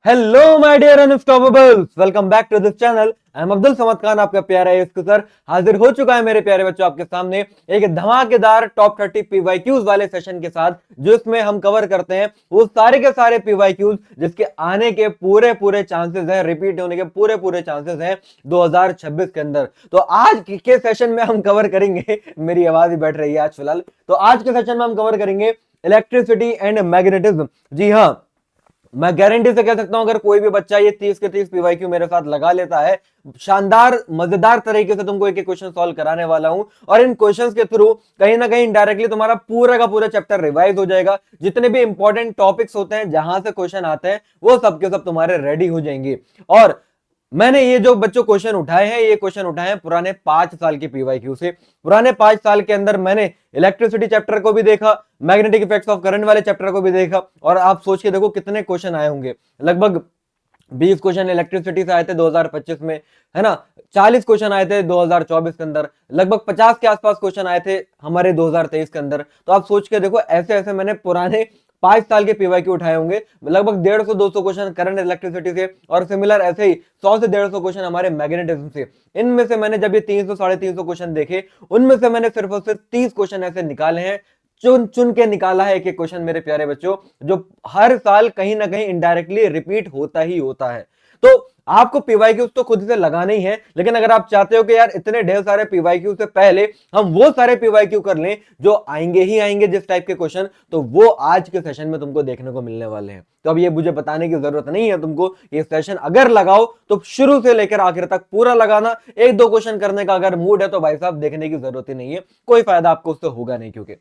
Hello my dear unstoppables, welcome back to this channel. I am Abdul Samad Khan, आपका प्यारा sir हाजिर हो चुका है मेरे प्यारे बच्चों आपके सामने एक धमाकेदार टॉप 30 पीवाईक्यूज वाले सेशन के साथ, जिसमें हम कवर करते हैं वो सारे के सारे पीवाईक्यूज जिसके आने के पूरे पूरे चांसेस हैं, रिपीट होने के पूरे पूरे चांसेस हैं 2026 के अंदर। तो आज के सेशन में हम कवर करेंगे मेरी आवाज ही बैठ रही है आज फिलहाल। तो आज के सेशन में हम कवर करेंगे इलेक्ट्रिसिटी एंड मैग्नेटिज्म। जी हाँ, मैं गारंटी से कह सकता हूं अगर कोई भी बच्चा ये 30 के 30 पीवाईक्यू मेरे साथ लगा लेता है, शानदार मजेदार तरीके से तुमको एक एक क्वेश्चन सॉल्व कराने वाला हूं। और इन क्वेश्चंस के थ्रू कहीं ना कहीं डायरेक्टली तुम्हारा पूरा का पूरा चैप्टर रिवाइज हो जाएगा। जितने भी इंपॉर्टेंट टॉपिक्स होते हैं जहां से क्वेश्चन आते हैं वो सब के सब तुम्हारे रेडी हो जाएंगे। और मैंने ये जो बच्चों क्वेश्चन उठाए हैं, ये क्वेश्चन उठाए हैं पुराने 5 साल के पीवाईक्यू से। पुराने 5 साल के अंदर मैंने इलेक्ट्रिसिटी चैप्टर को भी देखा, मैग्नेटिक इफेक्ट्स ऑफ करंट वाले चैप्टर को भी देखा, और आप सोच के देखो कितने क्वेश्चन आए होंगे। लगभग 20 क्वेश्चन इलेक्ट्रिसिटी से आए थे 2025 में, है ना। 40 क्वेश्चन आए थे 2024 के अंदर, लगभग 50 के आसपास क्वेश्चन आए थे हमारे 2023 के अंदर। तो आप सोच के देखो, ऐसे ऐसे मैंने पुराने 5 साल के पीवाईक्यू उठाए होंगे। लगभग 150-200 क्वेश्चन करंट इलेक्ट्रिसिटी से, और सिमिलर ऐसे ही 100 से 150 क्वेश्चन हमारे मैग्नेटिज्म से। इनमें से मैंने जब ये 300-350 क्वेश्चन देखे, उनमें से मैंने सिर्फ और सिर्फ 30 क्वेश्चन ऐसे निकाले हैं, चुन चुन के निकाला है एक एक क्वेश्चन मेरे प्यारे बच्चों, जो हर साल कहीं ना कहीं इनडायरेक्टली रिपीट होता ही होता है। तो आपको पीवाईक्यूज तो खुद से लगाने ही है, लेकिन अगर आप चाहते हो कि यार इतने ढेर सारे पीवाईक्यू से पहले हम वो सारे पीवाईक्यू कर लें जो आएंगे ही आएंगे जिस टाइप के क्वेश्चन, तो वो आज के सेशन में तुमको देखने को मिलने वाले हैं। तो अब ये मुझे बताने की जरूरत नहीं है तुमको, ये सेशन अगर लगाओ तो शुरू से लेकर आखिर तक पूरा लगाना। एक दो क्वेश्चन करने का अगर मूड है तो भाई साहब देखने की जरूरत ही नहीं है, कोई फायदा आपको उससे होगा नहीं, क्योंकि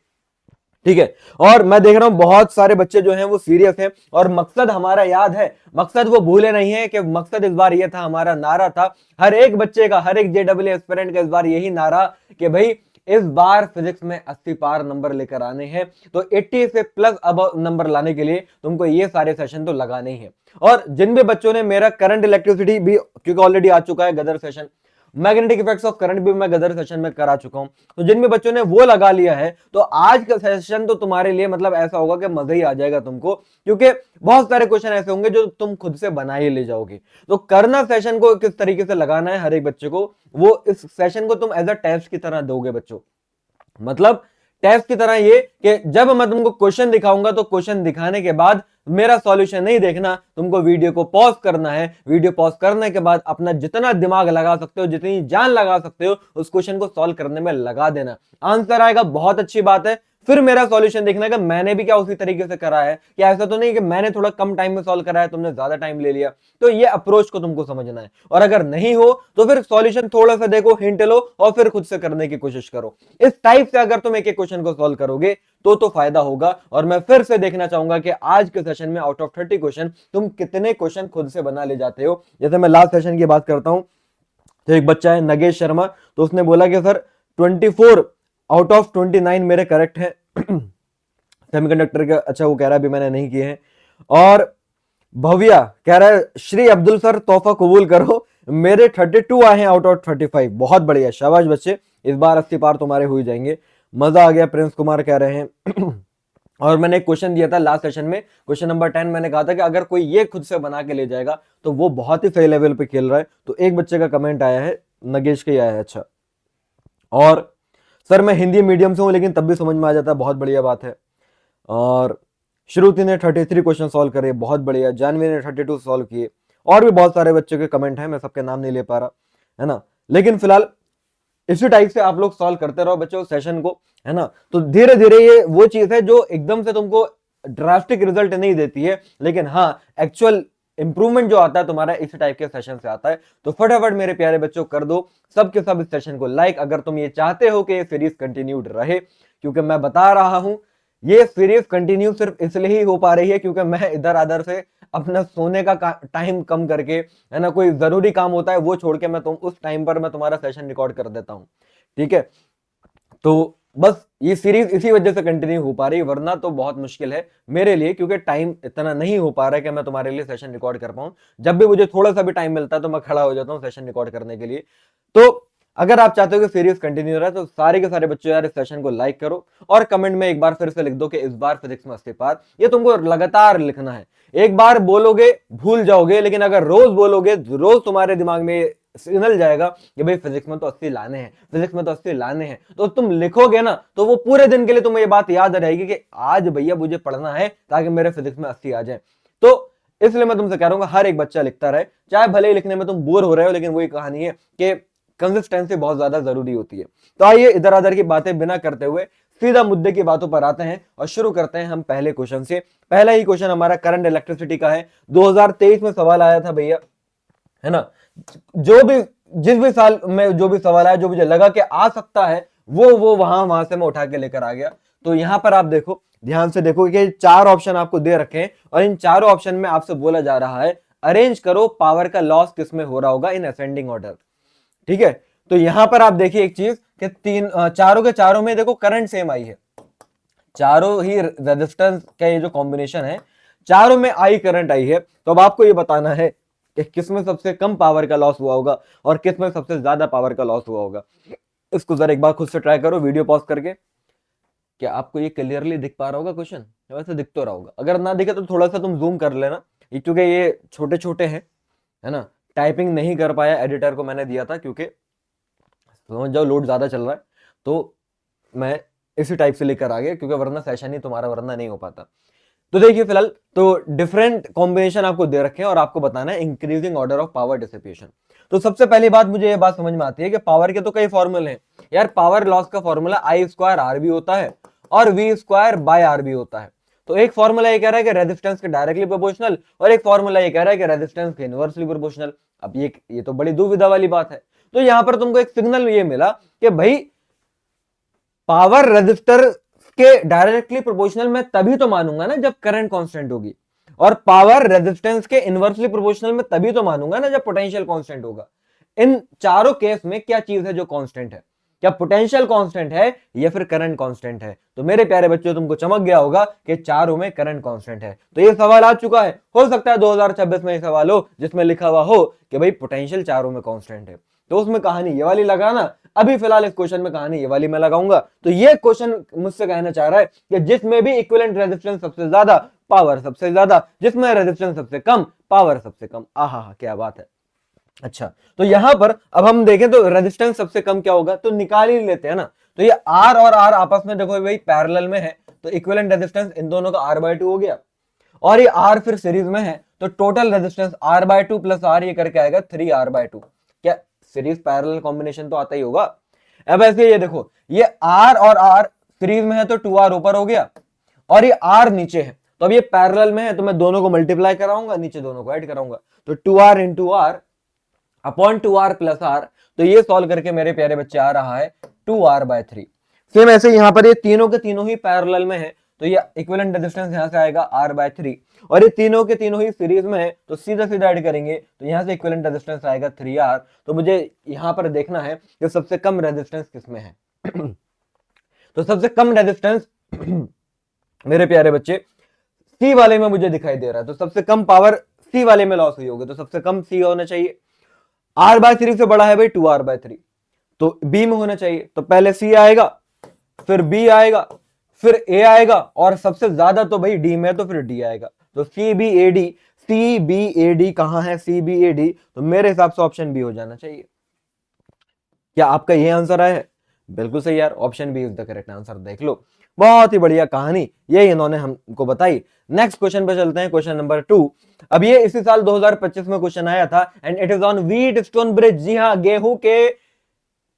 ठीक है। और मैं देख रहा हूं बहुत सारे बच्चे जो हैं वो सीरियस हैं, और मकसद हमारा याद है, मकसद वो भूले नहीं है कि मकसद इस बार ये था, हमारा नारा था हर एक बच्चे का, हर एक जेडब्ल्यू एस्पिरेंट का इस बार यही नारा कि भाई इस बार फिजिक्स में 80 पार नंबर लेकर आने हैं। तो 80 से प्लस अब नंबर लाने के लिए तुमको ये सारे सेशन तो लगाने ही है। और जिन भी बच्चों ने मेरा करंट इलेक्ट्रिसिटी भी, क्योंकि ऑलरेडी आ चुका है Gadar session, magnetic effects of current भी मैं गदर सेशन में करा चुका हूं, तो जिन भी बच्चों ने वो लगा लिया है, तो आज का सेशन तो तुम्हारे लिए मतलब ऐसा होगा कि मजा ही आ जाएगा तुमको, क्योंकि बहुत सारे क्वेश्चन ऐसे होंगे जो तुम खुद से बना ही ले जाओगे। तो करना सेशन को किस तरीके से लगाना है हर एक बच्चे को, वो इस सेशन को तुम एज अ टेस्ट की तरह दोगे बच्चों। मतलब टेस्ट की तरह ये कि जब मैं तुमको क्वेश्चन दिखाऊंगा तो क्वेश्चन दिखाने के बाद मेरा सॉल्यूशन नहीं देखना, तुमको वीडियो को पॉज करना है। वीडियो पॉज करने के बाद अपना जितना दिमाग लगा सकते हो, जितनी जान लगा सकते हो, उस क्वेश्चन को सॉल्व करने में लगा देना। आंसर आएगा, बहुत अच्छी बात है, फिर मेरा सॉल्यूशन देखना है कि मैंने भी क्या उसी तरीके से करा है, कि ऐसा तो नहीं कि मैंने थोड़ा कम टाइम में सॉल्व करा है, तुमने ज्यादा टाइम ले लिया। तो ये अप्रोच को तुमको समझना है, और अगर नहीं हो तो फिर सॉल्यूशन थोड़ा सा देखो, हिंट लो, और फिर खुद से करने की कोशिश करो। इस टाइप से अगर तुम एक एक क्वेश्चन को सॉल्व करोगे तो फायदा होगा। और मैं फिर से देखना चाहूंगा कि आज के सेशन में आउट ऑफ 30 क्वेश्चन तुम कितने क्वेश्चन खुद से बना ले जाते हो। जैसे मैं लास्ट सेशन की बात करता हूं, तो एक बच्चा है नगेश शर्मा, तो उसने बोला कि सर 24 आउट ऑफ 29 मेरे करेक्ट है सेमीकंडक्टर का। अच्छा, वो कह रहा है अभी मैंने नहीं किए हैं। और भव्या कह रहा है श्री अब्दुल सर तोहफा कबूल करो, मेरे 32 आए हैं आउट ऑफ 35। बहुत बढ़िया, शाबाश बच्चे, इस बार 80 पार तुम्हारे हो ही जाएंगे। मजा आ गया, प्रिंस कुमार कह रहे हैं और मैंने एक क्वेश्चन दिया था लास्ट सेशन में, क्वेश्चन नंबर 10, मैंने कहा था कि अगर कोई ये खुद से बना के ले जाएगा तो वो बहुत ही सही लेवल पे खेल रहा है। तो एक बच्चे का कमेंट आया है, नगेश का ही आया है। अच्छा, और सर मैं हिंदी मीडियम से हूं लेकिन तब भी समझ में आ जाता है, बहुत बढ़िया बात है। और श्रुति ने 33 क्वेश्चन सॉल्व करे, बहुत बढ़िया। जानवी ने 32 सॉल्व किए, और भी बहुत सारे बच्चों के कमेंट हैं, मैं सबके नाम नहीं ले पा रहा, है ना। लेकिन फिलहाल इसी टाइप से आप लोग सॉल्व करते रहो बच्चों सेशन को, है ना। तो धीरे धीरे ये वो चीज है जो एकदम से तुमको ड्रास्टिक रिजल्ट नहीं देती है, लेकिन हाँ एक्चुअल इंप्रूवमेंट जो आता है तुम्हारा इस टाइप के सेशन से आता है। तो फटाफट मेरे प्यारे बच्चों कर दो सब के सब इस सेशन को लाइक, अगर तुम ये चाहते हो कि ये सीरीज कंटिन्यूड रहे, क्योंकि मैं बता रहा हूं ये सीरीज कंटिन्यू सिर्फ इसलिए ही हो पा रही है क्योंकि मैं इधर अधर से अपना सोने का टाइम कम करके, है ना, कोई जरूरी काम होता है वो छोड़ के मैं उस टाइम पर मैं तुम्हारा सेशन रिकॉर्ड कर देता हूं, ठीक है। तो बस ये सीरीज इसी वजह से कंटिन्यू हो पा रही है, वरना तो बहुत मुश्किल है मेरे लिए, क्योंकि टाइम इतना नहीं हो पा रहा है कि मैं तुम्हारे लिए सेशन रिकॉर्ड कर पाऊं। जब भी मुझे थोड़ा सा भी टाइम मिलता है तो मैं खड़ा हो जाता हूं सेशन रिकॉर्ड करने के लिए। तो अगर आप चाहते हो कि सीरीज कंटिन्यू रहे तो सारे के सारे बच्चों यार इस सेशन को लाइक करो और कमेंट में एक बार फिर से लिख दो कि इस बार फिजिक्स में 80 पार। ये तुमको लगातार लिखना है, एक बार बोलोगे भूल जाओगे, लेकिन अगर रोज बोलोगे रोज तुम्हारे दिमाग में सिग्नल जाएगा कि भाई फिजिक्स में तो 80 लाने हैं, फिजिक्स में तो 80 लाने हैं। तो तुम लिखोगे ना तो वो पूरे दिन के लिए तुम्हें ये बात याद रहेगी कि आज भैया मुझे पढ़ना है ताकि मेरे फिजिक्स में 80 आ जाए। तो इसलिए मैं तुमसे कह रहा हूँ हर एक बच्चा लिखता रहे, चाहे भले ही लिखने में तुम बोर हो रहे हो, लेकिन वही कहानी है कि कंसिस्टेंसी बहुत ज्यादा जरूरी होती है। तो आइए इधर उधर की बातें बिना करते हुए सीधा मुद्दे की बातों पर आते हैं और शुरू करते हैं हम पहले क्वेश्चन से। पहला ही क्वेश्चन हमारा करंट इलेक्ट्रिसिटी का है। 2023 में सवाल आया था भैया, है ना। जो भी जिस भी साल में जो भी सवाल आया, जो मुझे लगा कि आ सकता है वो वहां से मैं उठा के लेकर आ गया। तो यहां पर आप देखो, ध्यान से देखो कि 4 ऑप्शन आपको दे रखे हैं और इन चारों ऑप्शन में आपसे बोला जा रहा है अरेंज करो पावर का लॉस किस में हो रहा होगा इन असेंडिंग ऑर्डर। ठीक है, तो यहां पर आप देखिए एक चीज कि चारों के चारों में देखो करंट सेम आई है, चारों ही रेजिस्टेंस का ये जो कॉम्बिनेशन है चारों में आई करंट आई है। तो अब आपको ये बताना है कि किसमें सबसे कम पावर का लॉस हुआ होगा और किसमें सबसे ज्यादा पावर का लॉस हुआ होगा। इसको जरा एक बार खुद से ट्राई करो वीडियो पॉज करके। क्या आपको ये क्लियरली दिख पा रहा होगा क्वेश्चन? वैसे दिख तो रहा होगा, अगर ना दिखे तो थोड़ा सा तुम जूम कर लेना, क्योंकि ये छोटे छोटे हैं, है ना। टाइपिंग नहीं कर पाया, एडिटर को मैंने दिया था क्योंकि समझ जाओ लोड ज्यादा चल रहा है, तो मैं इसी टाइप से लेकर आ गया, क्योंकि वरना सेशन ही तुम्हारा वरना नहीं हो पाता। तो देखिए फिलहाल तो डिफरेंट कॉम्बिनेशन आपको दे रखे हैं और आपको बताना है increasing order of power dissipation. तो सबसे पहली बात मुझे ये बात समझ में आती है कि पावर के तो कई फॉर्मूले हैं यार। पावर लॉस का फॉर्मूला I² RB होता है और V²/RB होता है। तो एक फॉर्मूला ये कह रहा है कि रेजिस्टेंस के डायरेक्टली प्रोपोर्शनल और एक फॉर्मूला ये कह रहा है कि रेजिस्टेंस के इनवर्सली प्रोपोर्शनल। अब ये तो बड़ी दुविधा वाली बात है। तो यहां पर तुमको एक सिग्नल ये मिला कि भाई पावर रेजिस्टर के डायरेक्टली प्रोपोर्शनल में तभी तो मानूंगा ना जब करंट कांस्टेंट होगी, और पावर रेजिस्टेंस के इनवर्सली प्रोपोर्शनल में तभी तो मानूंगा ना जब पोटेंशियल कांस्टेंट होगा। इन चारों केस में क्या चीज है जो कांस्टेंट है? क्या पोटेंशियल कांस्टेंट है या फिर करंट कांस्टेंट है? तो मेरे प्यारे बच्चों तुमको चमक गया होगा कि चारों में करंट कांस्टेंट है। तो ये सवाल आ चुका है, हो सकता है 2026 में ये सवाल हो जिसमें लिखा हुआ हो कि भाई पोटेंशियल चारों में कांस्टेंट है, तो उसमें कहानी ये वाली लगाना। अभी फिलहाल इस क्वेश्चन में कहानी ये वाली मैं लगाऊंगा। तो ये क्वेश्चन मुझसे कहना चाह रहा है कि जिसमें भी इक्विवेलेंट रेजिस्टेंस सबसे ज्यादा, पावर सबसे ज्यादा, जिसमें रेजिस्टेंस सबसे कम, पावर सबसे कम। आहा क्या बात है। अच्छा, तो यहां पर अब हम देखें तो रेजिस्टेंस सबसे कम क्या होगा, तो निकाल ही लेते हैं ना। तो ये R और R आपस में देखो भाई पैरेलल में है, तो इक्विवेलेंट रेजिस्टेंस इन दोनों का R/2 हो गया, और ये R फिर सीरीज में है, तो total resistance R/2 plus R ये करके आएगा 3R/2। क्या सीरीज पैरेलल कॉम्बिनेशन तो आता ही होगा। अब ऐसे ये देखो, ये R और R सीरीज में है तो 2R ऊपर हो गया और ये R नीचे है, तो अब ये पैरेलल में है तो मैं दोनों को मल्टीप्लाई कराऊंगा, नीचे दोनों को ऐड कराऊंगा, तो 2R into R upon 2R plus R। तो ये सॉल्व करके मेरे प्यारे बच्चे आ रहा है 2R/3। सेम ऐसे यहां पर ये तीनों के तीनों ही पैरेलल में है, तो ये इक्विवेलेंट रेजिस्टेंस यहां से आएगा R/3, और ये तीनों के तीनों ही सीरीज में है तो सीधा सीधा ऐड करेंगे तो यहां से इक्विवेलेंट रेजिस्टेंस आएगा 3R। तो मुझे यहां पर देखना है कि सबसे कम रेजिस्टेंस किसमें है। तो सबसे कम रेजिस्टेंस मेरे प्यारे बच्चे C वाले में मुझे दिखाई दे रहा है, तो सबसे कम पावर C वाले में लॉस हुई होगी, तो सबसे कम C होना चाहिए। R/3 से बड़ा है भाई 2R/3, तो B में होना चाहिए। तो पहले C आएगा, फिर B आएगा, फिर A आएगा, और सबसे ज्यादा तो भाई D में, तो फिर D आएगा। तो CBAD, CBAD कहां है? CBAD तो मेरे हिसाब से ऑप्शन बी हो जाना चाहिए। क्या आपका ये आंसर है? बिल्कुल सही यार, option B is the correct answer. देख लो, बहुत ही बढ़िया कहानी ये इन्होंने हमको बताई। नेक्स्ट क्वेश्चन पे चलते हैं, क्वेश्चन नंबर 2। अब ये इसी साल 2025 में क्वेश्चन आया था and it is on Wheatstone bridge. जी हाँ, गेहूं के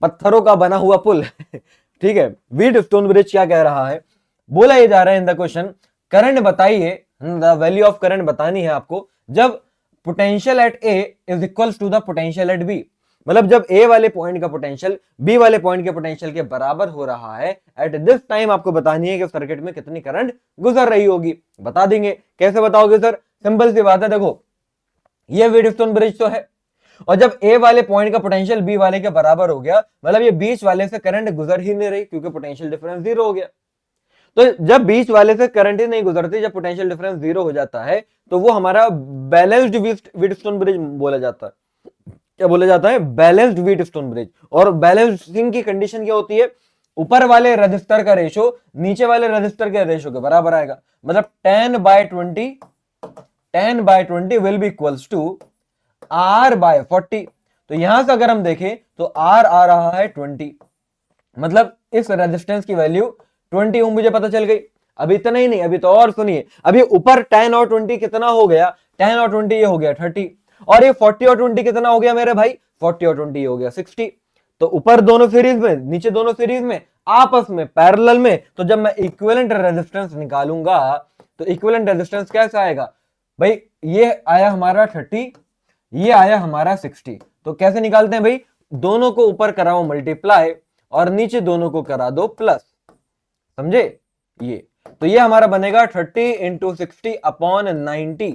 पत्थरों का बना हुआ पुल। ठीक है, व्हीटस्टोन ब्रिज क्या कह रहा है? बोला ये जा रहा है इन द क्वेश्चन, करंट बताइए, द वैल्यू ऑफ करंट बतानी है आपको जब potential at A is equals to the potential at B. मतलब जब ए वाले पॉइंट का पोटेंशियल बी वाले पॉइंट के पोटेंशियल के बराबर हो रहा है, एट दिस टाइम आपको बतानी है कि सर्किट में कितनी करंट गुजर रही होगी। बता देंगे। कैसे बताओगे सर? सिंपल सी बात है, देखो ये व्हीटस्टोन ब्रिज तो है, और जब ए वाले पॉइंट का पोटेंशियल बी वाले के बराबर हो गया, मतलब ये बीच वाले से करंट गुजर ही नहीं रही क्योंकि पोटेंशियल डिफरेंस 0 हो गया। तो जब बीच वाले से करंट ही नहीं गुजरती, जब पोटेंशियल डिफरेंस 0 हो जाता है, तो वो हमारा बैलेंस्ड व्हीटस्टोन ब्रिज बोला जाता है। क्या बोला जाता है, बैलेंस्ड व्हीट स्टोन ब्रिज। और बैलेंसिंग की कंडीशन क्या होती है, ऊपर वाले रजिस्टर का रेशो नीचे वाले रजिस्टर के रेशो के बराबर आएगा। मतलब 10/20 will be equals to R/40। तो यहां से अगर हम देखें तो R आ रहा है 20, मतलब इस रेजिस्टेंस की वैल्यू 20 ओम मुझे पता चल गई। अभी इतना ही नहीं, अभी तो और सुनिए, अभी ऊपर 10 और 20 कितना हो गया, 10 और 20 ये हो गया 30, और ये 40 और 20 कितना हो गया मेरे भाई, 40 और 20 हो गया 60। तो ऊपर दोनों सीरीज में, नीचे दोनों सीरीज में, आपस में पैरेलल में। तो जब मैं इक्विवेलेंट रेजिस्टेंस निकालूंगा तो इक्विवेलेंट रेजिस्टेंस कैसा आएगा भाई, ये आया हमारा 30, ये आया हमारा 60। तो कैसे निकालते हैं भाई, दोनों को ऊपर कराओ मल्टीप्लाई और नीचे दोनों को करा दो प्लस, समझे ये। तो ये हमारा बनेगा 30 इंटू 60/90।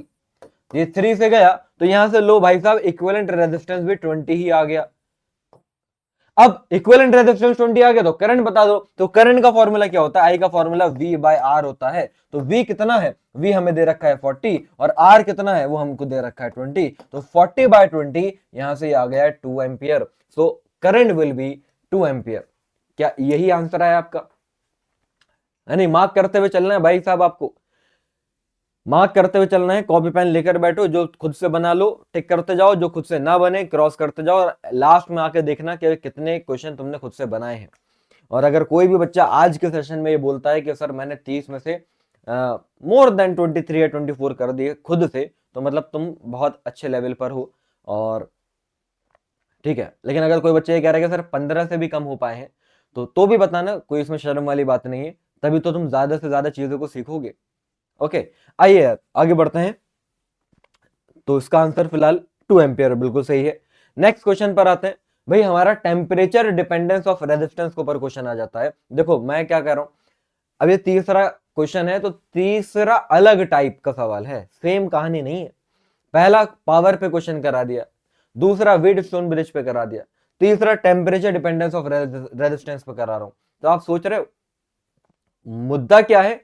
ये 3 से गया तो यहां से लो भाई साहब, इक्विवेलेंट रेजिस्टेंस भी 20 ही आ गया। अब इक्विवेलेंट रेजिस्टेंस 20 आ गया तो करंट बता दो। तो करंट का फॉर्मूला क्या होता है, आई का फॉर्मूला V/R होता है। तो V कितना है, V हमें दे रखा है 40 और R कितना है वो हमको दे रखा है 20। तो 40/20 यहां से आ गया 2 ampere. So current will be 2 ampere. क्या यही आंसर है आपका? नहीं, मार्क करते हुए चलना है भाई साहब, आपको मार्क करते हुए चलना है। कॉपी पेन लेकर बैठो, जो खुद से बना लो टिक करते जाओ, जो खुद से ना बने क्रॉस करते जाओ, और लास्ट में आके देखना कि कितने क्वेश्चन तुमने खुद से बनाए हैं। और अगर कोई भी बच्चा आज के सेशन में ये बोलता है कि सर मैंने 30 में से मोर देन 23 या 24 कर दिए खुद से, तो मतलब तुम बहुत अच्छे लेवल पर हो। और ठीक है, लेकिन अगर कोई बच्चा ये कह रहा है कि सर 15 से भी कम हो पाए हैं, तो भी बताना, कोई इसमें शर्म वाली बात नहीं है। तभी तो तुम ज्यादा से ज्यादा चीजों को सीखोगे। ओके, आइए यार आगे बढ़ते हैं। तो इसका आंसर फिलहाल 2 एम्पियर बिल्कुल सही है। नेक्स्ट क्वेश्चन पर आते हैं। भाई हमारा टेम्परेचर डिपेंडेंस ऑफ रेजिस्टेंस के ऊपर क्वेश्चन आ जाता है। देखो मैं क्या कह रहा हूं, अब ये तीसरा क्वेश्चन है तो तीसरा अलग टाइप का सवाल है, सेम कहानी नहीं है। पहला पावर पे क्वेश्चन करा दिया, दूसरा व्हीट स्टोन ब्रिज पे करा दिया, तीसरा टेम्परेचर डिपेंडेंस ऑफ रेजिस्टेंस पे करा रहा हूं। तो आप सोच रहे हो मुद्दा क्या है?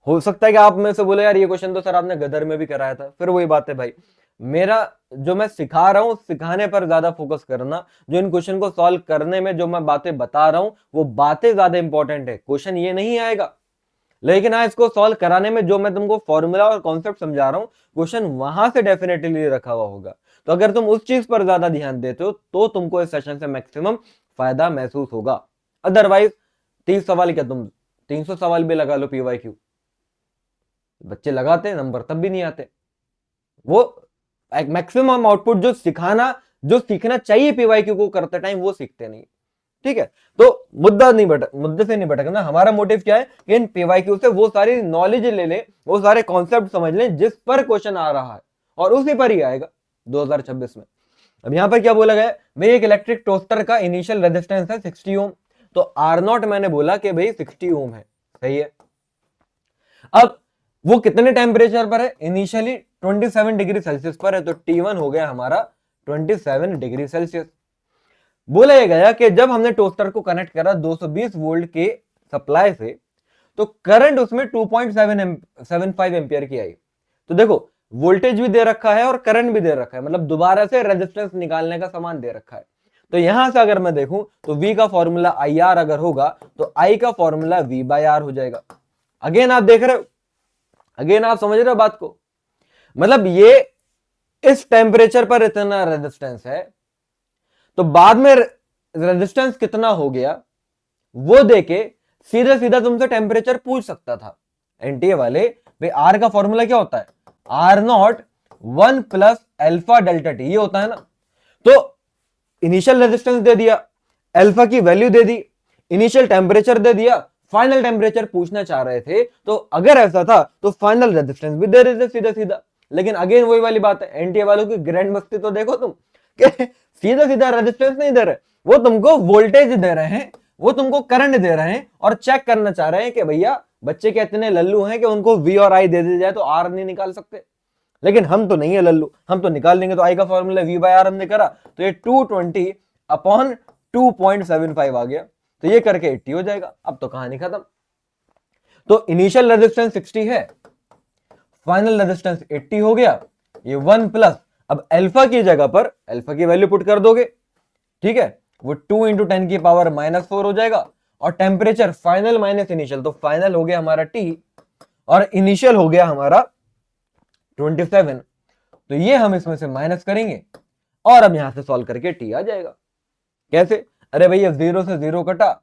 हो सकता है कि आप में से बोले यार ये क्वेश्चन तो सर आपने गदर में भी कराया था। फिर वही बात है भाई, मेरा जो मैं सिखा रहा हूं सिखाने पर ज्यादा फोकस करना, जो इन क्वेश्चन को सॉल्व करने में जो मैं बातें बता रहा हूं वो बातें ज्यादा इंपॉर्टेंट है। क्वेश्चन ये नहीं आएगा, लेकिन हाँ इसको सॉल्व कराने में जो मैं तुमको फॉर्मूला और कॉन्सेप्ट समझा रहा हूं, क्वेश्चन वहां से डेफिनेटली रखा हुआ होगा। तो अगर तुम उस चीज पर ज्यादा ध्यान देते हो तो तुमको इस सेशन से मैक्सिमम फायदा महसूस होगा। अदरवाइज 30 सवाल क्या, तुम 300 सवाल भी लगा लो PYQ, बच्चे लगाते हैं नंबर तब भी नहीं आते। वो एक मैक्सिमम आउटपुट जो सीखना चाहिए PYQ को करते टाइम वो सीखते नहीं। ठीक है, तो मुद्दे से नहीं भटकना। हमारा मोटिव क्या है कि इन PYQ से वो सारी नॉलेज ले ले, वो सारे कॉन्सेप्ट समझ ले जिस पर क्वेश्चन आ रहा है, और उसी पर ही आएगा 2026 में। अब यहां पर क्या बोला गया भाई, एक इलेक्ट्रिक टोस्टर का इनिशियल रेजिस्टेंस है 60 ओम। तो R0 मैंने बोला कि भाई 60 ओम है, सही है। अब वो कितने टेम्परेचर पर है, इनिशियली 27 डिग्री सेल्सियस पर है। तो T1 हो गया हमारा 27 डिग्री सेल्सियस। बोला गया कि जब हमने टोस्टर को कनेक्ट करा 220 वोल्ट के सप्लाई से, तो करंट उसमें 2.75 एम्पियर की आई। तो देखो वोल्टेज भी दे रखा है और करंट भी दे रखा है, मतलब दोबारा से रेजिस्टेंस निकालने का सामान दे रखा है। तो यहां से अगर मैं देखूं तो V का फॉर्मूला IR अगर होगा तो I का फॉर्मूला V/R हो जाएगा। अगेन आप देख रहे हो, अगेन आप समझ रहे हो बात को, मतलब ये इस टेम्परेचर पर इतना रेजिस्टेंस है, तो बाद में रेजिस्टेंस कितना हो गया वो देके सीधा सीधा तुमसे टेम्परेचर पूछ सकता था एनटीए वाले। भाई आर का फॉर्मूला क्या होता है, R0 1 plus alpha delta T, ये होता है ना। तो इनिशियल रेजिस्टेंस दे दिया, अल्फा की वैल्यू दे दी, इनिशियल टेम्परेचर दे दिया, फाइनल टेम्परेचर पूछना चाह रहे थे। तो अगर ऐसा था तो फाइनल रेजिस्टेंस भी दे रहे थे सीधा सीधा। लेकिन अगेन वही वाली बात है, एनटीए वालों की ग्रैंड मस्ती तो देखो तुम, कि सीधा सीधा रेजिस्टेंस नहीं दे रहे, वो तुमको वोल्टेज दे रहे हैं, वो तुमको करंट दे रहे हैं, और चेक करना चाह रहे हैं कि भैया बच्चे के इतने लल्लू हैं कि उनको V और I दे दी जाए तो R नहीं निकाल सकते। लेकिन हम तो नहीं है लल्लू, हम तो निकाल लेंगे। तो I का फॉर्मूला V/R हमने करा तो ये 220/2.75 आ गया। तो ये करके 80 हो जाएगा। अब तो कहानी खत्म। तो इनिशियल रेजिस्टेंस 60 है, फाइनल रेजिस्टेंस 80 हो गया। ये 1 प्लस अब अल्फा की जगह पर अल्फा की वैल्यू पुट कर दोगे, ठीक है, वो 2 इंटू 10 की पावर -4 हो जाएगा। और टेम्परेचर फाइनल माइनस इनिशियल, तो फाइनल हो गया हमारा T और इनिशियल हो गया हमारा 27। तो ये हम इसमें से माइनस करेंगे और अब यहां से सॉल्व करके T आ जाएगा। कैसे? अरे भैया 0 से 0 कटा,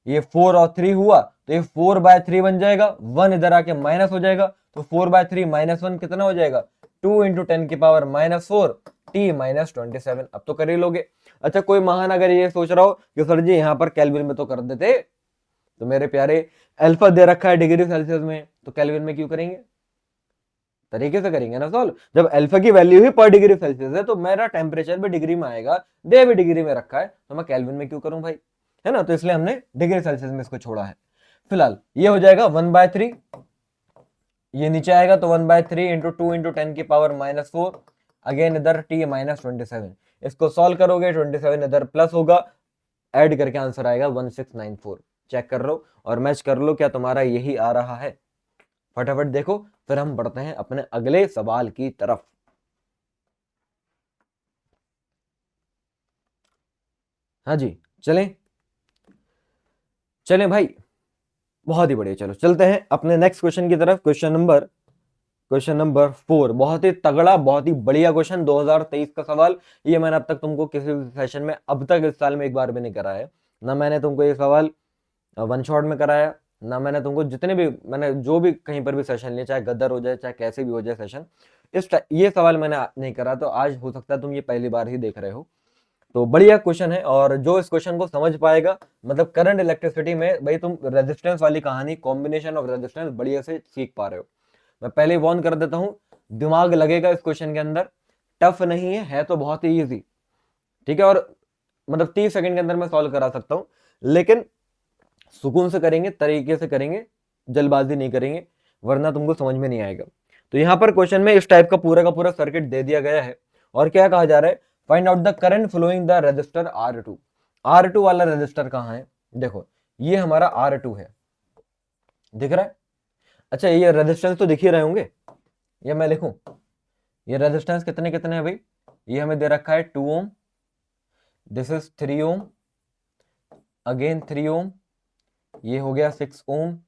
ये 4 और 3 हुआ तो ये 4/3 बन जाएगा, 1 इधर आके माइनस हो जाएगा, तो 4/3 -1 कितना हो जाएगा? 2 इंटू 10 की पावर -4 T -27। अब तो कर ही लोगे। अच्छा, कोई महान अगर ये सोच रहा हो कि सर जी यहाँ पर केल्विन में तो कर देते, तो मेरे प्यारे अल्फा दे रखा है डिग्री सेल्सियस में, तो केल्विन में क्यों करेंगे? तरीके से करेंगे ना सॉल्व। जब अल्फा की वैल्यू ही पर डिग्री सेल्सियस है तो मेरा टेम्परेचर भी डिग्री में आएगा, दे भी डिग्री में रखा है, तो मैं केल्विन में क्यों करूं भाई, है ना। तो इसलिए हमने डिग्री सेल्सियस में इसको छोड़ा है। फिलहाल ये हो जाएगा 1/3, ये नीचे आएगा तो 1/3 इंटू 2 इंटू 10 की पावर -4, अगेन इधर T -27। इसको सॉल्व करोगे 27 इधर प्लस होगा, ऐड करके आंसर आएगा 1694। चेक कर लो और मैच कर लो क्या तुम्हारा यही आ रहा है। फटाफट देखो, फिर हम बढ़ते हैं अपने अगले सवाल की तरफ। हाँ जी, चलें चलें भाई, बहुत ही बढ़िया। चलो चलते हैं अपने नेक्स्ट क्वेश्चन की तरफ। क्वेश्चन नंबर 4, बहुत ही तगड़ा, बहुत ही बढ़िया क्वेश्चन, 2023 का सवाल। ये मैंने अब तक तुमको किसी भी सेशन में अब तक इस साल में एक बार भी नहीं कराया है। ना मैंने तुमको ये सवाल वन शॉट में कराया, ना मैंने तुमको जितने भी, मैंने जो भी कहीं पर भी सेशन लिया, चाहे गदर हो जाए चाहे कैसे भी हो जाए सेशन, ये सवाल मैंने नहीं करा। तो आज हो सकता है तुम ये पहली बार ही देख रहे हो। तो बढ़िया क्वेश्चन है, और जो इस क्वेश्चन को समझ पाएगा, मतलब करंट इलेक्ट्रिसिटी में भाई तुम रेजिस्टेंस वाली कहानी, कॉम्बिनेशन ऑफ रेजिस्टेंस बढ़िया से सीख पा रहे हो। मैं पहले ही वॉर्न कर देता हूं, दिमाग लगेगा इस क्वेश्चन के अंदर, टफ नहीं है तो बहुत ही इजी, ठीक है। और मतलब 30 सेकंड के अंदर मैं सॉल्व करा सकता हूं, लेकिन सुकून से करेंगे, तरीके से करेंगे, जल्दबाजी नहीं करेंगे, वरना तुमको समझ में नहीं आएगा। तो यहां पर क्वेश्चन में इस टाइप का पूरा सर्किट दे दिया गया है, और क्या कहा जा रहा है, find out the current flowing the resistor R2। R2 वाला रेजिस्टर कहां है? देखो ये हमारा R2 है, दिख रहा है? अच्छा, ये रेजिस्टेंस तो दिख ही रहे होंगे, ये मैं लिखूं, ये रेजिस्टेंस कितने कितने हैं भाई? ये हमें दे रखा है 2 ओम, दिस इज 3 ओम, अगेन 3 ओम, ये हो गया 6 ओम,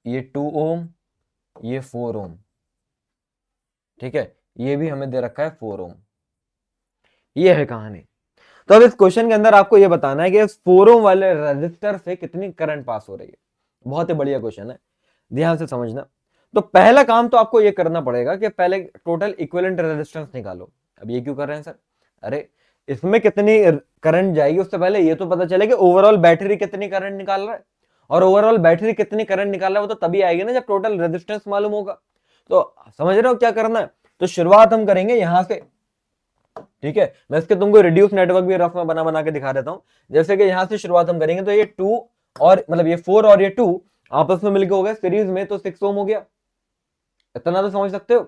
ये 2 ओम, ये 4 ओम, ठीक है, ये भी हमें दे रखा है 4 ओम। ये है कहानी। तो अब इस क्वेश्चन के अंदर आपको ये बताना है कि इस 4 ओम वाले रेजिस्टर से कितनी करंट पास हो रही है। बहुत ही बढ़िया क्वेश्चन है, ध्यान से समझना। तो पहला काम तो आपको ये करना पड़ेगा कि पहले टोटल इक्विवेलेंट रेजिस्टेंस निकालो। अब ये क्यों कर रहे हैं सर? अरे इसमें कितनी करंट जाएगी उससे पहले ये तो पता चले कि ओवरऑल बैटरी कितनी करंट निकाल रहा है, और ओवरऑल बैटरी कितनी करंट निकाल रहा है वो तो तभी आएगी ना जब टोटल रेजिस्टेंस मालूम होगा। तो समझ रहे हो क्या करना है? तो शुरुआत हम करेंगे यहां से, ठीक है। मैं इसके तुमको रिड्यूस नेटवर्क भी रफ में बना बना के दिखा देता हूं। जैसे कि यहां से शुरुआत हम करेंगे, तो ये 2 और मतलब ये 4 और ये 2 आपस में मिलकर हो गया सीरीज में, तो 6 ओम हो गया। इतना तो समझ सकते हो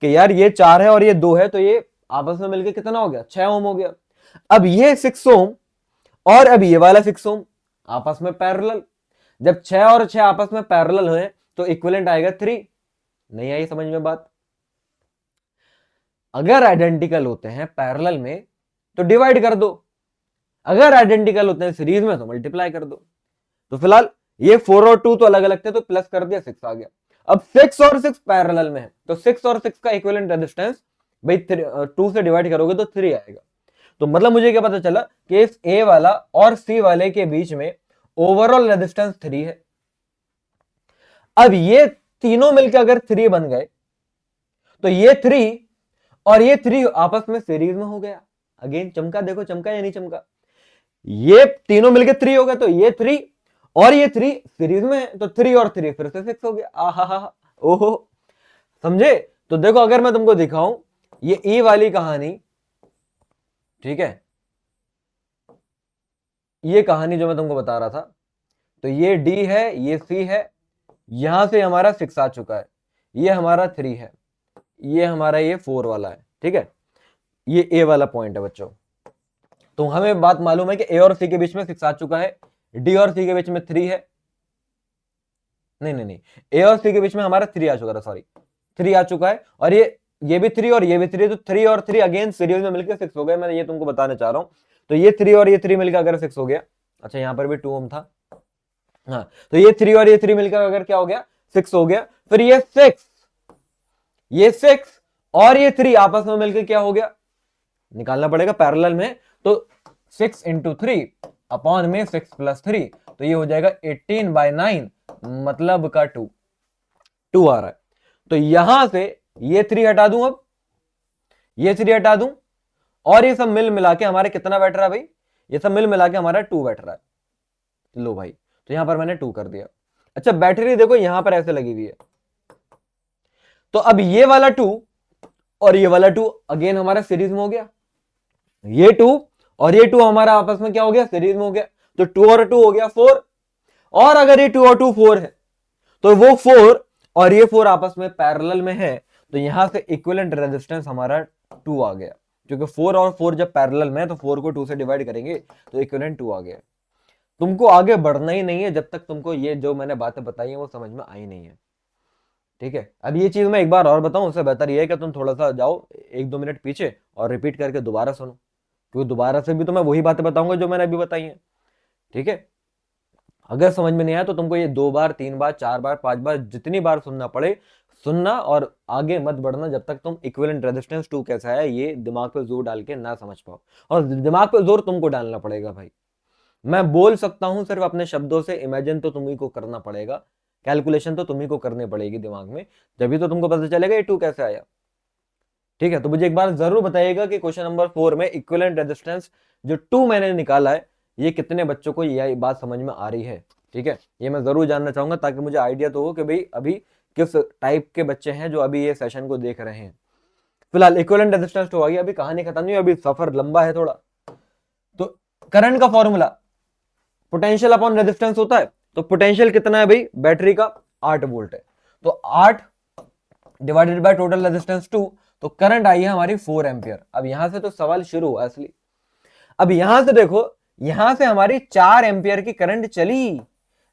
कि यार ये 4 है और ये 2 है, तो ये आपस में मिलकर कितना हो गया? 6 ओम हो गया। अब ये 6 ओम और अब ये वाला 6 ओम आपस में पैरेलल, जब 6 और 6 आपस में पैरेलल हुए तो इक्विवेलेंट आएगा 3। नहीं आई समझ में बात? अगर आइडेंटिकल होते हैं पैरेलल में तो डिवाइड कर दो, अगर आइडेंटिकल होते हैं सीरीज में तो मल्टीप्लाई कर दो। तो फिलहाल ये 4 और 2 तो अलग अलग थे, तो प्लस कर दिया, 6 आ गया। अब 6 और 6 पैरेलल में है, तो 6 और 6 का इक्विवेलेंट रेजिस्टेंस भाई 2 से डिवाइड करोगे तो 3 आएगा। तो मतलब मुझे क्या पता चला कि इस ए वाला और सी वाले के बीच में ओवरऑल रेजिस्टेंस 3 है। अब ये तीनों मिलकर अगर 3 बन गए तो ये 3 और ये 3 आपस में सीरीज में हो गया। अगेन चमका, देखो चमका या नहीं चमका? ये तीनों मिलकर 3 हो गए, तो ये 3 और ये 3 सीरीज में है, तो 3 और 3 फिर से 6 हो गया। आहा, ओहो, समझे? तो देखो अगर मैं तुमको दिखाऊं ये ई वाली कहानी, ठीक है, ये कहानी जो मैं तुमको बता रहा था, तो ये डी है, ये सी है, यहां से हमारा 6 आ चुका है, ये हमारा 3 है, ये हमारा ये 4 वाला है, ठीक है, ये ए वाला पॉइंट है बच्चों। तो हमें बात मालूम है कि ए और सी के बीच में 6 आ चुका है, डी और सी के बीच में 3 है, नहीं, ए और सी के बीच में हमारा 3 आ चुका था, सॉरी 3 आ चुका है, और ये ये भी 3 और ये भी 3, तो 3 और 3 अगेन सीरीज में मिलकर 6 हो गए। मैं ये तुमको बताना चाह रहा हूं। तो ये 3 और ये 3 मिलकर अगर 6 हो गया, अच्छा यहां पर भी 2 ओम था, हाँ, तो ये 3 और ये 3 मिलकर अगर क्या हो गया, 6 हो गया। फिर ये 6 और ये 3 आपस में मिलकर क्या हो गया, निकालना पड़ेगा पैरेलल में। तो 6 इंटू 3 अपॉन में 6 प्लस 3, तो ये हो जाएगा 18/9, मतलब का 2 आ रहा है। तो यहां से ये 3 हटा दूं, अब ये 3 हटा दूं, और ये सब मिल मिला के हमारे कितना बैठ रहा है भाई, ये सब मिल मिला के हमारा 2 बैठ रहा है। लो भाई, तो यहां पर मैंने 2 कर दिया। अच्छा बैटरी देखो यहां पर ऐसे लगी हुई है, तो अब ये वाला 2 और ये वाला 2 अगेन हमारा सीरीज में हो गया। ये 2 और ये 2 हमारा आपस में क्या हो गया, सीरीज में हो गया। तो 2 और 2 हो गया 4, और अगर ये 2 और 2 4 है, तो वो 4 और ये 4 आपस में पैरेलल में है, तो यहां से इक्विवेलेंट रेजिस्टेंस हमारा 2 आ गया। क्योंकि 4 और 4 जब पैरेलल में है, तो 4 को 2 से डिवाइड करेंगे, तो इक्विवेलेंट 2 आ गया। तुमको आगे बढ़ना ही नहीं है जब तक तुमको ये जो मैंने बातें बताई हैं वो समझ में आई नहीं है, ठीक है। अब ये चीज मैं एक बार और बताऊं, उससे बेहतर ये है कि तुम थोड़ा सा जाओ 1-2 मिनट पीछे और रिपीट करके दोबारा सुनो, क्योंकि दोबारा से भी तो मैं वही बातें बताऊंगा जो मैंने अभी बताई हैं, ठीक है। अगर समझ में नहीं आया तो तुमको ये 2 बार 3 बार 4 बार 5 बार जितनी बार सुनना पड़े सुनना, और आगे मत बढ़ना जब तक तुम इक्विवेलेंट रेजिस्टेंस 2 कैसा है ये दिमाग पे जोर डाल के ना समझ पाओ। और दिमाग पे जोर तुमको डालना पड़ेगा भाई। मैं बोल सकता हूं सिर्फ अपने शब्दों से, इमेजिन तो तुम्ही को करना पड़ेगा, कैलकुलेशन तो तुम्ही को करनी पड़ेगी दिमाग में, जब तो तुमको पता चलेगा ये 2 कैसे आया, ठीक है। तो मुझे एक बार जरूर बताइएगा कि क्वेश्चन नंबर 4 में इक्विवेलेंट रेजिस्टेंस जो 2 मैंने निकाला है, ये कितने बच्चों को यह बात समझ में आ रही है, ठीक है। ये मैं जरूर जानना चाहूंगा ताकि मुझे आइडिया तो हो कि भाई अभी किस टाइप के बच्चे हैं जो अभी ये सेशन को देख रहे हैं। फिलहाल इक्विवेलेंट रेजिस्टेंस तो आ गया, अभी कहानी खत्म नहीं, अभी सफर लंबा है थोड़ा। तो करंट का फॉर्मूला पोटेंशियल अपॉन रेजिस्टेंस होता है। तो पोटेंशियल कितना है भाई बैटरी का, 8 वोल्ट है, तो 8 डिवाइडेड बाय टोटल रेजिस्टेंस 2, तो करंट आई है हमारी 4 एम्पियर। अब यहां से तो सवाल शुरू हुआ असली। अब यहां से देखो, यहां से हमारी 4 एम्पियर की करंट चली,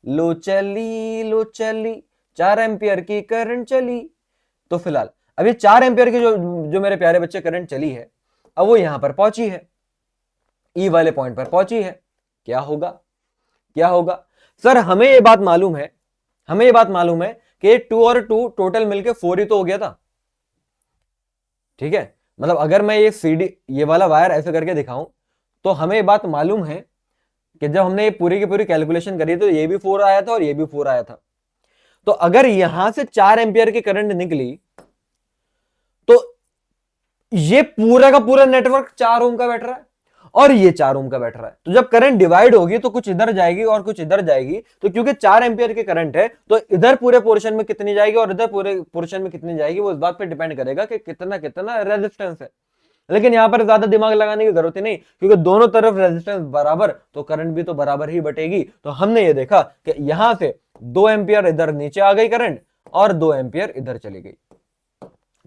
लो चली 4 एम्पियर की करंट चली। तो फिलहाल अब ये 4 एम्पियर की जो मेरे प्यारे बच्चे करंट चली है, अब वो यहां पर पहुंची है, ई वाले पॉइंट पर पहुंची है। क्या होगा, क्या होगा सर, हमें ये बात मालूम है, हमें ये बात मालूम है कि 2 और 2 टोटल मिलके 4 ही तो हो गया था, ठीक है। मतलब अगर मैं ये सीडी ये वाला वायर ऐसे करके दिखाऊं, तो हमें ये बात मालूम है कि जब हमने ये पूरी की पूरी कैलकुलेशन करी तो ये भी 4 आया था और ये भी 4 आया था। तो अगर यहां से 4 एम्पियर की करंट निकली, तो ये पूरा का पूरा नेटवर्क 4 ओम का बैठ रहा है और ये 4 ओम का बैठ रहा है। तो जब करंट डिवाइड होगी तो कुछ इधर जाएगी और कुछ इधर जाएगी, तो क्योंकि 4 एम्पियर की करंट है, तो इधर पूरे पोर्शन में कितनी जाएगी और इधर पूरे पोर्शन में कितनी जाएगी, वो इस बात पे डिपेंड करेगा कि कितना कितना रेजिस्टेंस है। लेकिन यहां पर ज्यादा दिमाग लगाने की जरूरत ही नहीं, क्योंकि दोनों तरफ रेजिस्टेंस बराबर, तो करंट भी तो बराबर ही बटेगी। तो हमने ये देखा कि यहां से 2 एम्पियर इधर नीचे आ गई करंट और 2 एम्पियर इधर चली गई।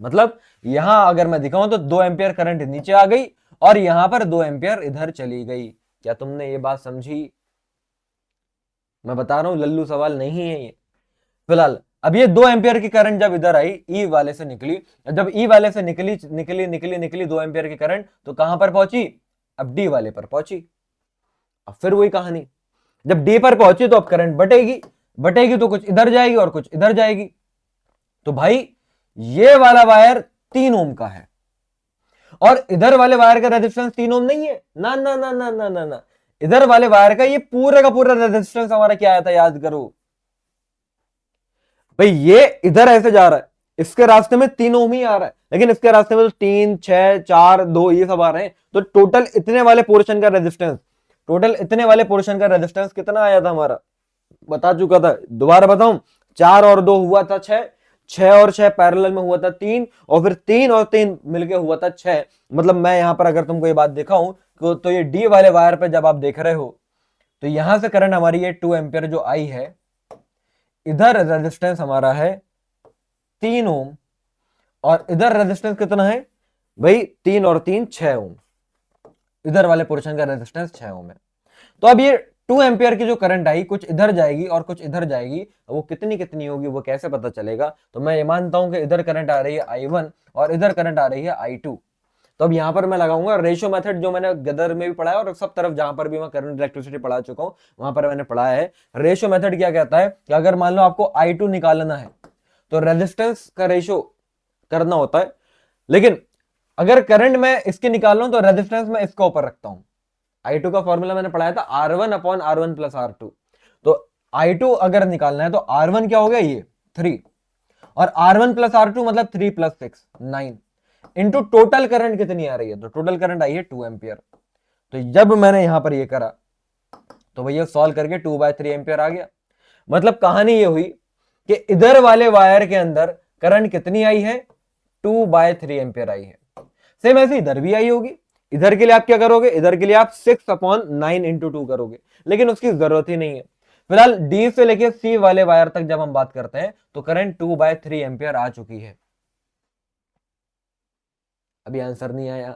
मतलब यहां अगर मैं दिखाऊं तो 2 एम्पियर करंट नीचे आ गई और यहां पर 2 एम्पियर इधर चली गई। क्या तुमने ये बात समझी? मैं बता रहा हूं लल्लू सवाल नहीं है ये। फिलहाल अब ये 2 एम्पियर की करंट जब इधर आई, ई वाले से निकली, जब ई वाले से निकली निकली निकली निकली 2 एम्पियर की करंट, तो कहां पर पहुंची, अब डी वाले पर पहुंची। अब फिर वही कहानी, जब डी पर पहुंची तो अब करंट बटेगी, बटेगी तो कुछ इधर जाएगी और कुछ इधर जाएगी। तो भाई ये वाला वायर 3 ओम का है और इधर वाले वायर का रेजिस्टेंस 3 ओम नहीं है, ना ना ना ना ना ना ना, इधर वाले वायर का ये पूरा का पूरा रेजिस्टेंस हमारा क्या आया था, याद करो भाई। ये इधर ऐसे जा रहा है, इसके रास्ते में 3 ओम ही आ रहा है, लेकिन इसके रास्ते में तो 3 6 4 2 ये सब आ रहे हैं। तो टोटल इतने वाले पोर्शन का रेजिस्टेंस, टोटल इतने वाले पोर्शन का रेजिस्टेंस कितना आया था हमारा, बता चुका था, दोबारा बताऊं, 4 और 2 हुआ था 6, 6 और 6 पैरेलल में हुआ था 3, और फिर 3 और 3 मिलके हुआ था 6। मतलब मैं यहां पर अगर तुमको ये बात दिखाऊं तो ये डी वाले वायर पे जब आप देख रहे हो, तो यहां से करंट हमारी ये 2 एम्पियर जो आई है, इधर रेजिस्टेंस हमारा है 3 ओम और इधर रेजिस्टेंस कितना है भाई, 3 और 3 6 ओम, इधर वाले पोर्शन का रेजिस्टेंस 6 ओम है। तो अब ये 2 एम्पियर की जो करंट आई कुछ इधर जाएगी और कुछ इधर जाएगी, वो कितनी कितनी होगी वो कैसे पता चलेगा? तो मैं ये मानता हूं कि इधर करंट आ रही है I1 और इधर करंट आ रही है I2। तो अब यहां पर मैं लगाऊंगा रेशियो मेथड, जो मैंने गदर में भी पढ़ा है और सब तरफ जहां पर भी मैं करंट इलेक्ट्रिसिटी पढ़ा चुका हूं वहां पर मैंने पढ़ा है। रेशियो मेथड क्या कहता है कि अगर मान लो आपको I2 निकालना है तो रेजिस्टेंस का रेशियो करना होता है, लेकिन अगर करंट मैं इसके निकाल रहा हूं तो रेजिस्टेंस मैं इसके ऊपर रखता हूं। I2 का फॉर्मूला मैंने पढ़ाया था R1 upon R1 plus R2। तो I2 अगर निकालना है तो R1 क्या हो गया, ये 3, और R1 प्लस R2 मतलब 3 प्लस 6 9 इंटू टोटल करंट कितनी आ रही है, तो टोटल करंट आई है 2 एम्पियर। तो जब मैंने यहां पर ये करा तो भैया सॉल्व करके 2/3 एम्पियर आ गया। मतलब कहानी ये हुई कि इधर वाले वायर के अंदर करंट कितनी आई है, 2/3 एम्पियर आई है। सेम ऐसे इधर भी आई होगी। इधर के लिए आप क्या करोगे, इधर के लिए आप 6/9 इंटू 2 करोगे, लेकिन उसकी जरूरत ही नहीं है। फिलहाल डी से लेके सी वाले वायर तक जब हम बात करते हैं तो करंट 2/3 एम्पियर आ चुकी है। अभी आंसर नहीं आया?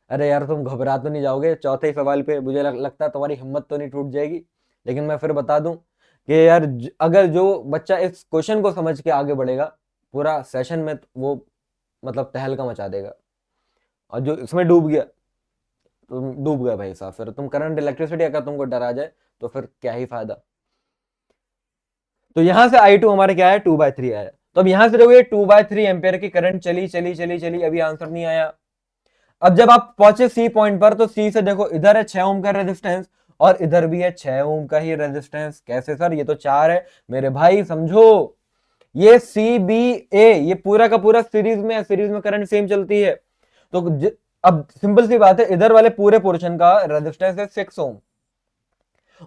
अरे यार तुम घबरा तो नहीं जाओगे चौथे सवाल पे? मुझे लगता है तुम्हारी हिम्मत तो नहीं टूट जाएगी। लेकिन मैं फिर बता दूं कि यार अगर जो बच्चा इस क्वेश्चन को समझ के आगे बढ़ेगा पूरा सेशन में वो मतलब तहलका मचा देगा, और जो इसमें डूब गया तुम डूब गए भाई साहब। फिर तुम करंट इलेक्ट्रिसिटी अगर तुमको डरा जाए तो फिर क्या ही फायदा। तो यहां से I2 हमारे क्या है, 2/3 आया। तो अब यहां से देखो ये 2/3 एम्पियर की करंट चली चली चली चली, अभी आंसर नहीं आया। अब जब आप पहुंचे सी पॉइंट पर तो सी से देखो इधर है 6 ओम का रेजिस्टेंस और इधर भी है 6 ओम का ही रेजिस्टेंस। कैसे सर, ये तो 4 है मेरे भाई, समझो ये सी बी ए ये पूरा का पूरा सीरीज में है, सीरीज में करंट सेम चलती है। तो अब सिंपल सी बात है, इधर वाले पूरे पोर्शन का रेजिस्टेंस है 6 ओम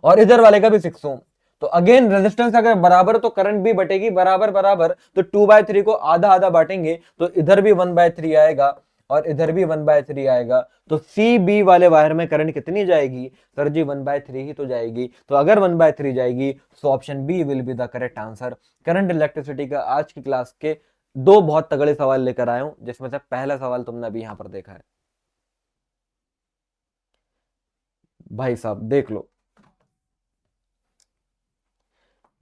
और इधर वाले का भी 6 ओम। तो अगेन रेजिस्टेंस अगर बराबर तो करंट भी बटेगी बराबर बराबर, तो 2/3 को आधा आधा बांटेंगे तो इधर भी 1/3 आएगा और इधर भी 1/3 आएगा। तो सी बी वाले वायर में करंट कितनी जाएगी सर जी, 1/3 ही तो जाएगी। तो अगर 1/3 जाएगी तो option B will be the correct answer. Current electricity का आज की क्लास के दो बहुत तगड़े सवाल लेकर आया हूं, जिसमें से पहला सवाल तुमने अभी यहां पर देखा है। भाई साहब देख लो,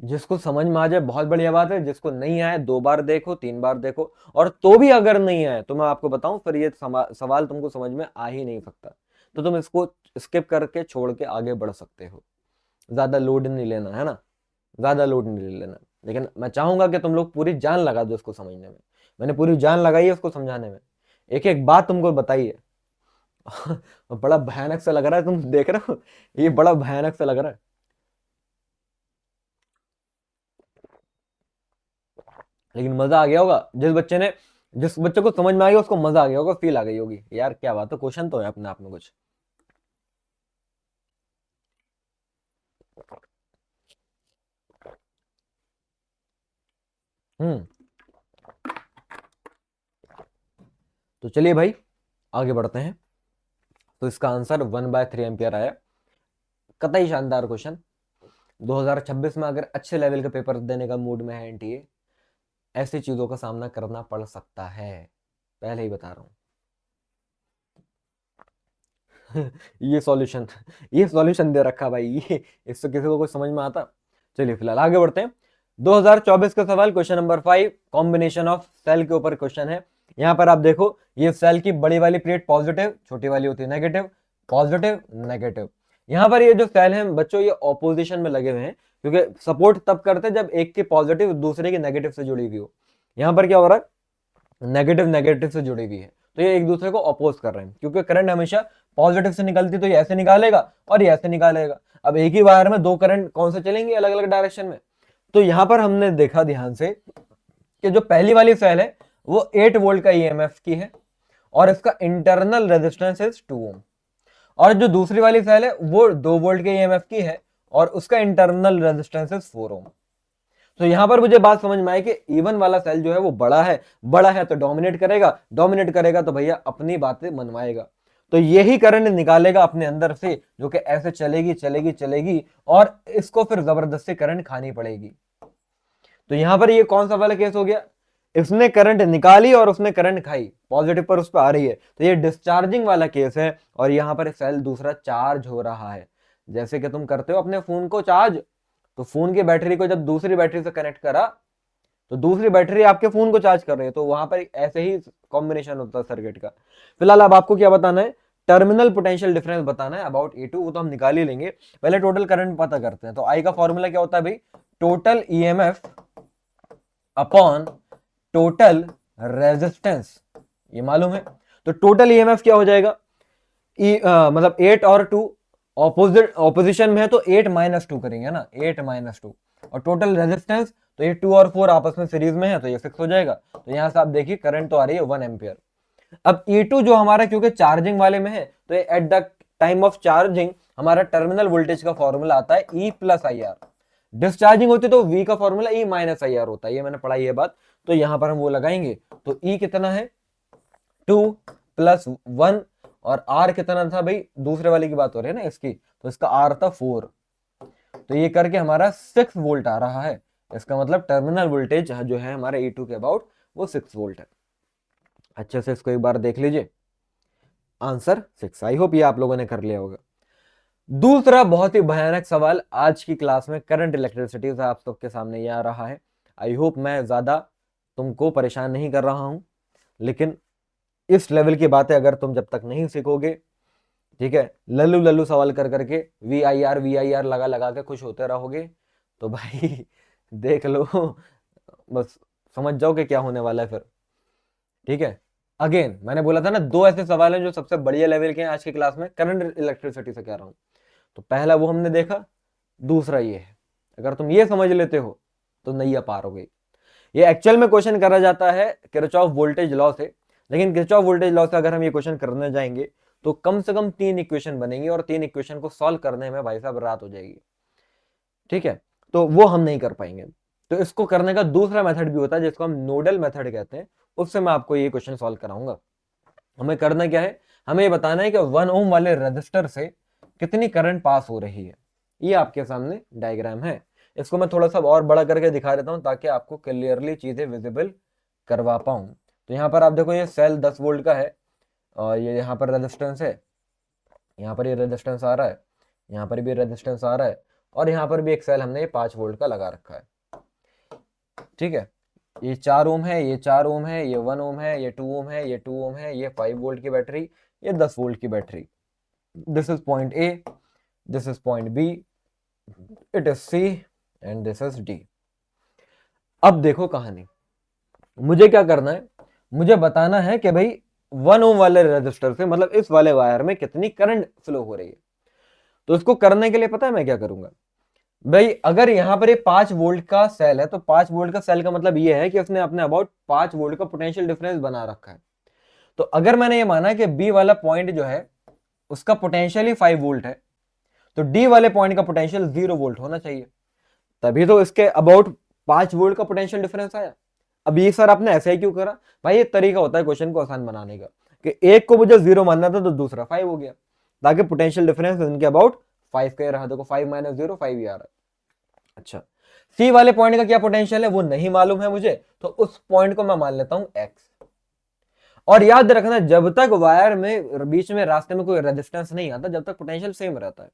जिसको समझ में आ जाए बहुत बढ़िया बात है, जिसको नहीं आए 2 बार देखो 3 बार देखो, और तो भी अगर नहीं आए तो मैं आपको बताऊं फिर ये सवाल तुमको समझ में आ ही नहीं सकता। तो तुम इसको स्किप करके छोड़ के आगे बढ़ सकते हो, ज्यादा लोड नहीं लेना है ना, ज्यादा लोड नहीं लेना। लेकिन मैं चाहूंगा कि तुम लोग पूरी जान लगा दो इसको समझने में। मैंने पूरी जान लगाई है उसको समझाने में, एक एक बात तुमको बताई है। बड़ा भयानक सा लग रहा है, तुम देख रहे हो ये बड़ा भयानक सा लग रहा है। लेकिन मजा आ गया होगा जिस बच्चे को समझ में आ गया उसको मजा आ गया होगा, फील आ गई होगी यार क्या बात है, क्वेश्चन तो है अपने आप में कुछ। हम्म। तो चलिए भाई आगे बढ़ते हैं। तो इसका आंसर 1/3 एम्पियर आया। कतई शानदार क्वेश्चन। 2026 में अगर अच्छे लेवल के पेपर देने का मूड में है एनटीए, ऐसी चीजों का सामना करना पड़ सकता है, पहले ही बता रहा हूं। ये सॉल्यूशन दे रखा भाई, ये इससे किसी को कुछ समझ में आता? चलिए फिलहाल आगे बढ़ते हैं। 2024 का सवाल question number 5 combination of cell के ऊपर क्वेश्चन है। यहां पर आप देखो ये सेल की बड़ी वाली प्लेट पॉजिटिव, छोटी वाली होती है नेगेटिव, पॉजिटिव नेगेटिव। यहां पर ये जो सेल है बच्चों ये ऑपोजिशन में लगे हुए हैं, क्योंकि सपोर्ट तब करते हैं जब एक की पॉजिटिव दूसरे की नेगेटिव से जुड़ी हुई हो। यहां पर क्या हो रहा है, नेगेटिव नेगेटिव से जुड़ी हुई है, तो ये एक दूसरे को अपोज कर रहे हैं, क्योंकि करंट हमेशा पॉजिटिव से निकलती तो ये ऐसे निकालेगा और ये ऐसे निकालेगा। अब एक ही वायर में दो करंट कौन से चलेंगे अलग अलग डायरेक्शन में। तो यहां पर हमने देखा ध्यान से कि जो पहली वाली सेल है वो 8 वोल्ट का ईएमएफ की है और इसका इंटरनल रेजिस्टेंस इज 2 ओम, और जो दूसरी वाली सेल है वो 2 वोल्ट के ईएमएफ की है और उसका इंटरनल रेजिस्टेंस इज 4 ओम। तो यहां पर मुझे बात समझ में आई कि इवन वाला सेल जो है वो बड़ा है तो डोमिनेट करेगा तो भैया अपनी बातें मनवाएगा। तो यही करंट निकालेगा अपने अंदर से, जो कि ऐसे चलेगी चलेगी चलेगी और इसको फिर जबरदस्ती करंट खानी पड़ेगी। तो यहां पर ये कौन सा वाला केस हो गया, इसने करंट निकाली और उसने करंट खाई, पॉजिटिव पर उस पर आ रही है, तो ये डिस्चार्जिंग वाला केस है और यहां पर सेल दूसरा चार्ज हो रहा है। जैसे कि तुम करते हो अपने फोन को चार्ज, तो फोन की बैटरी को जब दूसरी बैटरी से कनेक्ट करा तो दूसरी बैटरी आपके फोन को चार्ज कर रही है, तो वहां पर ऐसे ही कॉम्बिनेशन होता है सर्किट का। फिलहाल अब आपको क्या बताना है, टर्मिनल पोटेंशियल डिफरेंस बताना है अबाउट E2, वो तो हम निकाल ही लेंगे। पहले टोटल करंट पता करते हैं। तो आई का फॉर्मूला क्या होता है भाई, total EMF upon total resistance, ये मालूम है। तो टोटल ईएमएफ क्या हो जाएगा, मतलब 8 और 2 ऑपोजिशन में है तो 8 माइनस 2 करेंगे ना, 8 माइनस 2। और टोटल रेजिस्टेंस, तो ये 2 और 4 आपस में सीरीज में है तो ये 6 हो जाएगा। तो यहां से आप देखिए करंट तो आ रही है 1 एम्पियर। अब E2 जो हमारा क्योंकि चार्जिंग वाले में है, तो at the time of charging हमारा टर्मिनल वोल्टेज का फॉर्मूला आता है E plus I R. Discharging होती तो V का formula E minus I R होता है, ये मैंने पढ़ाई है बात। तो यहां पर हम वो लगाएंगे, तो E कितना है 2 प्लस 1, और R कितना था भाई, दूसरे वाले की बात हो रही है ना इसकी, तो इसका R था 4। तो ये करके हमारा 6 वोल्ट आ रहा है। इसका मतलब टर्मिनल वोल्टेज जो है हमारे E2 के अबाउट वो 6 वोल्ट है। अच्छे से इसको एक बार देख लीजिए, आंसर 6। आई होप ये आप लोगों ने कर लिया होगा। दूसरा बहुत ही भयानक सवाल आज की क्लास में करंट इलेक्ट्रिसिटी से आप सबके सामने ये आ रहा है। आई होप मैं ज्यादा तुमको परेशान नहीं कर रहा हूं, लेकिन इस लेवल की बातें अगर तुम जब तक नहीं सीखोगे, ठीक है, लल्लू लल्लू सवाल कर करके VIR लगा लगा के खुश होते रहोगे, तो भाई देख लो, बस समझ जाओ कि क्या होने वाला है फिर। ठीक है, अगेन मैंने बोला था ना, दो ऐसे सवाल हैं जो सबसे बढ़िया लेवल के हैं आज की क्लास में करंट इलेक्ट्रिसिटी से कह रहा हूं। तो पहला वो हमने देखा, दूसरा ये है। अगर तुम ये समझ लेते हो तो नैया पार हो गई। ये एक्चुअल में क्वेश्चन करा जाता है किरचॉफ वोल्टेज लॉ से, लेकिन किरचॉफ वोल्टेज लॉ से अगर हम ये क्वेश्चन करने जाएंगे तो कम से कम 3 इक्वेशन बनेंगी, और 3 इक्वेशन को सॉल्व करने में भाई साहब रात हो जाएगी। ठीक है, तो वो हम नहीं कर पाएंगे। तो इसको करने का दूसरा मेथड भी होता है जिसको हम नोडल मेथड कहते हैं, उससे मैं आपको ये क्वेश्चन सॉल्व कराऊंगा। हमें करना क्या है, हमें ये बताना है कि 1 ओम वाले रजिस्टर से कितनी करंट पास हो रही है। ये आपके सामने डायग्राम है, इसको मैं थोड़ा सा और बड़ा करके दिखा देता हूं ताकि आपको क्लियरली चीजें विजिबल करवा पाऊं। तो यहाँ पर आप देखो, ये सेल 10 वोल्ट का है, और ये यहाँ पर रेजिस्टेंस है, यहाँ पर ये रेजिस्टेंस आ रहा है, यहाँ पर भी रेजिस्टेंस आ रहा है, और यहाँ पर भी एक सेल हमने ये 5 वोल्ट का लगा रखा है। ठीक है, ये 4 ओम है, ये 4 ओम है, ये 1 ओम है, ये 2 ओम है, ये 2 ओम है, ये 5 वोल्ट की बैटरी, ये 10 वोल्ट की battery. This is point A, this is point B, it is C, and this is D. अब देखो कहानी, मुझे क्या करना है, मुझे बताना है कि भाई 1 ओम वाले रजिस्टर से, मतलब इस वाले वायर में कितनी करंट फ्लो हो रही है। तो इसको करने के लिए पता है मैं क्या करूंगा भाई, अगर यहां पर ये 5 वोल्ट का सेल है, तो 5 वोल्ट का सेल का मतलब ये है कि उसने अपने अबाउट 5 वोल्ट का पोटेंशियल डिफरेंस बना रखा है। तो अगर मैंने ये माना कि बी वाला पॉइंट जो है उसका पोटेंशियल ही 5 वोल्ट है, तो डी वाले पॉइंट का पोटेंशियल 0 वोल्ट होना चाहिए, तभी तो इसके अबाउट 5 वोल्ट का पोटेंशियल डिफरेंस आया। अब ये सर आपने ऐसा ही क्यों करा भाई, ये तरीका होता है क्वेश्चन को आसान बनाने का, कि एक को मुझे 0 मानना था तो दूसरा 5 हो गया, ताकि पोटेंशियल डिफरेंस इनके अबाउट 5 का रहा। देखो 5 माइनस 0 5 ही आ रहा है। अच्छा, सी वाले पॉइंट का क्या पोटेंशियल है वो नहीं मालूम है मुझे, तो उस पॉइंट को मैं मान लेता हूं एक्स। और याद रखना, जब तक वायर में बीच में रास्ते में कोई रेजिस्टेंस नहीं आता, जब तक पोटेंशियल सेम रहता है।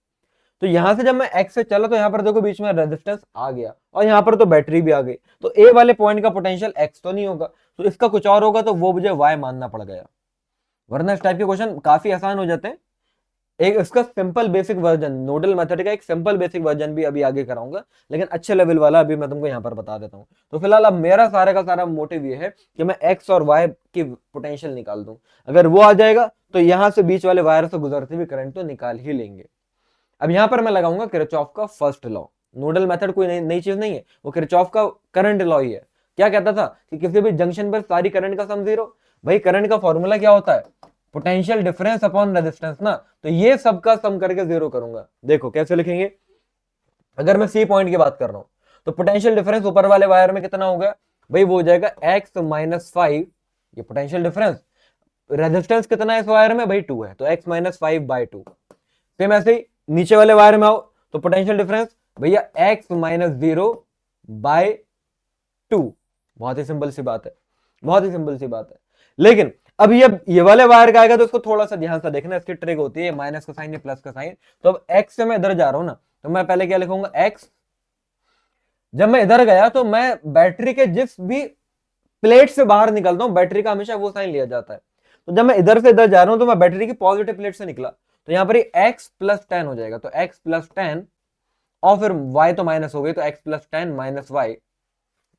तो यहां से जब मैं एक्स से चला तो यहां पर देखो बीच में रेजिस्टेंस आ गया, और यहां पर तो बैटरी भी आ गई, तो ए वाले पॉइंट का पोटेंशियल एक्स तो नहीं होगा, तो इसका कुछ और होगा, तो वो मुझे वाई मानना पड़ गया। वरना इस टाइप के क्वेश्चन काफी आसान हो जाते हैं। एक इसका simple basic version, nodal method का एक सिंपल बेसिक वर्जन भी अभी आगे कराऊंगा, लेकिन अच्छे लेवल वाला अभी मैं तुमको यहां पर बता देता हूं। तो फिलहाल अब मेरा सारे का सारा मोटिव ये है कि मैं एक्स और वाई की पोटेंशियल निकाल दूं। अगर वो आ जाएगा तो यहां से बीच वाले वायर से गुजरते हुए करंट तो निकाल ही लेंगे। अब यहां पर मैं लगाऊंगा किरचॉफ का फर्स्ट लॉ। नोडल मेथड कोई नई चीज नहीं है, वो किरचॉफ का करंट लॉ ही है। क्या कहता था कि किसी भी जंक्शन पर सारी करंट का सम 0। भाई करंट का फॉर्मूला क्या होता है, पोटेंशियल डिफरेंस अपॉन रेजिस्टेंस ना, तो ये सबका सम करके 0 करूंगा। देखो कैसे लिखेंगे, अगर मैं सी पॉइंट की बात कर रहा हूं तो पोटेंशियल डिफरेंस ऊपर वाले वायर में कितना होगा भाई, वो हो जाएगा x माइनस 5, ये पोटेंशियल डिफरेंस। रेजिस्टेंस कितना है इस वायर में भाई 2 है, तो x माइनस 5/2। सेम ऐसे ही नीचे वाले वायर में आओ तो पोटेंशियल डिफरेंस भैया x माइनस 0/2। बहुत ही सिंपल सी बात है, बहुत ही सिंपल सी बात है। लेकिन अब ये वाले वायर का आएगा तो इसको थोड़ा सा ध्यान से देखना, इसकी ट्रिक होती है माइनस का साइन या प्लस का साइन। तो अब एक्स से मैं इधर जा रहा हूं ना, तो मैं पहले क्या लिखूंगा, एक्स। जब मैं इधर गया तो मैं बैटरी के जिस भी प्लेट से बाहर निकलता हूं, बैटरी का हमेशा वो साइन लिया जाता है। तो जब मैं इधर से इधर जा रहा हूं तो मैं बैटरी की पॉजिटिव प्लेट से निकला, तो यहां पर एक्स प्लस 10 हो जाएगा। तो एक्स प्लस 10 और फिर वाई तो माइनस हो गई, तो एक्स प्लस 10 माइनस वाई।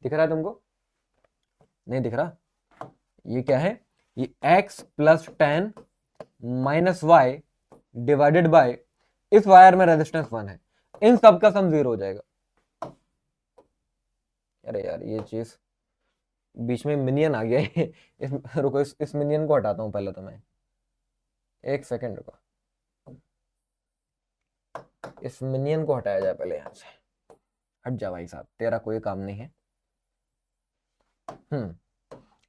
दिख रहा है तुमको? नहीं दिख रहा? ये क्या है, ये x plus 10 minus y divided by, इस वायर में रेजिस्टेंस 1 है, इन सब का सम 0 हो जाएगा। अरे यार ये चीज बीच में मिनियन आ गया है। रुको, इस मिनियन को हटाता हूं पहले तो मैं, एक सेकेंड रुको, इस मिनियन को हटाया जाए पहले यहां से। हट जा भाई साहब, तेरा कोई काम नहीं है।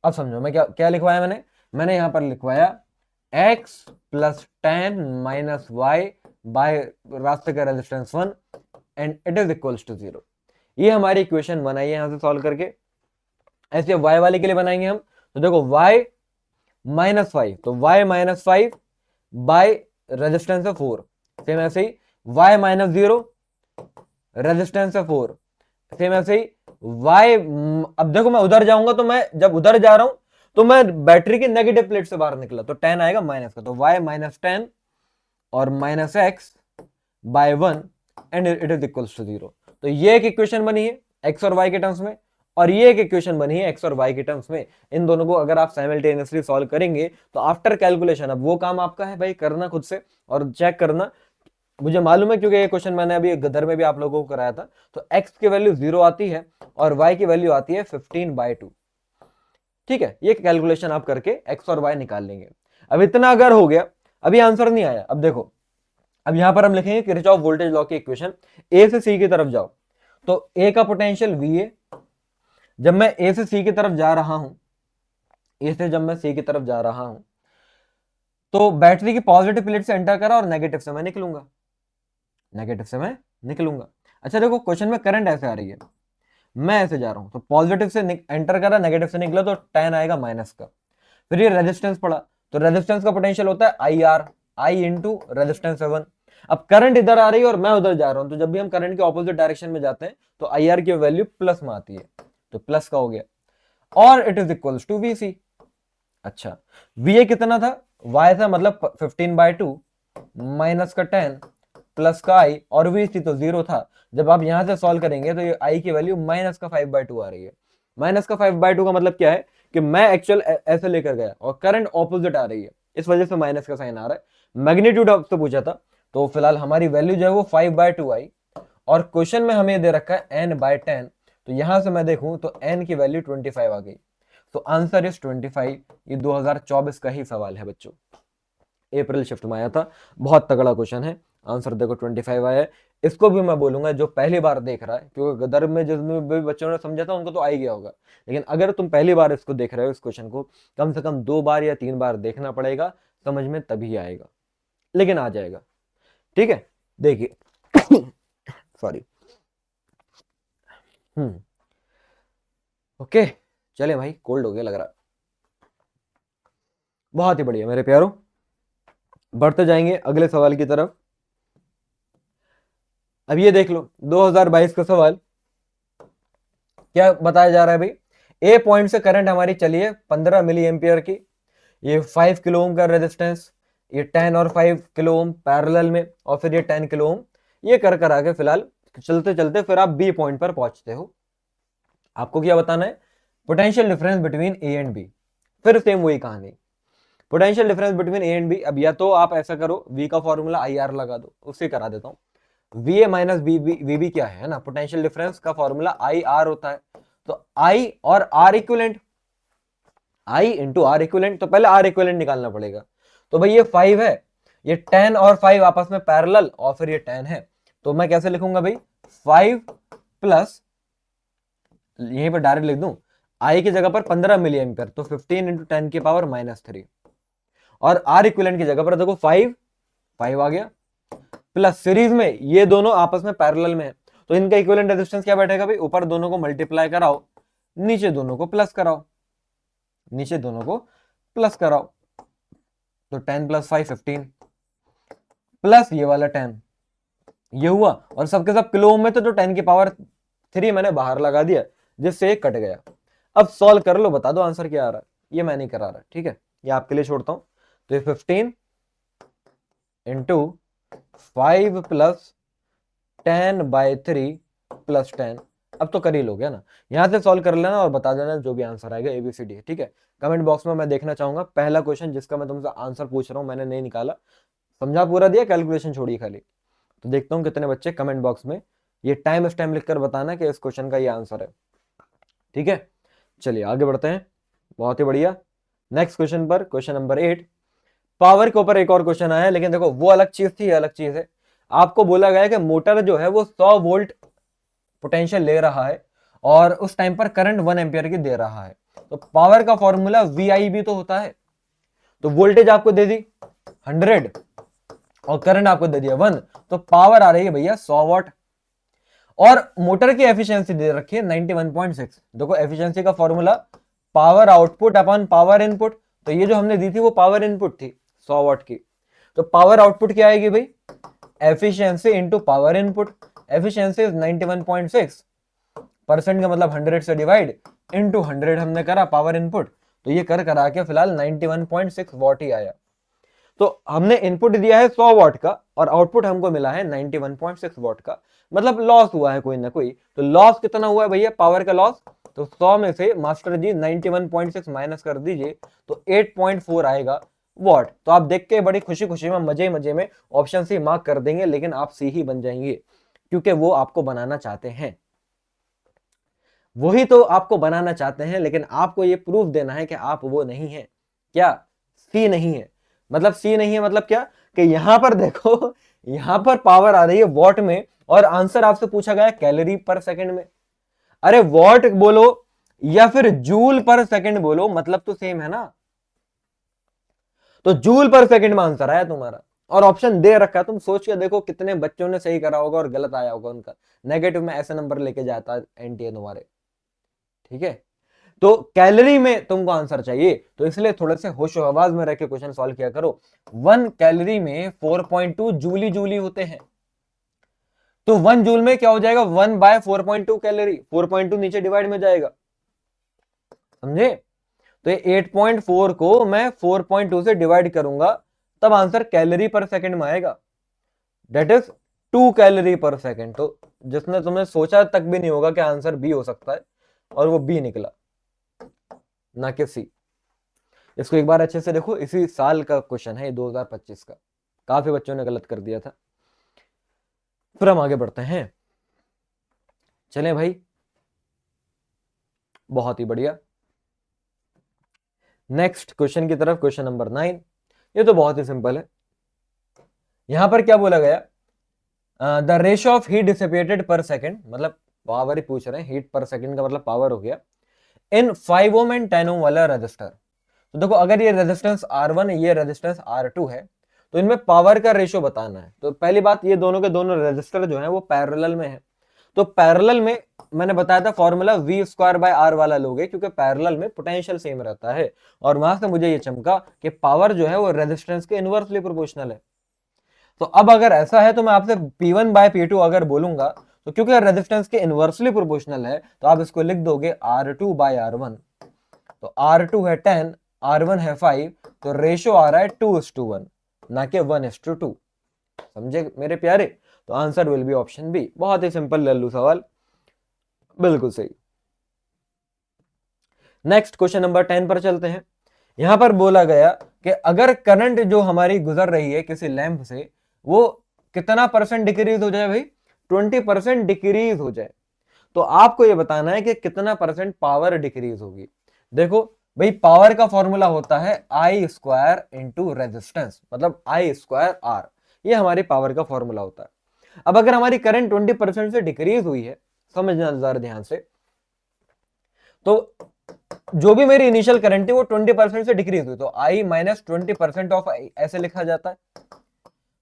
अब समझो मैं क्या क्या लिखवाया मैंने यहां पर लिखवाया x plus 10 minus y by रास्ते का resistance 1 and it is equals to 0। ये हमारी इक्वेशन बनाई है यहां से सॉल्व करके। ऐसे y वाले के लिए बनाएंगे हम, तो देखो y माइनस 5, तो y माइनस 5 बाय रेजिस्टेंस है 4। सेम ऐसे ही y माइनस 0 रेजिस्टेंस है 4। सेम ऐसे ही y, अब देखो मैं उधर जाऊंगा, तो मैं जब उधर जा रहा हूं तो मैं बैटरी की नेगेटिव प्लेट से बाहर निकला, तो 10 आएगा माइनस का, तो y माइनस 10 और minus x by 1 and it is equals to 0। तो ये एक इक्वेशन बनी है x और y के टर्म्स में, और ये एक इक्वेशन बनी है x और y के टर्म्स में। इन दोनों को अगर आप साइमल्टेनियसली सॉल्व करेंगे तो आफ्टर कैलकुलेशन, अब वो काम आपका है भाई करना खुद से और चेक करना। मुझे मालूम है क्योंकि ये क्वेश्चन मैंने अभी गदर में भी आप लोगों को कराया था। तो x की वैल्यू 0 आती है और y की वैल्यू आती है 15/2। ठीक है, ये कैलकुलेशन आप करके x और y निकाल लेंगे। अब इतना अगर हो गया, अभी आंसर नहीं आया, अब देखो, अब यहां पर हम लिखेंगे किरचॉफ वोल्टेज लॉ की इक्वेशन। ए से सी की तरफ जाओ, तो ए का पोटेंशियल VA, जब मैं ए से सी की तरफ जा रहा हूं, ए से जब मैं सी की तरफ जा रहा हूं, तो बैटरी की पॉजिटिव प्लेट से एंटर करा और नेगेटिव से मैं निकलूंगा, नेगेटिव से मैं निकलूंगा। अच्छा देखो, क्वेश्चन में करंट ऐसे आ रही है, मैं ऐसे जा रहा हूं, तो पॉजिटिव से एंटर करा, नेगेटिव से निकला, तो 10 आएगा माइनस का। फिर ये रेजिस्टेंस पड़ा, तो रेजिस्टेंस का पोटेंशियल होता है IR, आई इंटू रेजिस्टेंस 7। अब करंट इधर आ रही है और मैं उधर जा रहा हूं, तो जब भी हम करंट के ऑपोजिट डायरेक्शन में जाते हैं तो IR की वैल्यू प्लस में आती है, तो प्लस का हो गया, और it is equals to VC। अच्छा, VA कितना था, Y था, मतलब 15/2 माइनस का 10 प्लस का I, और VC तो 0 था। जब आप यहां से सॉल्व करेंगे तो ये I की वैल्यू माइनस का 5/2 आ रही है। माइनस का 5/2 का मतलब क्या है कि मैं एक्चुअल ऐसे लेकर गया और करंट ऑपोजिट आ रही है, इस वजह से माइनस का साइन आ रहा है। मैग्नीट्यूड आपसे पूछा था, तो फिलहाल हमारी वैल्यू जो है वो 5/2 आई, और क्वेश्चन में हमें दे रखा है n/10, तो यहां से मैं देखूं तो n की वैल्यू 25 आ गई, तो आंसर इज 25। ये 2024 का ही सवाल है बच्चों, अप्रैल शिफ्ट में आया था, बहुत तगड़ा क्वेश्चन है। आंसर देखो 25 आया है। इसको भी मैं बोलूंगा जो पहली बार देख रहा है, क्योंकि गदर में जिसमें भी बच्चों ने समझा था उनको तो आ ही गया होगा, लेकिन अगर तुम पहली बार इसको देख रहे हो, इस क्वेश्चन को कम से कम 2 बार या 3 बार देखना पड़ेगा, समझ में तभी आएगा, लेकिन आ जाएगा। ठीक है, देखिए सॉरी। ओके, चले भाई, कोल्ड हो गया लग रहा। बहुत ही बढ़िया मेरे प्यारों, बढ़ते जाएंगे अगले सवाल की तरफ। अब ये देख लो 2022 का सवाल क्या बताया जा रहा है भाई। ए पॉइंट से करंट हमारी चली है 15 मिली एम्पियर की, ये 5 किलो ओम का रेजिस्टेंस, ये 10 और 5 किलो ओम पैरेलल में, और फिर ये 10 किलो ओम, ये कर आके फिलहाल चलते चलते फिर आप बी पॉइंट पर पहुंचते हो। आपको क्या बताना है, potential difference between A and B. फिर सेम वही कहानी, potential difference between A and B. अब या तो आप ऐसा करो, वी का फॉर्मूला IR लगा दो, उससे करा देता हूं। VA माइनस VB क्या है ना, पोटेंशियल डिफरेंस का फॉर्मूला IR होता है, तो I और R equivalent, I into R equivalent, तो पहले R इक्विवेलेंट निकालना पड़ेगा। तो भाई ये 5 है, ये 10 और 5 आपस में पैरेलल, और फिर ये 10 है, तो मैं कैसे लिखूंगा भाई, 5 प्लस, यहीं पर डायरेक्ट लिख दूं, I की जगह पर 15 मिली एम्पियर, तो 15 इंटू 10 की पावर -3, और R इक्विवेलेंट की जगह पर देखो 5 आ गया, प्लस सीरीज में ये दोनों आपस में पैरेलल में है, तो इनका इक्विवेलेंट रेजिस्टेंस क्या बैठेगा भाई, ऊपर दोनों को मल्टीप्लाई कराओ, नीचे दोनों को प्लस कराओ, नीचे दोनों को प्लस कराओ, तो 10 + 5 15 प्लस ये वाला 10, ये हुआ, और सबके सब किलो ओम में तो 10 की पावर 3 मैंने बाहर लगा दिया, जिससे एक कट गया। अब सॉल्व कर लो, बता दो आंसर क्या आ रहा है। ये मैं नहीं करा रहा, ठीक है, ये आपके लिए छोड़ता हूं। तो ये 15 इंटू 5 + 10/3 + 10, अब तो कर ही लोगे ना, यहां से सॉल्व कर लेना और बता देना जो भी आंसर आएगा, ABCD, ठीक है। कमेंट बॉक्स में मैं देखना चाहूंगा पहला क्वेश्चन जिसका मैं तुमसे आंसर पूछ रहा हूं, मैंने नहीं निकाला, समझा पूरा दिया, कैलकुलेशन छोड़ी खाली। तो देखता हूं कितने बच्चे कमेंट बॉक्स में ये टाइम स्टैम्प लिखकर बताना कि इस क्वेश्चन का ये आंसर है, ठीक है। चलिए आगे बढ़ते हैं, बहुत ही बढ़िया। नेक्स्ट क्वेश्चन पर, क्वेश्चन नंबर 8, पावर के ऊपर एक और क्वेश्चन आया है, लेकिन देखो वो अलग चीज थी, अलग चीज है। आपको बोला गया है कि मोटर जो है वो 100 वोल्ट पोटेंशियल ले रहा है और उस टाइम पर करंट 1 एम्पियर की दे रहा है। तो पावर का फॉर्मूला VI भी तो होता है। तो वोल्टेज आपको दे दी 100 और करंट आपको दे दिया 1, तो पावर आ रही है भैया 100 वाट। और मोटर की एफिशिएंसी दे रखी है 91.6। देखो एफिशिएंसी का formula power output upon power input, तो ये जो हमने दी थी वो पावर इनपुट थी 100 वाट की। तो पावर आउटपुट क्या आएगी भाई, efficiency into power input. Efficiency is 91.6, percent का मतलब 100 से डिवाइड, इंटू 100 हमने करा पावर इनपुट, तो ये कर करा के फिलहाल 91.6 वाट ही आया। तो हमने इनपुट दिया है 100 वाट का और आउटपुट हमको मिला है 91.6 वाट का, मतलब लॉस हुआ है कोई ना कोई। तो लॉस कितना हुआ है भैया, पावर का लॉस, तो 100 में से मास्टर जी 91.6 माइनस कर दीजिए तो 8.4 आएगा वाट। तो आप देख के बड़ी खुशी खुशी में मजे मजे में ऑप्शन सी मार्क कर देंगे, लेकिन आप सी ही बन जाएंगे, क्योंकि वो आपको बनाना चाहते हैं, वही तो आपको बनाना चाहते हैं, लेकिन आपको ये प्रूफ देना है कि आप वो नहीं है। क्या सी नहीं है, मतलब सी नहीं है मतलब क्या, कि यहां पर देखो, यहां पर पावर आ रही है वॉट में और आंसर आपसे पूछा गया कैलोरी पर सेकंड में। अरे वॉट बोलो या फिर जूल पर सेकंड बोलो, मतलब तो सेम है ना। तो जूल पर सेकंड में आंसर आया तुम्हारा और ऑप्शन दे रखा है। तुम सोच के देखो कितने बच्चों ने सही करा होगा और गलत आया होगा उनका, नेगेटिव में ऐसे नंबर लेके जाता है एनटीए तुम्हारे, ठीक है। तो कैलोरी में तुमको आंसर चाहिए, तो इसलिए थोड़े से होशो हवास में रह के क्वेश्चन सॉल्व किया करो। 1 कैलोरी में 4.2 जूली जूली होते हैं, तो 1 जूल में क्या हो जाएगा, 1/4.2 कैलोरी, 4.2 नीचे डिवाइड में जाएगा, समझे। तो ये 8.4 को मैं 4.2 से डिवाइड करूंगा, तब आंसर कैलोरी पर सेकंड में आएगा, डेट इज 2 कैलोरी पर सेकंड। तो जिसने तुमने सोचा तक भी नहीं होगा कि आंसर बी हो सकता है, और वो बी निकला, ना कि सी। इसको एक बार अच्छे से देखो, इसी साल का क्वेश्चन है, 2025 का, काफी बच्चों ने गलत कर दिया था। फिर हम आगे बढ़ते हैं, चलें भाई, बहुत ही बढ़िया। नेक्स्ट क्वेश्चन की तरफ, क्वेश्चन नंबर 9। ये तो बहुत ही सिंपल है। यहां पर क्या बोला गया, the ratio of heat dissipated पर सेकंड, मतलब पावर ही पूछ रहे हैं, हीट पर सेकंड का मतलब पावर हो गया, इन 5 ओम एंड 10 ओम वाला रजिस्टर। तो देखो अगर ये रेजिस्टेंस R1 ये रेजिस्टेंस R2 है, तो इनमें पावर का रेशियो बताना है। तो पहली बात, ये दोनों के दोनों रेजिस्टर जो है वो पैरेलल में है। तो पैरेलल में मैंने बताया था फॉर्मूला V²/R वाला लोगे, क्योंकि पैरेलल में पोटेंशियल सेम रहता है, और वहां से मुझे ये चमका कि पावर जो है वो रेजिस्टेंस के इनवर्सली प्रोपोर्शनल है। तो अब अगर ऐसा है तो मैं आपसे P1/P2 अगर बोलूंगा, तो क्योंकि रेजिस्टेंस के इनवर्सली प्रोपोर्शनल है, तो आप इसको लिख दोगे R2/R1। तो R2 है 10, R1 है 5, तो रेशियो आ रहा है 2:1, ना कि 1:2। समझे मेरे प्यारे। तो answer will be option B. बहुत ही सिंपल लल्लू सवाल, बिल्कुल सही। नेक्स्ट क्वेश्चन नंबर 10 पर चलते हैं। यहां पर बोला गया कि अगर करंट जो हमारी गुजर रही है किसी लैंप से, वो कितना परसेंट डिक्रीज हो जाए भाई, 20% डिक्रीज हो जाए, तो आपको ये बताना है कि कितना परसेंट पावर डिक्रीज होगी। देखो भाई, पावर का फॉर्मूला होता है I² इंटू रेजिस्टेंस, मतलब I²R, ये हमारी पावर का फॉर्मूला होता है। अब अगर हमारी करंट 20% से डिक्रीज हुई है, समझना जरा ध्यान से, तो जो भी मेरी इनिशियल करंट थी वो 20% से डिक्रीज हुई, तो I माइनस 20% ऑफ I ऐसे लिखा जाता है।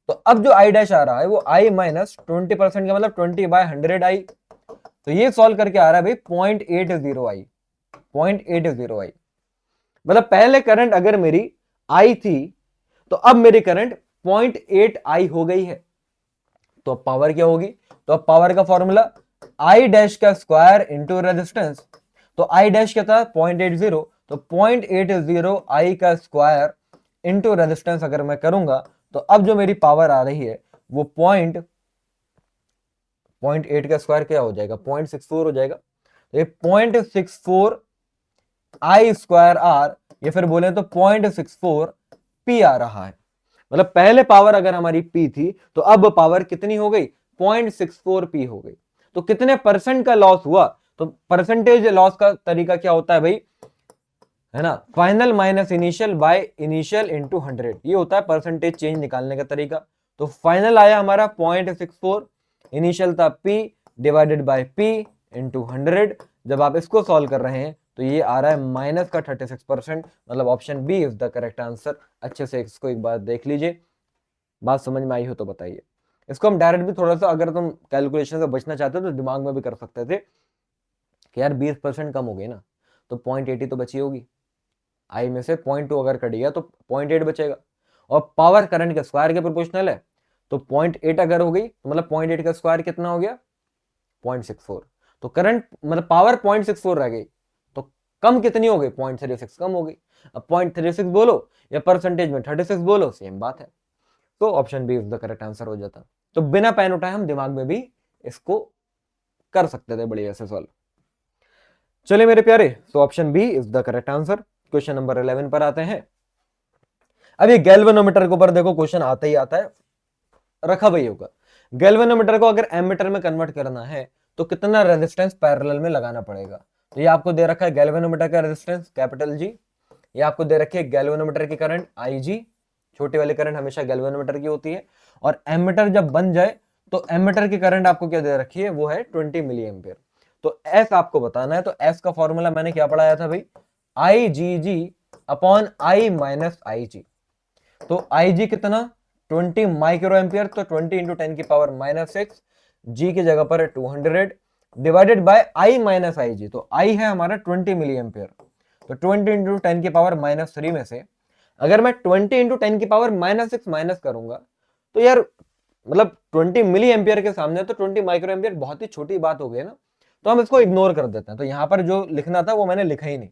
तो अब जो I डैश आ रहा है वो I माइनस 20% का मतलब 20/100I। तो ये सॉल्व करके आ रहा है भाई 0.80I, 0.80I। मतलब पहले करंट अगर मेरी आई थी तो अब मेरी करंट 0.8 आई हो गई है। तो अब पावर क्या होगी? तो अब पावर का फॉर्मूला आई डैश का स्क्वायर इंटू रेजिस्टेंस। तो आई डैश क्या था? 0.80। तो 0.80 आई का स्क्वायर इंटू रेजिस्टेंस अगर मैं करूंगा तो अब जो मेरी पावर आ रही है वो 0.8 का स्क्वायर क्या हो जाएगा? 0.64 हो जाएगा। तो ये 0.64 आई स्क्वायर आर, या फिर बोले तो 0.64 पी आ रहा है। मतलब पहले पावर अगर हमारी पी थी तो अब पावर कितनी हो गई? 0.64 पी हो गई। तो कितने परसेंट का लॉस हुआ? तो परसेंटेज लॉस का तरीका क्या होता है भाई? है ना, final minus initial by initial into 100, ये होता है परसेंटेज चेंज निकालने का तरीका। तो फाइनल आया हमारा 0.64, इनिशियल था P divided by P into 100। जब आप इसको सॉल्व कर रहे हैं तो ये आ रहा है माइनस का 36%, मतलब option B is the correct answer. अच्छे से इसको एक बार देख लीजिए, बात समझ में आई हो तो बताइए। इसको हम डायरेक्ट भी थोड़ा सा, अगर तुम कैलकुलेशन से बचना चाहते हो तो दिमाग में भी कर सकते थे कि यार 20% कम हो गई ना, तो 0.80 तो बची होगी। आई में से 0.2 अगर कट गया तो 0.8 बचेगा, और पावर करंट के स्क्वायर के प्रोपोर्शनल है। तो 0.8 अगर हो गई तो मतलब 0.8 का स्क्वायर कितना हो गया? 0.64। तो करंट मतलब पावर 0.64 रह गई, तो कम कितनी हो गई? 0.36 कम हो गई। अब 0.36 बोलो या परसेंटेज में 36 बोलो, सेम बात है। तो option B is the correct answer हो जाता। तो बिना पेन उठाए हम दिमाग में भी इसको कर सकते थे बढ़िया से सॉल्व। चलिए मेरे प्यारे, तो option B is the correct answer. Question number 11 पर आते हैं। अब ये गैल्वेनोमीटर के ऊपर देखो क्वेश्चन आता ही आता है, रखा वही होगा। गैल्वेनोमीटर को अगर एमीटर में कन्वर्ट करना है तो कितना रेजिस्टेंस पैरेलल में लगाना पड़ेगा? तो ये आपको दे रखा है गैल्वेनोमीटर का रेजिस्टेंस कैपिटल जी, ये आपको दे रखी है गैल्वेनोमीटर की करंट आई जी, छोटी वाली करंट हमेशा गैल्वेनोमीटर की होती है। और एमीटर जब बन जाए तो एमीटर की करंट आपको क्या दे रखी है? वो है 20 मिली एम्पियर। तो एस आपको बताना है, तो एस का फॉर्मूला मैंने क्या पढ़ाया था भाई? आई जी जी अपॉन आई माइनस आई जी। तो आई जी कितना? 20 माइक्रो एम्पियर, तो 20 इंटू 10 की पावर माइनस 6, जी की जगह पर है 200 डिवाइडेड बाय आई माइनस आई जी। तो आई है हमारा 20 मिली एम्पियर, तो 20 इंटू 10 की पावर माइनस 3 में से अगर मैं 20 इंटू 10 की पावर माइनस 6 माइनस करूंगा तो यार मतलब 20 मिली एम्पियर के सामने तो 20 माइक्रो एम्पियर बहुत ही छोटी बात हो गई ना, तो हम इसको इग्नोर कर देते हैं। तो यहां पर जो लिखना था वो मैंने लिखा ही नहीं।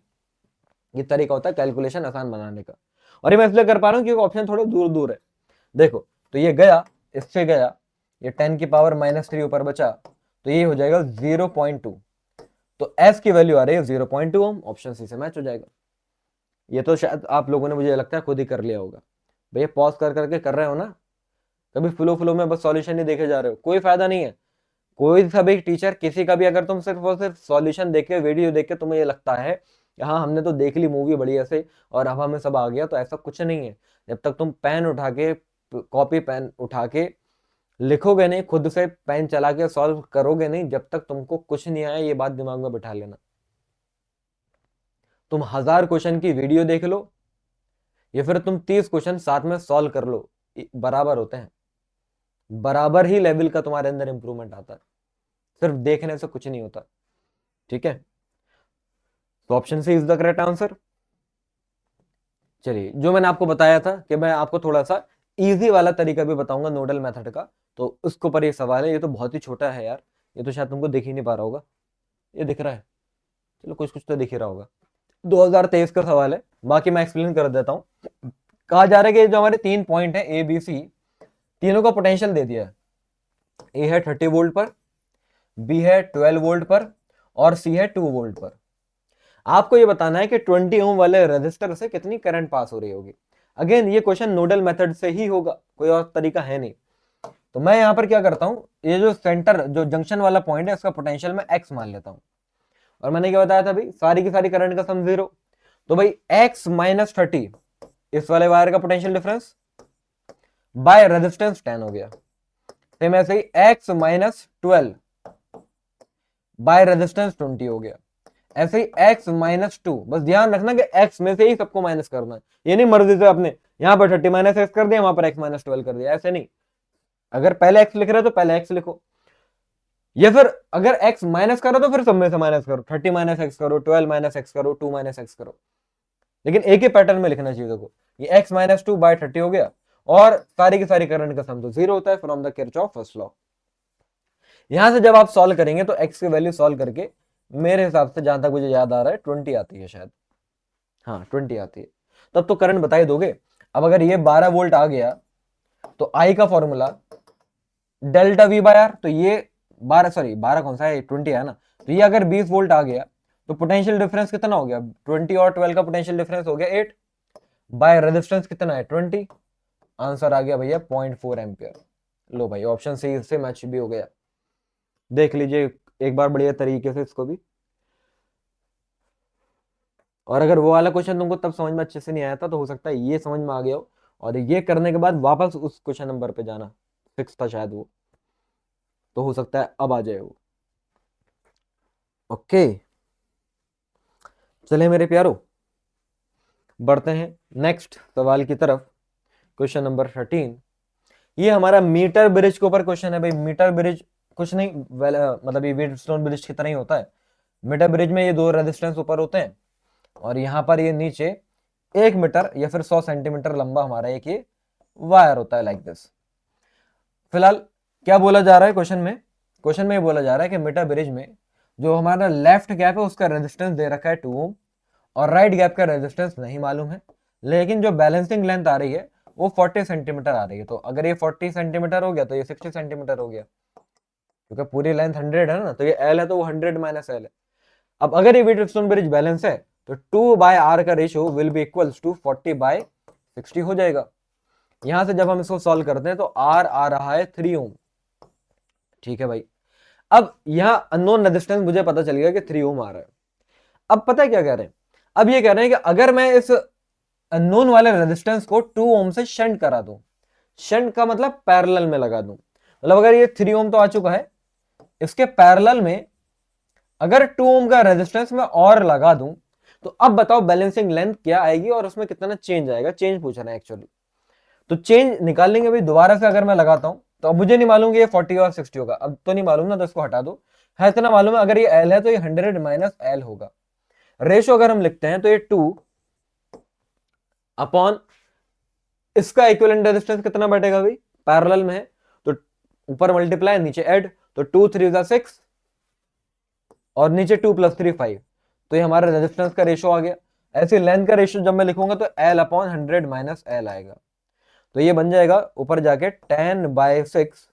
ये तरीका होता है कैलकुलेशन आसान बनाने का, और ये मैं इसलिए कर पा रहा हूं क्योंकि ऑप्शन थोड़े दूर दूर है। देखो, तो ये गया, इससे गया, ये 10 की पावर माइनस 3 ऊपर बचा, तो ये हो जाएगा 0.2। तो एस की वैल्यू आ रही है 0.2 ओम, ऑप्शन सी से मैच हो जाएगा। ये तो शायद आप लोगों ने मुझे लगता है खुद ही कर लिया होगा। भैया पॉज कर करके कर रहे हो ना, कभी फ्लो फ्लो में बस सॉल्यूशन ही देखे जा रहे हो, कोई फायदा नहीं है। कोई सा भी टीचर किसी का भी, अगर तुम सिर्फ और सिर्फ सॉल्यूशन देख के वीडियो देख के तुम्हें ये लगता है कि हाँ हमने तो देख ली मूवी बढ़िया से और अब हमें सब आ गया, तो ऐसा कुछ नहीं है। जब तक तुम पेन उठा के, कॉपी पेन उठा के लिखोगे नहीं, खुद से पेन चला के सॉल्व करोगे नहीं, जब तक तुमको कुछ नहीं आया, ये बात दिमाग में बिठा लेना। तुम 1000 क्वेश्चन की वीडियो देख लो या फिर तुम 30 क्वेश्चन साथ में सॉल्व कर लो, बराबर होते हैं, बराबर ही लेवल का तुम्हारे अंदर इंप्रूवमेंट आता है। सिर्फ देखने से कुछ नहीं होता, ठीक है। तो option C is the correct answer. चलिए, जो मैंने आपको बताया था कि मैं आपको थोड़ा सा इजी वाला तरीका भी बताऊंगा नोडल मेथड का, तो उसके ऊपर ये सवाल है। ये तो बहुत ही छोटा है यार, ये तो शायद तुमको दिख ही नहीं पा रहा होगा। ये दिख रहा है? चलो कुछ कुछ तो दिख ही रहा होगा। 2023 का सवाल है, बाकी मैं एक्सप्लेन कर देता हूं। कहा जा रहा है कि जो हमारे 3 पॉइंट है ए बी सी, तीनों का पोटेंशियल दे दिया है। ए है 30 वोल्ट पर, बी है 12 वोल्ट पर, और सी है 2 वोल्ट पर। आपको ये बताना है कि 20 ओम वाले रेजिस्टर से कितनी करंट पास हो रही होगी। अगेन ये क्वेश्चन नोडल मेथड से ही होगा, कोई और तरीका है नहीं। तो मैं यहां पर क्या करता हूं, ये जो सेंटर जो जंक्शन वाला पॉइंट है इसका पोटेंशियल मैं एक्स मान लेता हूं। और मैंने क्या बताया था भाई, सारी की सारी करंट का सम 0। तो भाई एक्स माइनस 30 इस वाले वायर का पोटेंशियल डिफरेंस बाय रेजिस्टेंस 10 हो गया। सेम ऐसे ही एक्स माइनस 12 बाय रेजिस्टेंस 20 हो गया। ऐसे ही x माइनस 2, बस ध्यान रखना कि x में से ही सबको माइनस करना है, ये नहीं मर्जी से अपने यहां पर 30 माइनस एक्स कर दिया, वहां पर x माइनस 12 कर दिया, ऐसे नहीं। अगर पहले x लिख रहे हो तो पहले x लिखो, या फिर अगर x माइनस करो तो फिर सब में से माइनस करो, 30 माइनस एक्स करो, 12 माइनस एक्स करो, 2 माइनस एक्स करो। लेकिन एक ही पैटर्न में लिखना चाहिए। देखो ये x माइनस 2/30 हो गया, और सारी की सारी करंट का सम तो 0 होता है from the Kirchhoff first law. यहां से जब आप सॉल्व करेंगे तो x की वैल्यू सॉल्व करके मेरे हिसाब से, जहां तक मुझे याद आ रहा है, 20 आती है शायद। हाँ 20 आती है। तब तो करंट बता ही दोगे। अब अगर ये 12 वोल्ट आ गया तो आई का formula delta V by R, तो ये 12 कौन सा है, 20 है ना, तो ये अगर 20 वोल्ट आ गया तो पोटेंशियल डिफरेंस कितना हो गया, 20 और 12 का पोटेंशियल डिफरेंस हो गया 8, बाय रेजिस्टेंस कितना है 20। आंसर आ गया भैया 0.4 एम्पियर। लो भाई ऑप्शन सी से मैच भी हो गया। देख लीजिए एक बार बढ़िया तरीके से इसको भी। और अगर वो वाला क्वेश्चन तुमको तब समझ में अच्छे से नहीं आया था तो हो सकता है ये समझ में आ गया हो, और ये करने के बाद वापस उस क्वेश्चन नंबर पे जाना, 6 था शायद वो, तो हो सकता है अब आ जाए वो। ओके चले मेरे प्यारो, बढ़ते हैं नेक्स्ट सवाल की तरफ। क्वेश्चन नंबर 13, ये हमारा मीटर ब्रिज के ऊपर क्वेश्चन है भाई। मीटर ब्रिज कुछ नहीं, मतलब ये व्हीटस्टोन ब्रिज की तरह ही होता है। मीटर ब्रिज में ये दो रेजिस्टेंस ऊपर होते हैं, और यहाँ पर ये नीचे 1 मीटर या फिर 100 सेंटीमीटर लंबा हमारा एक ये वायर होता है, लाइक दिस। फिलहाल क्या बोला जा रहा है क्वेश्चन में, क्वेश्चन में ये बोला जा रहा है कि मीटर ब्रिज में जो हमारा लेफ्ट गैप है उसका रेजिस्टेंस दे रखा है 2 ओम, और राइट गैप का रेजिस्टेंस नहीं मालूम है, लेकिन जो बैलेंसिंग लेंथ आ रही है वो 40 सेंटीमीटर आ रही है। तो अगर ये 40 सेंटीमीटर हो गया तो ये 60 सेंटीमीटर हो गया, क्योंकि पूरी लेंथ 100 है ना, तो ये L है तो वो 100 माइनस L है। अब अगर ये व्हीटस्टोन ब्रिज बैलेंस है तो 2/r का ratio will be equals to 40/60 हो जाएगा। यहां से जब हम इसको सॉल्व करते हैं तो R आ रहा है 3 ओम। ठीक है भाई, अब यहां अननोन रेजिस्टेंस मुझे पता चल गया कि 3 ओम आ रहा है। अब पता है क्या कह रहे हैं, अब ये कह रहे हैं कि अगर मैं इस अननोन वाले रेजिस्टेंस को 2 ओम से शंट करा दूं, शंट का मतलब पैरेलल में लगा दूं, मतलब अगर ये 3 ओम तो आ चुका है, इसके पैरेलल में अगर 2 ओम का रेजिस्टेंस मैं और लगा दूं, तो अब बताओ बैलेंसिंग लेंथ क्या आएगी और उसमें कितना चेंज आएगा। चेंज पूछ रहा है एक्चुअली, तो चेंज निकालेंगे भाई। दोबारा से अगर मैं लगाता हूं तो अब मुझे नहीं मालूम कि ये 40 और 60 होगा, अब तो नहीं मालूम ना, तो इसको हटा दो। है इतना मालूम है, अगर ये L है तो ये 100 माइनस L होगा। रेशो अगर हम लिखते हैं तो ये 2 अपॉन इसका इक्विवेलेंट रेजिस्टेंस कितना बैठेगा भाई, पैरेलल में है तो ऊपर मल्टीप्लाई नीचे ऐड, तो 2 3 6 और नीचे 2 + 3 5, तो ये हमारा रेजिस्टेंस का रेशो आ गया। ऐसे लेंथ का रेशो जब मैं लिखूंगा तो L अपॉन 100 माइनस L आएगा, तो ये बन जाएगा ऊपर जाके 10/6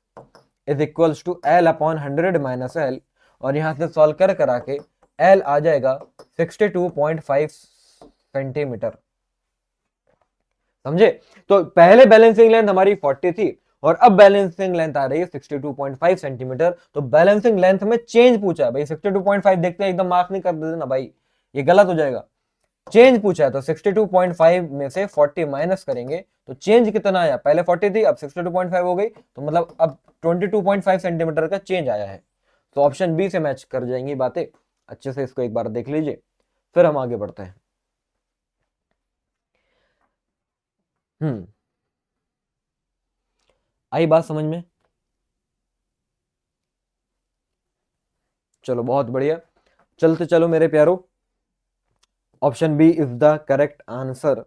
is equals to L upon 100 minus L, और यहां से सॉल्व कर करा के L आ जाएगा 62.5 सेंटीमीटर। समझे, तो पहले बैलेंसिंग लेंथ हमारी 40 थी और अब बैलेंसिंग लेंथ आ रही है 62.5 सेंटीमीटर। तो बैलेंसिंग लेंथ में चेंज पूछा है भाई, 62.5 देखते हैं एकदम मार्क नहीं कर देते ना भाई, ये गलत हो जाएगा। चेंज पूछा है तो 62.5 में से 40 माइनस करेंगे तो चेंज कितना आया, पहले 40 थी अब 62.5 हो गई, तो मतलब अब 22.5 सेंटीमीटर का चेंज आया है। तो ऑप्शन बी से मैच कर जाएंगी बातें। अच्छे से इसको एक बार देख लीजिए, फिर हम आगे बढ़ते हैं। आई बात समझ में, चलो बहुत बढ़िया, चलते चलो मेरे प्यारो, option B is the correct answer.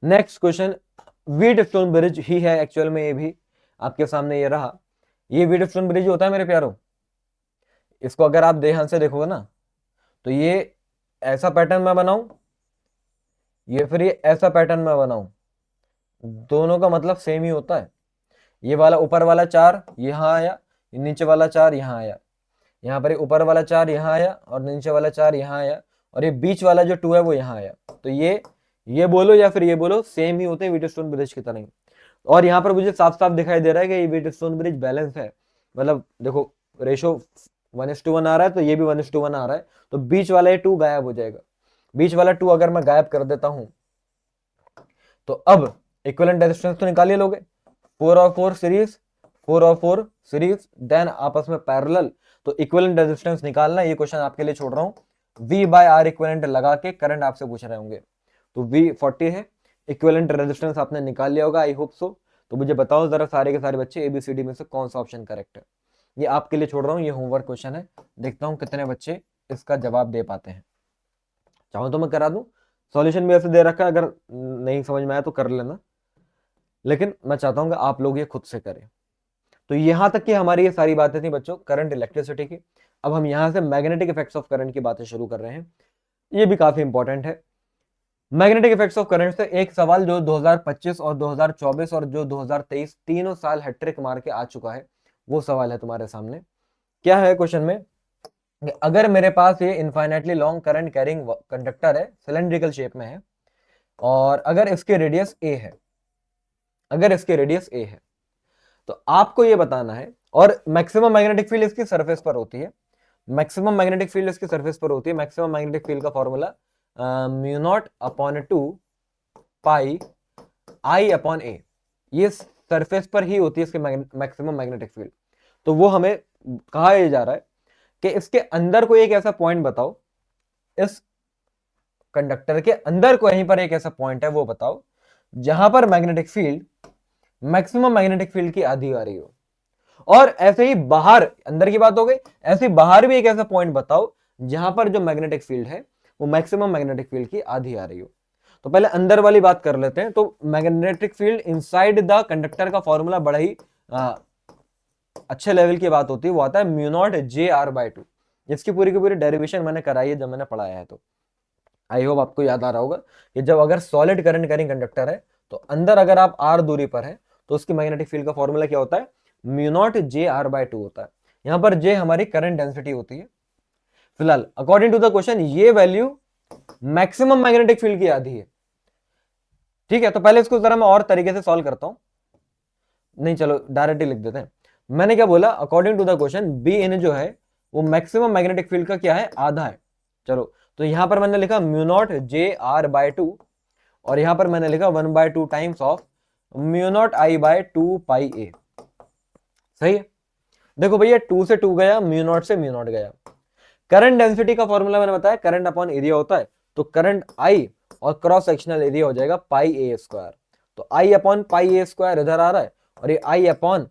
Next question, Wheatstone bridge ही है एक्चुअल में, ये भी आपके सामने ये रहा। ये व्हीटस्टोन ब्रिज होता है मेरे प्यारो, इसको अगर आप ध्यान से देखोगे ना तो ये ऐसा पैटर्न मैं बनाऊं, ये फिर ये ऐसा पैटर्न मैं बनाऊं, दोनों का मतलब सेम ही होता है। ये वाला ऊपर वाला 4 यहाँ आया, नीचे वाला 4 यहाँ आया, यहाँ पर ऊपर वाला 4 यहाँ आया और नीचे वाला 4 यहाँ आया, और ये बीच वाला जो 2 है वो यहाँ आया। तो ये बोलो या फिर ये बोलो, सेम ही होते हैं व्हीटस्टोन ब्रिज की तरह ही। और यहाँ पर मुझे साफ साफ दिखाई दे रहा है कि ये व्हीटस्टोन ब्रिज बैलेंस है, मतलब देखो रेशो 1:1 आ रहा है तो ये भी 1:1 आ रहा है, तो बीच वाला ये 2 गायब हो जाएगा। बीच वाला 2 अगर मैं गायब कर देता हूं तो अब इक्विवेलेंट रेजिस्टेंस तो निकाल ही लोगे, 4 और 4 सीरीज, 4 और 4 सीरीज, देन आपस में पैरेलल, तो इक्विवेलेंट रेजिस्टेंस निकालना, ये क्वेश्चन आपके लिए छोड़ रहा हूं। V/R इक्विवेलेंट लगा के करंट आपसे पूछ रहे होंगे, तो V 40 है, इक्विवेलेंट रेजिस्टेंस आपने निकाल लिया होगा, आई होप सो। तो मुझे बताओ जरा सारे के सारे बच्चे ABCD में से कौन सा ऑप्शन करेक्ट है, ये आपके लिए छोड़ रहा हूँ, ये होमवर्क क्वेश्चन है, देखता हूँ कितने बच्चे इसका जवाब दे पाते हैं। चाहो तो मैं करा दूं, सॉल्यूशन भी ऐसे दे रखा है, अगर नहीं समझ में आया तो कर लेना, लेकिन मैं चाहता हूं कि आप लोग ये खुद से करें। तो यहां तक कि हमारी ये सारी बातें थी बच्चों करंट इलेक्ट्रिसिटी की। अब हम यहां से मैग्नेटिक इफेक्ट्स ऑफ करंट की बातें शुरू कर रहे हैं, ये भी काफी इंपॉर्टेंट है। मैग्नेटिक इफेक्ट्स ऑफ करंट से एक सवाल जो 2025 और 2024 और जो 2023 तीनों साल हैट्रिक मार के आ चुका है, वो सवाल है तुम्हारे सामने। क्या है क्वेश्चन में, अगर मेरे पास ये infinitely long current carrying conductor है, सिलेंड्रिकल शेप में है, और अगर इसके रेडियस ए है, अगर इसके रेडियस ए है, तो आपको ये बताना है, और मैक्सिमम मैग्नेटिक फील्ड इसकी सरफेस पर होती है, मैक्सिमम मैग्नेटिक फील्ड इसकी सरफेस पर होती है। मैक्सिमम मैग्नेटिक फील्ड का formula mu naught upon 2 pi I upon ए, ये सरफेस पर ही होती है इसकी मैक्सिमम मैग्नेटिक फील्ड। तो वो हमें कहा जा रहा है कि इसके अंदर कोई एक ऐसा पॉइंट बताओ, इस कंडक्टर के अंदर कहीं पर एक ऐसा पॉइंट है वो बताओ जहां पर magnetic field maximum magnetic field की आधी आ रही हो। और ऐसे ही बाहर, अंदर की बात हो गई, ऐसे बाहर भी एक ऐसा पॉइंट बताओ जहां पर जो मैग्नेटिक फील्ड है वो मैक्सिमम मैग्नेटिक फील्ड की आधी आ रही हो। तो पहले अंदर वाली बात कर लेते हैं। तो magnetic field inside the conductor का फॉर्मूला बड़ा ही अच्छे लेवल की बात होती है, वो आता है mu naught J R by 2। इसकी पूरी की पूरी डेरिवेशन मैंने कराई है जब मैंने पढ़ाया है, तो आई होप आपको याद आ रहा होगा कि जब अगर सॉलिड करंट कैरिंग कंडक्टर है तो अंदर अगर आप आर दूरी पर है तो उसकी मैग्नेटिक फील्ड का फॉर्मूला क्या होता है, mu naught J R by 2 होता है। यहां पर जे हमारी करंट डेंसिटी होती है। फिलहाल अकॉर्डिंग टू द क्वेश्चन ये वैल्यू मैक्सिमम मैग्नेटिक फील्ड की आधी है। ठीक है, तो पहले इसको जरा मैं और तरीके से सॉल्व करता हूं, नहीं चलो डायरेक्ट ही लिख देते हैं। मैंने क्या बोला, according to the question B in जो है वो मैक्सिमम मैग्नेटिक फील्ड का क्या है, आधा है। चलो, तो यहां पर मैंने लिखा mu naught J R by 2, और यहां पर मैंने लिखा 1/2 times of mu naught I by 2 pi A. सही है। देखो भैया 2 से 2 गया, म्यू नॉट से म्यू नॉट गया। करंट डेंसिटी का फॉर्मूला मैंने बताया करंट अपॉन एरिया होता है, तो करंट आई और क्रॉस सेक्शनल एरिया हो जाएगा पाई ए स्क्वायर। तो आई अपॉन पाई ए स्क्वायर इधर आ रहा है, और ये आई अपॉन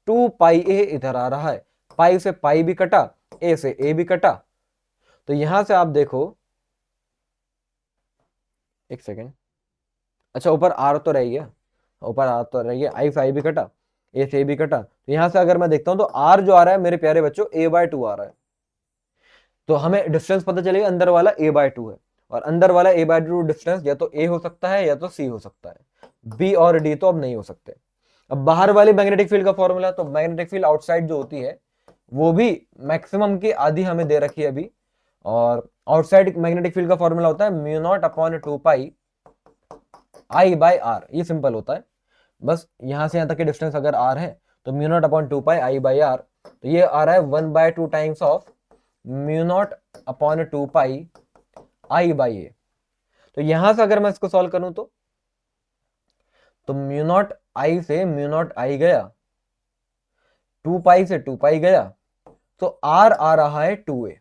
2 पाई ए इधर आ रहा है। पाई से पाई भी कटा, ए से ए भी कटा। तो यहां से आप देखो, एक सेकेंड, अच्छा ऊपर आर तो रह गया, ऊपर आर तो रह गया, आई से आई भी कटा, ए से ए भी कटा। तो यहां से अगर मैं देखता हूं तो आर जो आ रहा है मेरे प्यारे बच्चों ए बाय 2 आ रहा है। तो हमें डिस्टेंस पता चलेगा अंदर वाला a बाय 2 है, और अंदर वाला a बाय 2 डिस्टेंस या तो a हो सकता है या तो c हो सकता है, b और d तो अब नहीं हो सकते। अब बाहर वाली मैग्नेटिक फील्ड का फॉर्मूला, तो मैग्नेटिक फील्ड आउटसाइड जो होती है वो भी मैक्सिमम की आधी हमें दे रखी है अभी, और आउटसाइड मैग्नेटिक फील्ड का फॉर्मूला होता है mu naught upon 2 pi I by R. ये सिंपल होता है, बस यहां से यहां तक की डिस्टेंस अगर r है तो mu naught upon 2 pi I by R, तो ये आ रहा है 1/2 times of mu naught upon 2 pi I by A. तो यहां से अगर मैं इसको सॉल्व करूं तो म्यू नॉट आई से म्यू नॉट आई गया, 2 पाई से 2 पाई गया, तो आर आ रहा है 2a।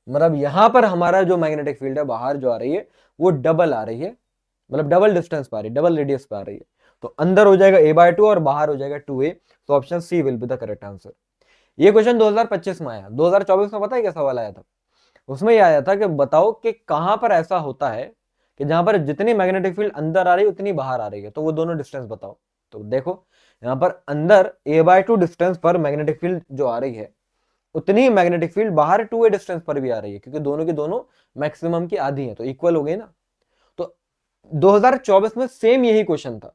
मतलब यहां पर हमारा जो मैग्नेटिक फील्ड है बाहर जो आ रही है वो डबल आ रही है, मतलब डबल डिस्टेंस पे आ रही है, डबल रेडियस पे आ रही है। तो अंदर हो जाएगा a बाय 2 और बाहर हो जाएगा 2a। तो option C will be the correct answer. ये क्वेश्चन 2025 में आया। 2024 में पता है क्या सवाल आया था, उसमें यह आया था कि बताओ कि कहां पर ऐसा होता है कि जहां पर जितनी मैग्नेटिक फील्ड अंदर आ रही है उतनी बाहर आ रही है, तो वो दोनों डिस्टेंस बताओ। तो देखो यहां पर अंदर a बाय 2 डिस्टेंस पर मैग्नेटिक फील्ड जो आ रही है उतनी ही मैग्नेटिक फील्ड बाहर 2a डिस्टेंस पर भी आ रही है, क्योंकि दोनों की दोनों मैक्सिमम की आधी है, तो इक्वल हो गई ना। तो 2024 में सेम यही क्वेश्चन था,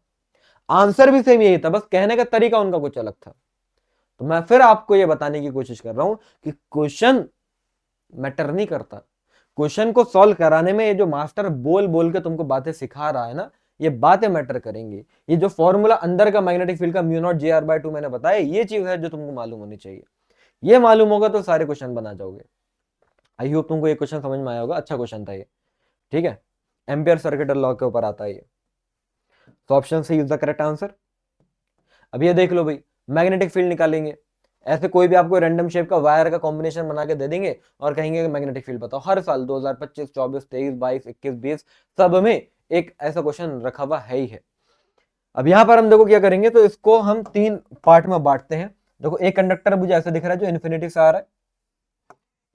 आंसर भी सेम यही था, बस कहने का तरीका उनका कुछ अलग था। तो मैं फिर आपको यह बताने की कोशिश कर रहा हूं कि क्वेश्चन मैटर नहीं करता। क्वेश्चन को सॉल्व कराने में ये जो मास्टर बोल बोल के तुमको बातें सिखा रहा है ना, ये बातें मैटर करेंगी। ये जो फॉर्मूला अंदर का मैग्नेटिक फील्ड का mu naught J R by 2 मैंने बताया, ये चीज है जो तुमको मालूम होनी चाहिए। ये मालूम होगा तो सारे क्वेश्चन बना जाओगे। आई होप तुमको ये क्वेश्चन समझ में आया होगा, अच्छा क्वेश्चन था ये। ठीक है, एम्पियर सर्किट लॉ के ऊपर आता है ये। तो option C is the correct answer. अब ये देख लो भाई, मैग्नेटिक फील्ड निकालेंगे, ऐसे कोई भी आपको रैंडम शेप का वायर का कॉम्बिनेशन बना के दे देंगे और कहेंगे कि मैग्नेटिक फील्ड बताओ। हर साल 2025, 24, 23, 22, 21, 20 सब में एक ऐसा क्वेश्चन रखा हुआ है ही है। अब यहां पर हम देखो क्या करेंगे, तो इसको हम 3 पार्ट में बांटते हैं। देखो एक कंडक्टर मुझे ऐसे दिख रहा है जो इन्फिनिटी से आ रहा है,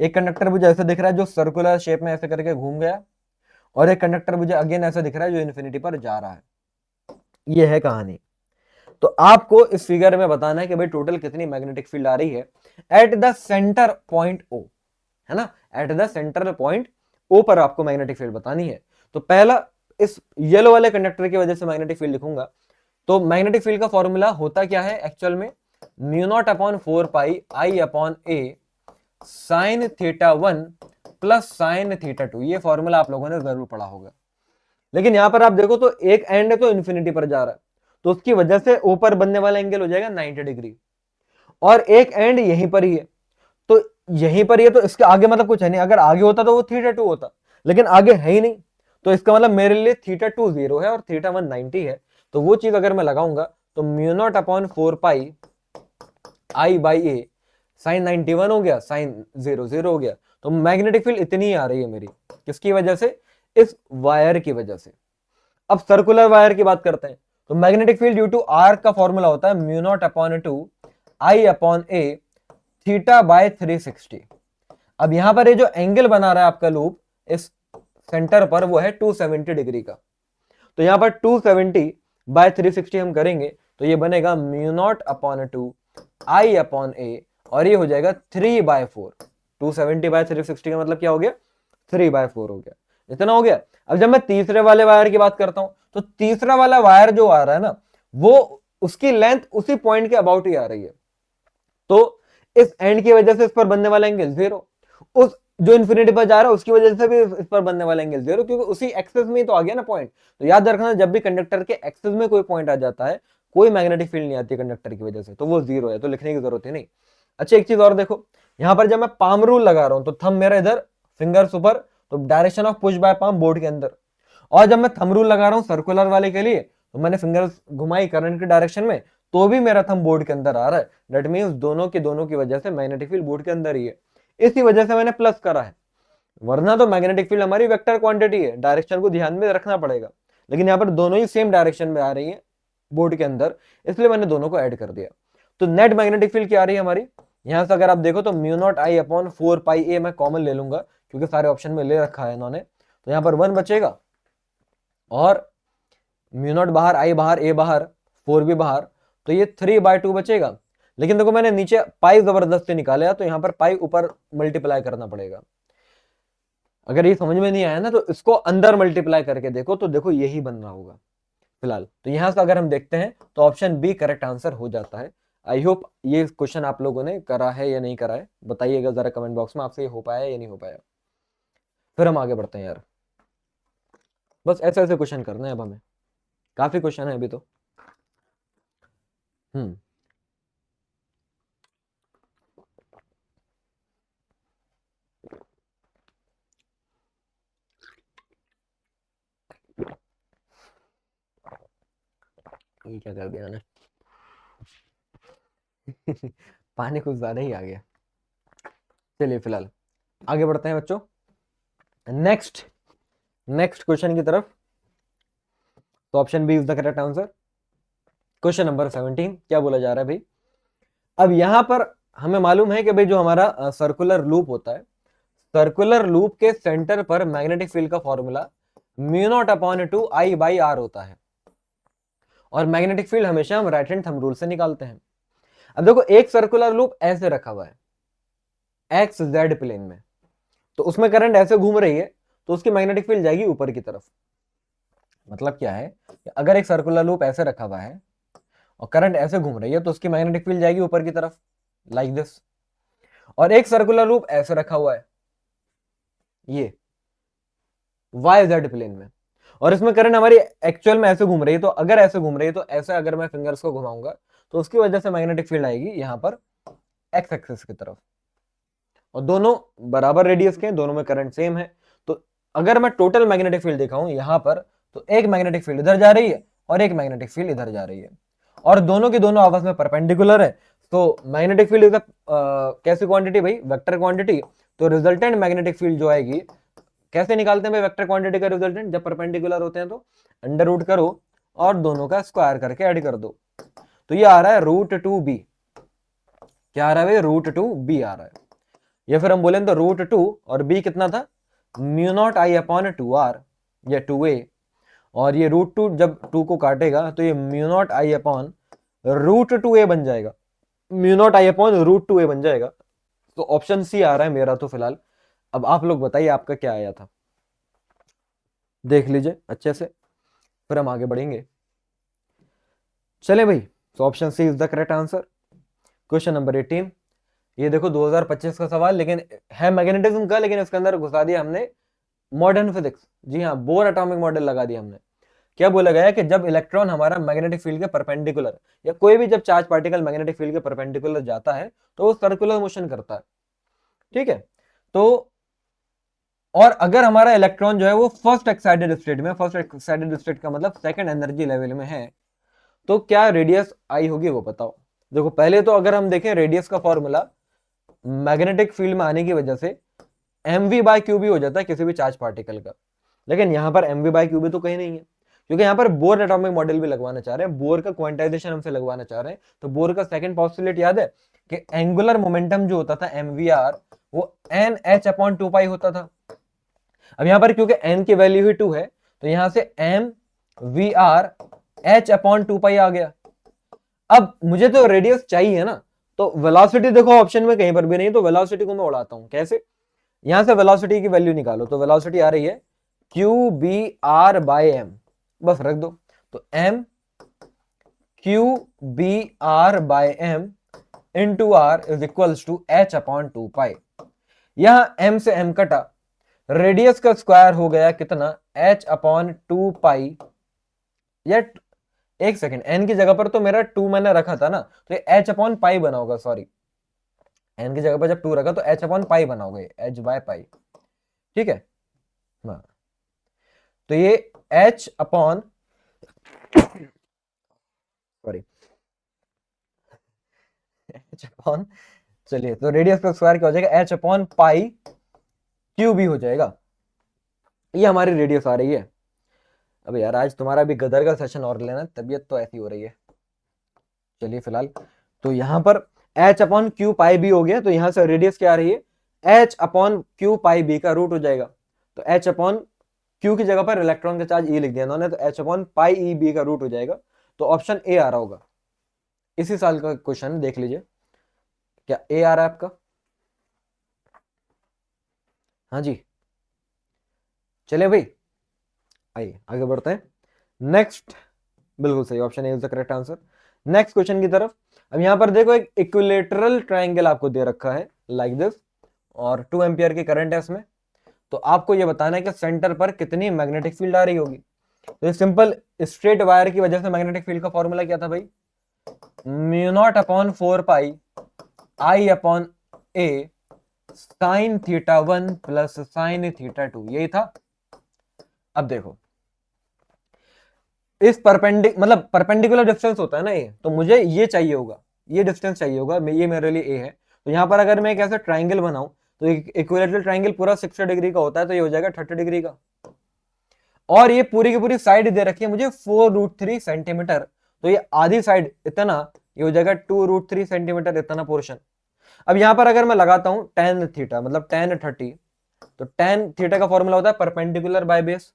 एक कंडक्टर मुझे ऐसे दिख रहा है जो सर्कुलर शेप में ऐसे करके घूम गया, और एक कंडक्टर मुझे अगेन ऐसा दिख रहा है जो इन्फिनिटी पर जा रहा है। ये है कहानी। तो आपको इस फिगर में बताना है कि भाई टोटल कितनी मैग्नेटिक फील्ड आ रही है at the centre point O, है ना, at the centre point O पर आपको मैग्नेटिक फील्ड बतानी है। तो पहला इस येलो वाले कंडक्टर की वजह से मैग्नेटिक फील्ड लिखूंगा। तो मैग्नेटिक फील्ड का फॉर्मूला होता क्या है एक्चुअल में, mu naught upon 4 pi I upon A sine theta 1 plus sine theta 2। ये फॉर्मूला आप लोगों ने जरूर पढ़ा होगा। लेकिन यहां पर आप देखो तो एक एंड तो इन्फिनिटी पर जा रहा है, तो उसकी वजह से ऊपर बनने वाला एंगल हो जाएगा 90 डिग्री, और एक एंड यहीं पर ही है, तो यहीं पर ही है, तो इसके आगे मतलब कुछ है नहीं। अगर आगे होता तो वो थीटा 2 होता, लेकिन आगे है ही नहीं, तो इसका मतलब मेरे लिए थीटा 2 0 है और थीटा 1 90 है। तो वो चीज अगर मैं लगाऊंगा तो mu naught upon 4 pi I by A sine 91 हो गया, साइन 0 0 हो गया। तो मैग्नेटिक फील्ड इतनी ही आ रही है मेरी, किसकी वजह से, इस वायर की वजह से। अब सर्कुलर वायर की बात करते हैं। तो magnetic field due to R का फॉर्मूला होता है mu naught upon 2 I upon A theta by 360। अब यहां पर ये जो एंगल बना रहा है आपका लूप इस सेंटर पर, वो है 270 डिग्री का। तो यहां पर 270 बाय 360 हम करेंगे तो ये बनेगा mu naught upon 2 I upon ए, और ये हो जाएगा 3/4। 270 बाय 360 का मतलब क्या हो गया, 3/4 हो गया। इतना हो गया। अब जब मैं तीसरे वाले वायर की बात करता हूं, तो तीसरा वाला वायर जो आ रहा है ना, वो उसकी लेंथ उसी पॉइंट के अबाउट ही आ रही है, तो इस एंड की वजह से इस पर बनने वाला एंगल 0, उस जो इन्फिनिटी पर जा रहा है उसकी वजह से भी इस पर बनने वाला एंगल 0, क्योंकि उसी एक्सेस में ही तो आ गया ना पॉइंट। तो याद रखना, जब भी कंडक्टर के एक्सेस में कोई पॉइंट आ जाता है, कोई मैग्नेटिक फील्ड नहीं आती कंडक्टर की वजह से, तो वो 0 है, तो लिखने की जरूरत ही नहीं। अच्छा एक चीज और देखो, यहां पर जब मैं पाम रूल लगा रहा हूं तो थंब मेरा इधर, फिंगर्स ऊपर, तो direction of push by palm board के अंदर। और जब मैं थंब रूल लगा रहा हूं सर्कुलर वाले के लिए, तो मैंने फिंगर्स घुमाई करंट की डायरेक्शन में, तो भी मेरा थंब बोर्ड के अंदर आ रहा है। दैट मींस दोनों की वजह से मैग्नेटिक फील्ड बोर्ड के अंदर ही है, इसी वजह से मैंने प्लस करा है। वरना तो मैग्नेटिक फील्ड हमारी वेक्टर क्वांटिटी है, डायरेक्शन को ध्यान में रखना पड़ेगा, लेकिन यहाँ पर दोनों ही सेम डायरेक्शन में आ रही है बोर्ड के अंदर, इसलिए मैंने दोनों को ऐड कर दिया। तो नेट मैग्नेटिक फील्ड क्या आ रही है हमारी, यहां से अगर आप देखो तो म्यू नॉट आई अपॉन 4 पाई ए मैं कॉमन ले लूंगा, क्योंकि सारे ऑप्शन में ले रखा है इन्होंने। तो यहाँ पर 1 बचेगा, और म्यू नॉट बाहर, आई बाहर, ए बाहर, 4 भी बाहर, तो ये 3/2 बचेगा। लेकिन देखो मैंने नीचे पाई जबरदस्ती निकाला, तो यहाँ पर पाई ऊपर मल्टीप्लाई करना पड़ेगा। अगर ये समझ में नहीं आया ना, तो इसको अंदर मल्टीप्लाई करके देखो, तो देखो यही बन रहा होगा फिलहाल। तो यहां से अगर हम देखते हैं तो ऑप्शन बी करेक्ट आंसर हो जाता है। आई होप ये क्वेश्चन आप लोगों ने करा है या नहीं करा है, बताइएगा जरा कमेंट बॉक्स में, आपसे ये हो पाया या नहीं हो पाया। फिर हम आगे बढ़ते हैं यार, बस ऐसे ऐसे क्वेश्चन करना है अब हमें, काफी क्वेश्चन है अभी तो। हम्म ये क्या कर दिया मैंने पानी कुछ ज्यादा ही आ गया। चलिए फिलहाल आगे बढ़ते हैं बच्चों, नेक्स्ट नेक्स्ट क्वेश्चन की तरफ। तो option B is the correct answer. Question number 17 क्या बोला जा रहा है भाई। अब यहां पर हमें मालूम है कि भाई जो हमारा सर्कुलर लूप होता है, सर्कुलर लूप के सेंटर पर मैग्नेटिक फील्ड का formula mu naught upon 2 I by R होता है, और मैग्नेटिक फील्ड हमेशा हम राइट हैंड थंब रूल से निकालते हैं। अब देखो एक सर्कुलर लूप ऐसे रखा हुआ है एक्स जेड प्लेन में, तो उसमें करंट ऐसे घूम रही है, तो उसकी मैग्नेटिक फील्ड जाएगी ऊपर की तरफ। मतलब क्या है कि अगर एक सर्कुलर लूप ऐसे रखा हुआ है और करंट ऐसे घूम रही है, तो उसकी मैग्नेटिक फील्ड जाएगी ऊपर की तरफ, लाइक दिस। और एक सर्कुलर लूप ऐसे रखा हुआ है, ये वाई जेड प्लेन में, और इसमें करंट हमारी एक्चुअल में ऐसे घूम रही है, तो अगर ऐसे घूम रही है, तो ऐसे अगर मैं फिंगर्स को घुमाऊंगा, तो उसकी वजह से मैग्नेटिक फील्ड आएगी यहां पर एक्स एक्सिस की तरफ, और दोनों बराबर रेडियस के हैं, दोनों में करंट सेम है। तो अगर मैं टोटल मैग्नेटिक फील्ड दिखाऊं यहां पर, तो एक मैग्नेटिक फील्ड इधर जा रही है और एक मैग्नेटिक फील्ड इधर जा रही है, और दोनों की दोनों आपस में परपेंडिकुलर है। तो मैग्नेटिक फील्ड इज कैसी क्वांटिटी भाई, वेक्टर क्वांटिटी। तो रिजल्टेंट मैग्नेटिक फील्ड जो आएगी, कैसे निकालते हैं भाई वेक्टर क्वांटिटी का रिजल्टेंट, जब परपेंडिकुलर होते हैं तो अंडर रूट करो और दोनों का स्क्वायर करके ऐड कर दो, तो ये आ रहा है √2b। क्या आ रहा है भाई, √2b आ रहा है। या फिर हम बोले तो √2 और b कितना था, म्यू नॉट आई अपॉन 2r, या 2a, और ये √2 जब 2 को काटेगा तो ये μ0 I अपॉन √2a बन जाएगा, μ0 I अपॉन √2a बन जाएगा। तो ऑप्शन सी आ रहा है मेरा तो फिलहाल। अब आप लोग बताइए आपका क्या आया था, देख लीजिए अच्छे से, फिर हम आगे बढ़ेंगे। चले भाई, तो option C is the correct answer. Question number 18, ये देखो 2025 का सवाल, लेकिन है मैग्नेटिज्म का, लेकिन इसके अंदर घुसा दिया हमने मॉडर्न फिजिक्स। जी हाँ, बोर एटॉमिक मॉडल लगा दिया हमने। क्या बोला गया कि जब इलेक्ट्रॉन हमारा मैग्नेटिक फील्ड के परपेंडिकुलर, या कोई भी जब चार्ज पार्टिकल मैग्नेटिक फील्ड के परपेंडिकुलर जाता है तो वो सर्कुलर मोशन करता है, ठीक है। तो और अगर हमारा इलेक्ट्रॉन जो है वो फर्स्ट एक्साइटेड स्टेट में, फर्स्ट एक्साइटेड स्टेट का मतलब सेकंड एनर्जी लेवल में है, तो क्या रेडियस आई होगी वो बताओ। देखो पहले तो अगर हम देखें रेडियस का फॉर्मूला मैग्नेटिक फील्ड में आने की वजह से mv/qb हो जाता है किसी भी चार्ज पार्टिकल का, लेकिन यहां पर mv/qb तो कहीं नहीं है, क्योंकि यहां पर बोर एटॉमिक मॉडल भी लगवाना चाह रहे हैं, बोर का क्वांटाइजेशन हमसे लगवाना चाह रहे हैं। तो बोर का सेकंड पॉस्टुलेट याद है कि एंगुलर मोमेंटम जो होता था mvr, वो nh/2π होता था। अब यहां पर क्योंकि n की वैल्यू ही 2 है, तो यहां से mvr h/2π आ गया। अब मुझे तो रेडियस चाहिए ना, तो वेलोसिटी देखो ऑप्शन में कहीं पर भी नहीं, तो वेलोसिटी को मैं उड़ाता हूं कैसे, यहां से वेलोसिटी की वैल्यू निकालो, तो वेलोसिटी आ रही है qbr/m, बस रख दो। तो m qbr/m into r is equals to h/2π। यहां m से m कटा, रेडियस का स्क्वायर हो गया कितना, h/2π। या एक सेकेंड, n की जगह पर तो मेरा 2 मैंने रखा था ना, तो ये h/π बना होगा, सॉरी n की जगह पर जब 2 रखा तो h/π बना होगा, h/π, ठीक है। हाँ, तो ये h upon, sorry h upon, चलिए तो रेडियस का स्क्वायर क्या हो जाएगा, h/π क्यूब हो जाएगा। ये हमारी रेडियस आ रही है। अब यार आज तुम्हारा भी गदर का सेशन और लेना, तबीयत तो ऐसी हो रही है। चलिए फिलहाल तो यहां पर h/q भी हो गया, तो यहां से रेडियस क्या आ रही है, h/q का रूट हो जाएगा। तो h/q की जगह पर इलेक्ट्रॉन का चार्ज e लिख दिया उन्होंने, तो h/π का रूट हो जाएगा। तो ऑप्शन ए आ रहा होगा। इसी साल का क्वेश्चन देख लीजिए, क्या ए आ रहा है आपका? हाँ जी, चले भाई आइए आगे बढ़ते हैं। नेक्स्ट, बिल्कुल सही, option A is the correct answer. Next question की तरफ। अब यहां पर देखो एक इक्विलेटरल ट्रायंगल आपको दे रखा है लाइक दिस, और 2 एम्पियर की करंट है इसमें। तो आपको यह बताना है कि सेंटर पर कितनी मैग्नेटिक फील्ड आ रही होगी। तो ये सिंपल स्ट्रेट वायर की वजह से मैग्नेटिक फील्ड का फॉर्मूला क्या था भाई, μ0/4π I/a sin θ1 प्लस sin θ2, यही था। अब देखो इस मतलब परपेंडिकुलर डिस्टेंस होता है ना ये, तो मुझे ये चाहिए होगा, ये डिस्टेंस चाहिए होगा, ये मेरे लिए ए है। तो यहां पर अगर मैं एक ऐसा ट्राइंगल बनाऊं, तो इक्विलेटरल ट्राइंगल पूरा 60 डिग्री का होता है, तो ये हो जाएगा 30 डिग्री का। और ये पूरी की पूरी साइड दे रखी है मुझे 4√3 सेंटीमीटर, तो ये आधी साइड इतना, ये हो जाएगा 2√3 सेंटीमीटर इतना पोर्शन। अब यहां पर अगर मैं लगाता हूं tan थीटा मतलब tan 30, तो tan थीटा का फॉर्मूला होता है परपेंडिकुलर बाय बेस।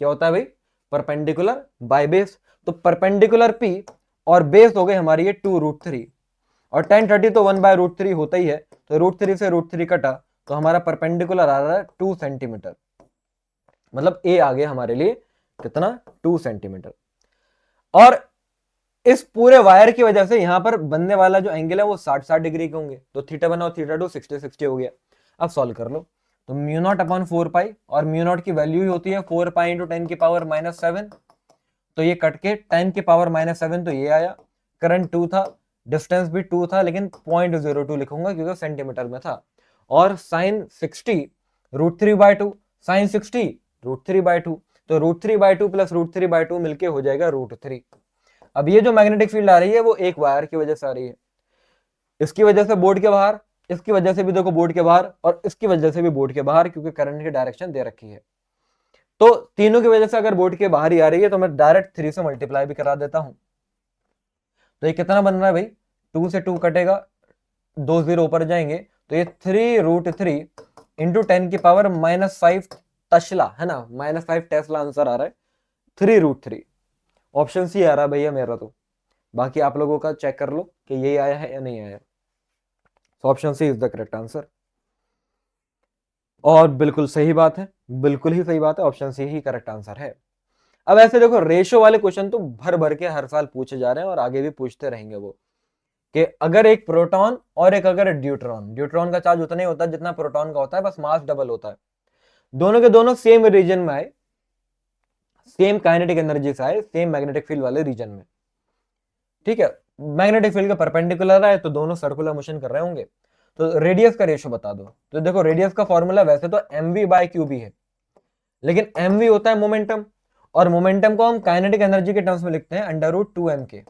क्या होता है भाई, परपेंडिकुलर बाय बेस। तो परपेंडिकुलर p और बेस हो गई हमारी ये 2√3, और tan 30 तो 1/√3 होता ही है, तो √3 से √3 कटा, तो हमारा परपेंडिकुलर आ रहा है 2 सेंटीमीटर। मतलब ए आ गया हमारे लिए कितना, 2 सेंटीमीटर। और इस पूरे वायर की वजह से यहां पर बनने वाला जो एंगल है वो 60 डिग्री के होंगे, तो थीटा बना और थीटा 2 60 हो गया। अब सॉल्व कर लो, तो μ0/4π, और μ0 की वैल्यू ही होती है 4π × 10⁻⁷। तो ये कट के 10⁻⁷, तो ये आया। करंट 2 था, डिस्टेंस भी 2 था, लेकिन 0.02 लिखूंगा क्योंकि सेंटीमीटर में था। और साइन 60 √3/2, साइन 60 √3/2, तो √3/2 प्लस √3/2 मिलके हो जाएगा √3। अब ये जो मैग्नेटिक फील्ड आ रही है वो एक वायर की वजह से आ रही है, इसकी वजह से बोर्ड के बाहर, इसकी वजह से भी देखो बोर्ड के बाहर, और इसकी वजह से भी बोर्ड के बाहर, क्योंकि करंट की डायरेक्शन दे रखी है। तो तीनों की वजह से अगर बोर्ड के बाहर ही आ रही है, तो मैं डायरेक्ट 3 से मल्टीप्लाई भी करा देता हूं। तो ये कितना बन रहा है भाई, 2 से 2 कटेगा, 2 0 ऊपर जाएंगे, तो ये 3√3 × 10⁻⁵ तस्ला है ना, -5 टेस्ला आंसर आ रहा है, 3√3। ऑप्शन सी आ रहा है भैया मेरा तो, बाकी आप लोगों का चेक कर लो कि यही आया है या नहीं आया। तो option C is the correct answer. और बिल्कुल सही बात है, बिल्कुल ही सही बात है, ऑप्शन सी ही करेक्ट आंसर है। अब ऐसे देखो, रेशो वाले क्वेश्चन तो भर भर के हर साल पूछे जा रहे हैं और आगे भी पूछते रहेंगे वो, कि अगर एक प्रोटॉन और एक अगर ड्यूट्रॉन, ड्यूट्रॉन का चार्ज उतना ही होता है जितना प्रोटॉन का होता है, बस मास डबल होता है, दोनों के दोनों सेम रीजन में आए, सेम काइनेटिक एनर्जी से आए, सेम मैग्नेटिक फील्ड वाले रीजन में, ठीक है, मैग्नेटिक फील्ड के परपेंडिकुलर आए तो दोनों सर्कुलर मोशन कर रहे होंगे, तो रेडियस का रेशियो बता दो। तो देखो रेडियस का फॉर्मूला वैसे तो mv/qb है, लेकिन mv होता है मोमेंटम, और मोमेंटम को हम काइनेटिक एनर्जी के टर्म्स में लिखते हैं √2m के।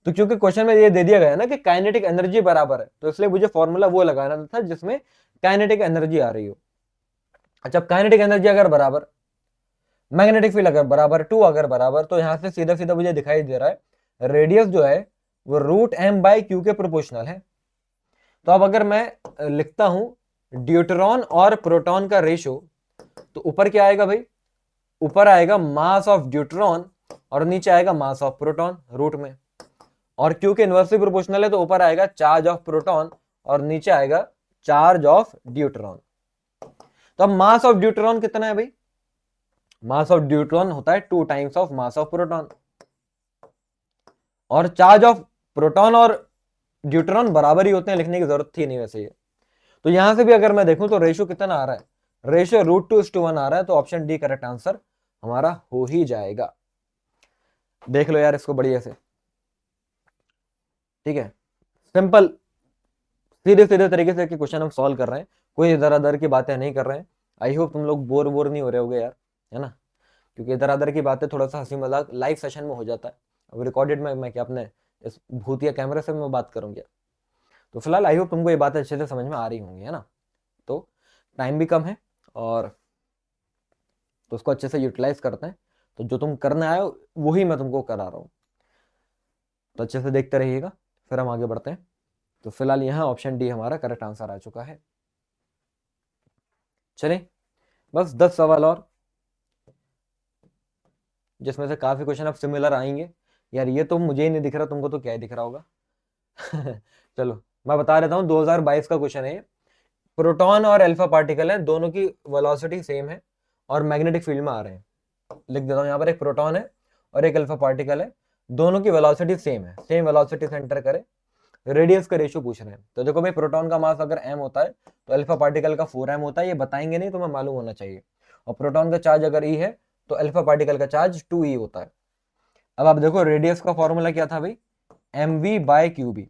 तो क्योंकि क्वेश्चन में ये दे दिया गया है ना कि काइनेटिक एनर्जी बराबर है, तो इसलिए मुझे फॉर्मूला वो लगाना था जिसमें काइनेटिक एनर्जी आ रही हो। अच्छा, काइनेटिक एनर्जी अगर बराबर, मैग्नेटिक फील्ड अगर बराबर, 2 अगर बराबर, तो यहां से सीधा सीधा मुझे दिखाई दे रहा है रेडियस जो है वो √m/q के प्रोपोर्शनल है। तो अब अगर मैं लिखता हूं ड्यूट्रॉन और प्रोटॉन का रेशो, तो ऊपर क्या आएगा भाई, ऊपर आएगा मास ऑफ ड्यूट्रॉन और नीचे आएगा मास ऑफ प्रोटॉन रूट में, और क्यू के इनवर्सली प्रोपोर्शनल है तो ऊपर आएगा चार्ज ऑफ प्रोटॉन और नीचे आएगा चार्ज ऑफ ड्यूट्रॉन। तो अब मास ऑफ ड्यूट्रॉन कितना है भाई, मास ऑफ ड्यूट्रॉन होता है 2 times of mass of proton, और चार्ज ऑफ प्रोटॉन और ड्यूट्रॉन बराबर ही होते हैं, लिखने की जरूरत थी नहीं वैसे ये। तो यहां से भी अगर मैं देखूं तो रेशियो कितना आ रहा है, रेशियो √2:1 आ रहा है, तो ऑप्शन डी करेक्ट आंसर हमारा हो ही जाएगा। देख लो यार इसको बढ़िया से, ठीक है, सिंपल सीधे सीधे तरीके से क्वेश्चन हम सॉल्व कर रहे हैं, कोई इधर उधर की बातें नहीं कर रहे हैं। आई होप तुम लोग बोर नहीं हो रहे होगे यार, है ना, क्योंकि इधर उधर की बातें थोड़ा सा हंसी मजाक लाइव सेशन में हो जाता है, अब रिकॉर्डेड में मैं क्या अपने इस भूतिया कैमरे से मैं बात करूँ क्या। तो फिलहाल आई होप तुमको ये बातें अच्छे से समझ में आ रही होंगी, है ना। तो टाइम भी कम है और तो उसको अच्छे से यूटिलाइज करते हैं, तो जो तुम करने आए हो वही मैं तुमको करा रहा हूँ, तो अच्छे से देखते रहिएगा, फिर हम आगे बढ़ते हैं। तो फिलहाल यहाँ ऑप्शन डी हमारा करेक्ट आंसर आ चुका है। चलिए बस 10 सवाल और, जिसमें से काफी क्वेश्चन अब सिमिलर आएंगे। यार ये तो मुझे ही नहीं दिख रहा, तुमको तो क्या ही दिख रहा होगा। चलो मैं बता देता हूँ, 2022 का क्वेश्चन है। प्रोटॉन और अल्फा पार्टिकल है, दोनों की वेलोसिटी सेम है और मैग्नेटिक फील्ड में आ रहे हैं। लिख देता हूँ, यहाँ पर एक प्रोटॉन है और एक अल्फा पार्टिकल है, दोनों की वेलोसिटी सेम है, सेम वेलोसिटी से एंटर करे, रेडियस का रेशियो पूछ रहे हैं। तो देखो भाई, प्रोटॉन का मास अगर m होता है तो अल्फा पार्टिकल का 4m होता है, ये बताएंगे नहीं, तुम्हें मालूम होना चाहिए। और प्रोटॉन का चार्ज अगर e है तो अल्फा पार्टिकल का चार्ज 2e होता है। अब आप देखो रेडियस का फॉर्मूला क्या था भाई, mv/qb।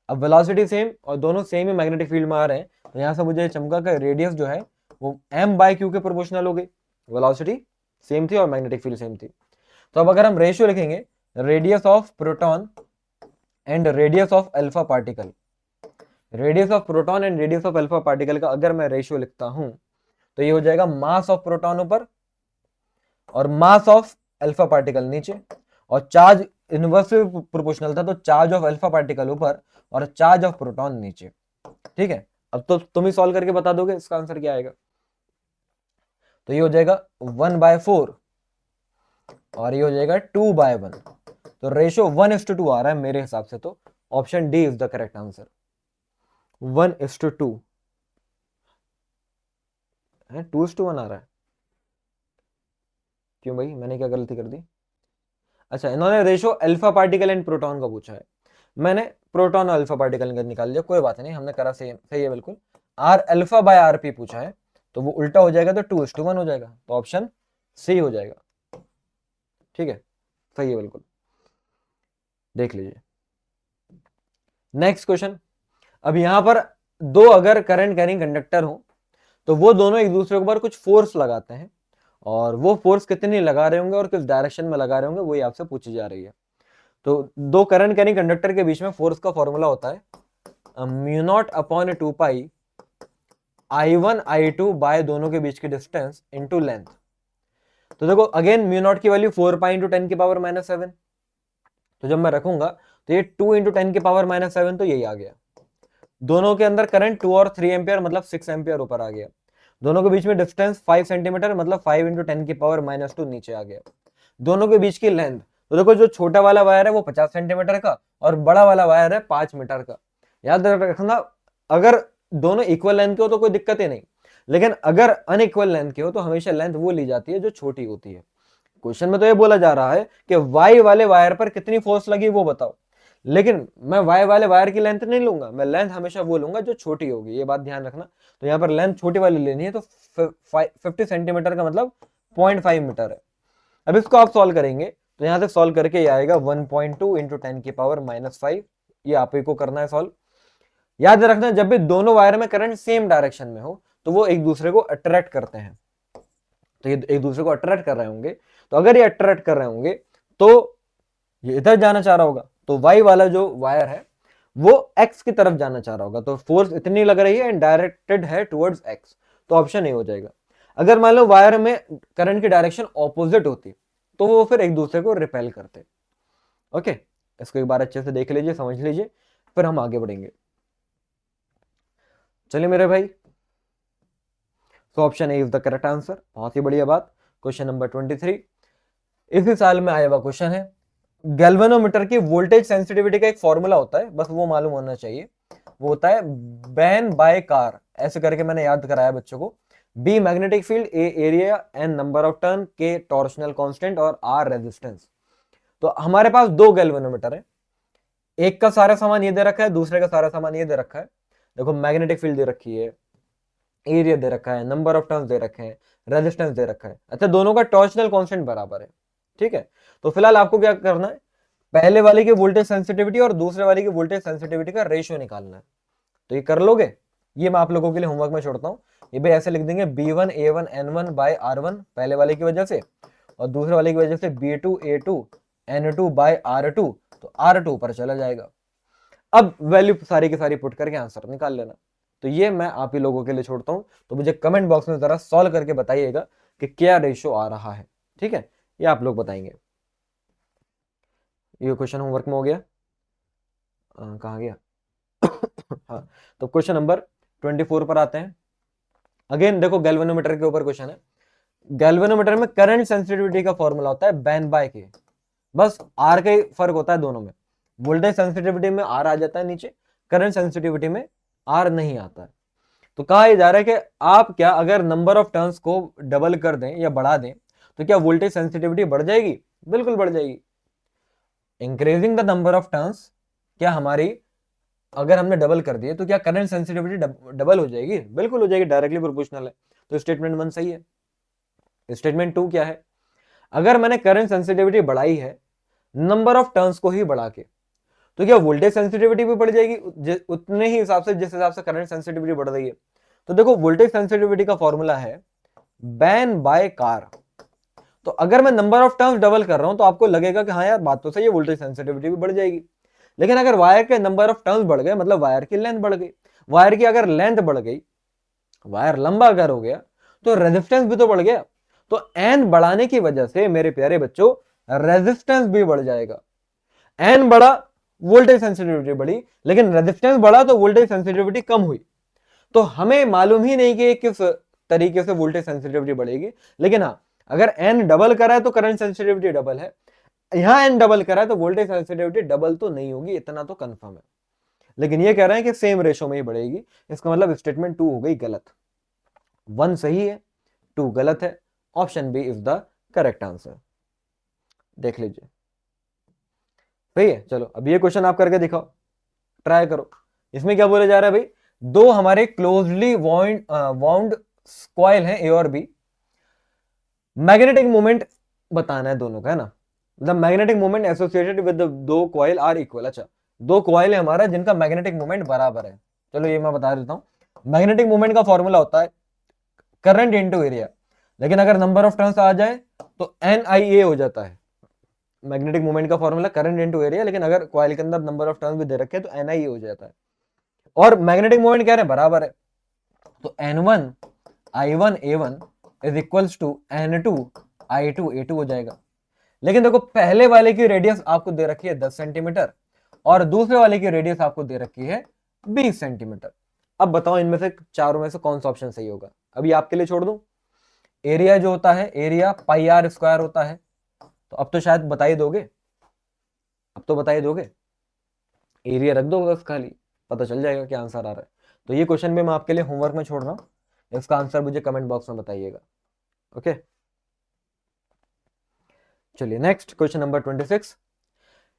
अब वेलोसिटी सेम और दोनों सेम ही मैग्नेटिक फील्ड में आ रहे हैं, तो यहां से मुझे चमका का रेडियस जो है वो m/q के प्रोपोर्शनल हो गई, वेलोसिटी सेम थी और मैग्नेटिक फील्ड सेम थी। तो अब अगर हम रेशियो लिखेंगे, radius of proton and radius of alpha particle, radius of proton and radius of alpha particle का अगर मैं रेशियो लिखता हूं तो ये हो जाएगा मास ऑफ प्रोटॉन ऊपर और मास ऑफ अल्फा पार्टिकल नीचे, और चार्ज इनवर्सली प्रोपोर्शनल था, तो चार्ज ऑफ अल्फा पार्टिकल ऊपर और चार्ज ऑफ प्रोटॉन नीचे। ठीक है, अब तो तुम ही सॉल्व करके बता दोगे इसका आंसर क्या आएगा। तो ये हो जाएगा 1/4 और ये हो जाएगा 2/1, तो रेशियो 1:2 आ रहा है मेरे हिसाब से, तो option D is the correct answer, 1:2 है, 2:1 आ रहा है। क्यों भाई, मैंने क्या गलती कर दी। अच्छा, इन्होंने ratio alpha particle and proton का पूछा है, मैंने प्रोटॉन और अल्फा पार्टिकल का निकाल लिया, कोई बात नहीं, हमने करा सेम, सही है बिल्कुल। R alpha by R P पूछा है तो वो उल्टा हो जाएगा, तो 2:1 हो जाएगा, तो ऑप्शन सी हो जाएगा। ठीक है, सही है बिल्कुल, देख लीजिए नेक्स्ट क्वेश्चन। अब यहां पर दो अगर करंट कैरिंग कंडक्टर हो तो वो दोनों एक दूसरे के ऊपर कुछ फोर्स लगाते हैं, और वो फोर्स कितनी लगा रहे होंगे और किस डायरेक्शन में लगा रहे होंगे वही आपसे पूछी जा रही है। तो दो करंट कैरिंग कंडक्टर के बीच में फोर्स का फॉर्मूला होता है μ0/2π I1 I2 बाय दोनों के बीच की डिस्टेंस इनटू लेंथ। तो देखो अगेन μ0 की वैल्यू 4π × 10⁻⁷, तो जब मैं रखूंगा तो ये 2 × 10⁻⁷, तो यही आ गया। दोनों के अंदर करंट 2 और 3 एम्पियर मतलब 6 एम्पियर ऊपर आ गया। दोनों के बीच में डिस्टेंस 5 सेंटीमीटर, मतलब 5 इंटू 10 की पावर -2 नीचे आ गया। दोनों के बीच की लेंथ, तो देखो जो छोटा वाला वायर है वो 50 सेंटीमीटर का और बड़ा वाला वायर है 5 मीटर का। याद रखना, अगर दोनों इक्वल लेंथ के हो तो कोई दिक्कत ही नहीं, लेकिन अगर अनइक्वल लेंथ के हो तो हमेशा लेंथ वो ली जाती है जो छोटी होती है। क्वेश्चन में तो ये बोला जा रहा है कि वाई वाले वायर पर कितनी फोर्स लगी वो बताओ, लेकिन मैं वाई वाले वायर की लेंथ नहीं लूंगा, मैं लेंथ हमेशा वो लूंगा जो छोटी होगी, ये बात ध्यान रखना। तो यहाँ पर लेंथ छोटी वाली लेनी है, तो 50 सेंटीमीटर का मतलब 0.5 मीटर है। अब इसको आप सॉल्व करेंगे तो यहां से सॉल्व करके ये आएगा 1.2 इंटू 10 की पावर -5। ये आप ही को करना है सॉल्व। याद रखना, जब भी दोनों वायर में करंट सेम डायरेक्शन में हो तो वो एक दूसरे को अट्रैक्ट करते हैं, तो ये एक दूसरे को अट्रैक्ट कर रहे होंगे। तो अगर ये अट्रैक्ट कर रहे होंगे तो ये इधर जाना चाह रहा होगा, तो वाई वाला जो वायर है वो एक्स की तरफ जाना चाह रहा होगा, तो फोर्स इतनी लग रही है एंड डायरेक्टेड है टुवर्ड्स एक्स, तो ऑप्शन ए हो जाएगा। अगर मान लो वायर में करंट की डायरेक्शन ऑपोजिट होती तो वो फिर एक दूसरे को रिपेल करते। ओके, इसको एक बार अच्छे से देख लीजिए, समझ लीजिए, फिर हम आगे बढ़ेंगे। चलिए मेरे भाई, तो option A is the correct answer. बहुत ही बढ़िया बात। क्वेश्चन नंबर 23 इसी साल में आया हुआ क्वेश्चन है। गैल्वेनोमीटर की वोल्टेज सेंसिटिविटी का एक फॉर्मूला होता है, बस वो मालूम होना चाहिए। वो होता है बैन बाय कार, ऐसे करके मैंने याद कराया बच्चों को। B magnetic field, A area, N number of turn, K torsional constant और आर रेजिस्टेंस। तो हमारे पास दो गैल्वेनोमीटर है, एक का सारा सामान ये दे रखा है, दूसरे का सारा सामान ये दे रखा है। देखो मैग्नेटिक फील्ड दे रखी है, एरिया दे रखा है, नंबर ऑफ टर्न्स दे रखे हैं, रेजिस्टेंस दे रखा है। अच्छा, दोनों का टॉर्शनल कांस्टेंट बराबर है, ठीक है। तो फिलहाल आपको क्या करना है, पहले वाले की वोल्टेज सेंसिटिविटी और दूसरे वाले की वोल्टेज सेंसिटिविटी का रेशियो निकालना है। तो ये कर लोगे, ये मैं आप लोगों के लिए होमवर्क में छोड़ता हूँ। ये भाई ऐसे लिख देंगे B1 A1 N1 bye R1 पहले वाले की वजह से, और दूसरे वाले की वजह से B2 A2 N2 bye R2, तो R2 पर चला जाएगा। अब वैल्यू सारी की सारी पुट करके आंसर निकाल लेना। तो ये मैं आप ही लोगों के लिए छोड़ता हूं, तो मुझे कमेंट बॉक्स में जरा सॉल्व करके बताइएगा कि क्या रेशियो आ रहा है, ठीक है, ये आप लोग बताएंगे। ये क्वेश्चन होमवर्क में हो गया, कहाँ गया हाँ, तो क्वेश्चन नंबर 24 पर आते हैं। अगेन देखो गैल्वेनोमीटर के ऊपर क्वेश्चन है। गैल्वेनोमीटर में करंट सेंसिटिविटी का फॉर्मूला होता है बैन बाय के, बस आर का ही फर्क होता है दोनों में। वोल्टेज सेंसिटिविटी में आर आ जाता है नीचे, करंट सेंसिटिविटी में आर नहीं आता है। तो कहा यह जा रहा है कि आप क्या अगर नंबर ऑफ टर्न्स को डबल कर दें या बढ़ा दें तो क्या वोल्टेज सेंसिटिविटी बढ़ जाएगी? बिल्कुल बढ़ जाएगी। Increasing the number of turns, क्या हमारी अगर हमने डबल कर दिए तो क्या करंट सेंसिटिविटी डबल हो जाएगी? बिल्कुल हो जाएगी, डायरेक्टली प्रोपोर्शनल है। तो स्टेटमेंट 1 सही है। स्टेटमेंट 2 क्या है, अगर मैंने करंट सेंसिटिविटी बढ़ाई है नंबर ऑफ टर्न्स को ही बढ़ा के, तो क्या वोल्टेज सेंसिटिविटी भी बढ़ जाएगी उतने ही हिसाब से जिस हिसाब से करंट सेंसिटिविटी बढ़ रही है? तो देखो वोल्टेज सेंसिटिविटी का फॉर्मूला है बैन बाय कार। तो अगर मैं नंबर ऑफ टर्न्स डबल कर रहा हूं तो आपको लगेगा कि हाँ यार बात तो सही है, वोल्टेज सेंसिटिविटी भी बढ़ जाएगी। लेकिन अगर वायर के नंबर ऑफ टर्न्स बढ़ गए मतलब वायर की लेंथ बढ़ गई, वायर की अगर लेंथ बढ़ गई, वायर लंबा अगर हो गया तो रेजिस्टेंस भी तो बढ़ गया। तो एन बढ़ाने की वजह से मेरे प्यारे बच्चों रेजिस्टेंस भी बढ़ जाएगा। एन बढ़ा, वोल्टेज सेंसिटिविटी बढ़ी, लेकिन रेजिस्टेंस बढ़ा तो वोल्टेज सेंसिटिविटी कम हुई। तो हमें मालूम ही नहीं कि किस तरीके से वोल्टेज सेंसिटिविटी बढ़ेगी, लेकिन हाँ अगर एन डबल करा है तो करंट सेंसिटिविटी डबल है, यहां एन डबल करा है तो वोल्टेज सेंसिटिविटी डबल तो नहीं होगी, इतना तो कंफर्म है। लेकिन ये कह रहे हैं कि सेम रेशो में ही बढ़ेगी, इसका मतलब स्टेटमेंट 2 हो गई गलत। 1 सही है, 2 गलत है। Option B is the correct answer. देख लीजिए सही है। चलो अब ये क्वेश्चन आप करके दिखाओ, ट्राई करो। इसमें क्या बोला जा रहा है भाई, दो हमारे क्लोजली वाउंड कॉइल हैं ए और बी, मैग्नेटिक मोमेंट बताना है दोनों का, है ना। The magnetic moment associated with दो कॉइल आर इक्वल। अच्छा, दो कॉइल है हमारा जिनका मैग्नेटिक मोमेंट बराबर है। चलो ये मैं बता देता हूं। मैग्नेटिक मोमेंट का फॉर्मूला होता है करंट इनटू एरिया, लेकिन अगर नंबर ऑफ टर्न्स आ जाए तो NIA हो जाता है। मैग्नेटिक मोमेंट का फॉर्मूला करंट इनटू एरिया, लेकिन अगर कॉइल के अंदर नंबर ऑफ टर्न्स भी दे रखे तो NIA हो जाता है। और मैग्नेटिक मोमेंट कह रहे हैं बराबर है, तो N1 I1 A1 is equals to N2 I2 A2 हो जाएगा। लेकिन देखो पहले वाले की रेडियस आपको दे रखी है 10 सेंटीमीटर और दूसरे वाले की रेडियस आपको दे रखी है 20 सेंटीमीटर। अब बताओ इनमें से चारों में से कौन सा ऑप्शन सही होगा? अभी आपके लिए छोड़ दूं। एरिया जो होता है, एरिया पाई आर स्क्वायर होता है। तो अब तो शायद बता ही दोगे, अब तो बता ही दोगे। एरिया रख दो बस, खाली पता चल जाएगा क्या आंसर आ रहा है। तो ये क्वेश्चन भी मैं आपके लिए होमवर्क में छोड़ रहा हूँ, इसका आंसर मुझे कमेंट बॉक्स में बताइएगा। ओके, चलिए नेक्स्ट क्वेश्चन नंबर 26।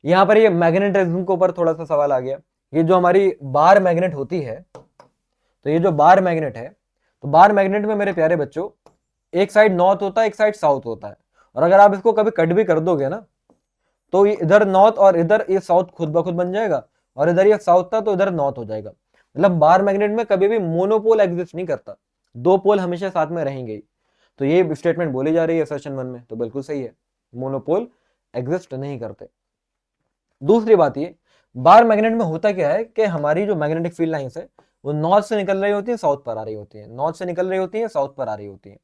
यहां पर ये मैग्नेटिज्म के ऊपर थोड़ा सा सवाल आ गया। ये जो हमारी बार मैग्नेट होती है, तो ये जो बार मैग्नेट है, तो बार मैग्नेट में मेरे प्यारे बच्चों एक साइड नॉर्थ होता है, एक साइड साउथ होता है। और अगर आप इसको कभी कट भी कर दोगे ना, तो ये इधर नॉर्थ और इधर ये साउथ खुद ब खुद बन जाएगा, और इधर ये साउथ था तो इधर नॉर्थ हो जाएगा। मतलब बार मैग्नेट में कभी भी मोनोपोल एग्जिस्ट नहीं करता, दो पोल हमेशा साथ में रहेंगे ही। तो ये स्टेटमेंट बोली जा रही है सेशन 1 में, तो बिल्कुल सही है, मोनोपोल एग्जिस्ट नहीं करते। दूसरी बात ये, बार मैग्नेट में होता क्या है कि हमारी जो मैग्नेटिक फील्ड लाइंस है वो नॉर्थ से निकल रही होती है, साउथ पर आ रही होती है, नॉर्थ से निकल रही होती है, साउथ पर आ रही होती है।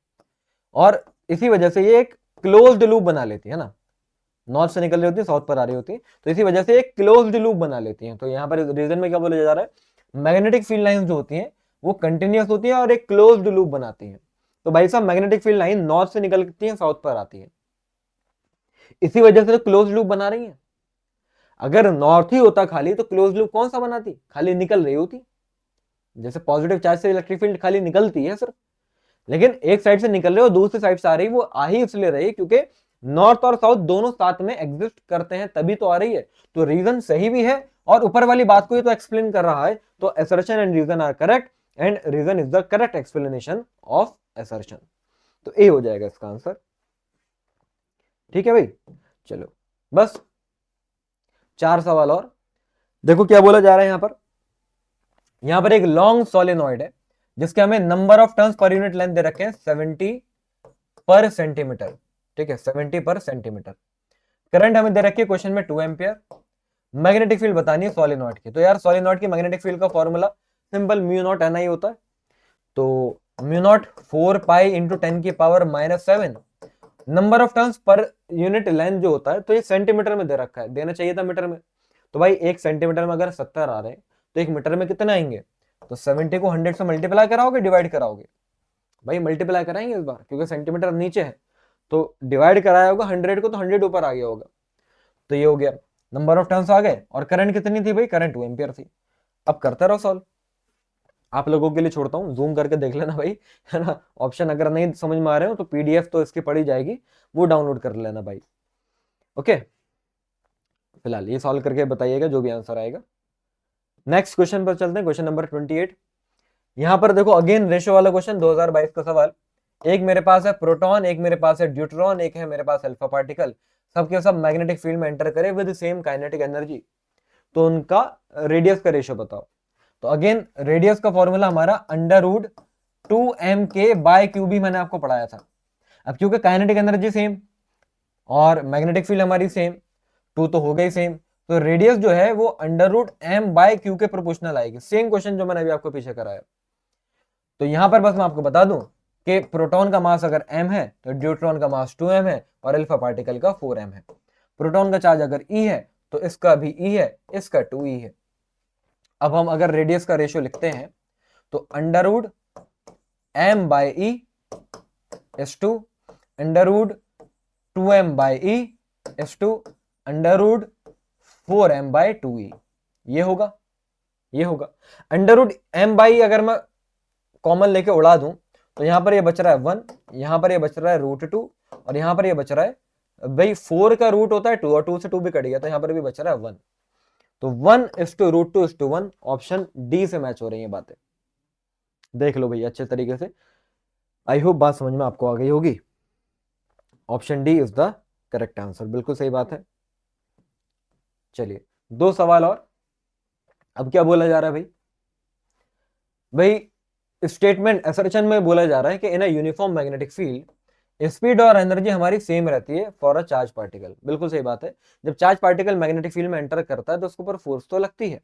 और इसी वजह से ये एक क्लोज्ड लूप बना लेती है ना, नॉर्थ से निकल रही होती है, साउथ पर आ रही होती है, तो इसी वजह से एक क्लोज्ड लूप बना लेती है। तो यहाँ पर रीजन में क्या बोला जा रहा है, मैग्नेटिक फील्ड लाइंस जो होती हैं वो कंटिन्यूअस होती है और एक क्लोज्ड लूप बनाती है। तो भाई साहब मैग्नेटिक फील्ड लाइन नॉर्थ से निकलती है, साउथ पर आती है, इसी वजह से क्लोज लूप बना रही है। अगर नॉर्थ ही होता खाली तो क्लोज लूप कौन सा बनाती, खाली निकल रही होती। जैसे पॉजिटिव चार्ज से इलेक्ट्रिक फील्ड खाली निकलती है सिर्फ, लेकिन एक साइड से निकल रहे हो दूसरी साइड से आ रही, वो आ ही इसलिए रही क्योंकि नॉर्थ और साउथ दोनों साथ में एग्जिस्ट करते हैं तभी तो आ रही है। तो रीजन सही भी है और ऊपर वाली बात को ही तो एक्सप्लेन कर रहा है। तो assertion and reason are correct and reason is the correct explanation of assertion. तो ए हो जाएगा इसका आंसर। ठीक है भाई, चलो बस 4 सवाल और। देखो क्या बोला जा रहा है यहां पर एक लॉन्ग सोलेनॉइड है जिसके हमें number of turns per unit length दे रखे हैं 70 पर सेंटीमीटर। ठीक है, 70 पर सेंटीमीटर। करंट हमें दे रखी है क्वेश्चन में 2 एम्पियर। मैग्नेटिक फील्ड बतानी है सोलेनॉइड की। तो यार सोलेनॉइड की मैग्नेटिक फील्ड का formula simple mu naught N I होता है। तो म्यू नॉट 4 पाई इंटू 10 की power -7 number of turns per unit length जो होता है, तो ये सेंटीमीटर में दे रखा है, देना चाहिए था मीटर में। तो भाई एक सेंटीमीटर में अगर 70 आ रहे हैं तो एक मीटर में कितने आएंगे, तो 70 को 100 से मल्टीप्लाई कराओगे, डिवाइड कराओगे, भाई मल्टीप्लाई कराएंगे इस बार क्योंकि सेंटीमीटर नीचे है, तो डिवाइड कराया होगा 100 को तो 100 ऊपर आ गया होगा। तो ये हो गया, नंबर ऑफ टर्न्स आ गए। और करंट कितनी थी भाई, करंट 2 एम्पियर थी। अब करते रहो सॉल्व, आप लोगों के लिए छोड़ता हूं, जूम करके देख लेना भाई, है ना। ऑप्शन अगर नहीं समझ में आ रहे हो तो पीडीएफ तो इसकी पड़ी जाएगी, वो डाउनलोड कर लेना भाई। ओके, फिलहाल ये सॉल्व करके बताइएगा जो भी आंसर आएगा। नेक्स्ट क्वेश्चन पर चलते हैं, क्वेश्चन नंबर 28। यहां पर देखो अगेन रेशो वाला क्वेश्चन, 2022 का सवाल। एक मेरे पास है प्रोटॉन, एक मेरे पास है ड्यूट्रॉन, एक है मेरे पास अल्फा पार्टिकल, सबके सब मैग्नेटिक फील्ड में एंटर करे विद सेम काइनेटिक एनर्जी। तो उनका रेडियस का रेशियो बताओ। तो अगेन रेडियस का फॉर्मूला हमारा √2m/K भी मैंने आपको पढ़ाया था। अब क्योंकि काइनेटिक एनर्जी सेम और मैग्नेटिक फील्ड हमारी सेम, 2 तो हो गई सेम, तो रेडियस जो है वो √m/Q के प्रोपोर्शनल आएगी। सेम क्वेश्चन जो मैंने अभी आपको पीछे कराया। तो यहां पर बस मैं आपको बता दूं कि प्रोटॉन का मास अगर m है तो ड्यूट्रॉन का मास 2m है और अल्फा पार्टिकल का 4m है। प्रोटॉन का चार्ज अगर E है तो इसका भी E है, इसका 2E है। अब हम अगर रेडियस का रेशियो लिखते हैं तो √m/E is to √2m/E is to √4m/2E। ये होगा, ये होगा। √m/E अगर मैं कॉमन लेके उड़ा दूं तो यहां पर ये बच रहा है 1, यहां पर ये बच रहा है √2 और यहां पर ये बच रहा है भाई 4 का रूट होता है 2 और 2 से 2 भी कट गया तो यहां पर भी बच रहा है 1। तो 1:√2:1 ऑप्शन डी से मैच हो रही है बातें। देख लो भैया अच्छे तरीके से, आई होप बात समझ में आपको आ गई होगी। Option D is the correct answer, बिल्कुल सही बात है। चलिए 2 सवाल और। अब क्या बोला जा रहा है भाई स्टेटमेंट असर्शन में बोला जा रहा है कि in a uniform magnetic field speed और एनर्जी हमारी सेम रहती है फॉर अ चार्ज पार्टिकल। बिल्कुल सही बात है, जब चार्ज पार्टिकल मैग्नेटिक फील्ड में एंटर करता है तो उसके ऊपर फोर्स तो लगती है,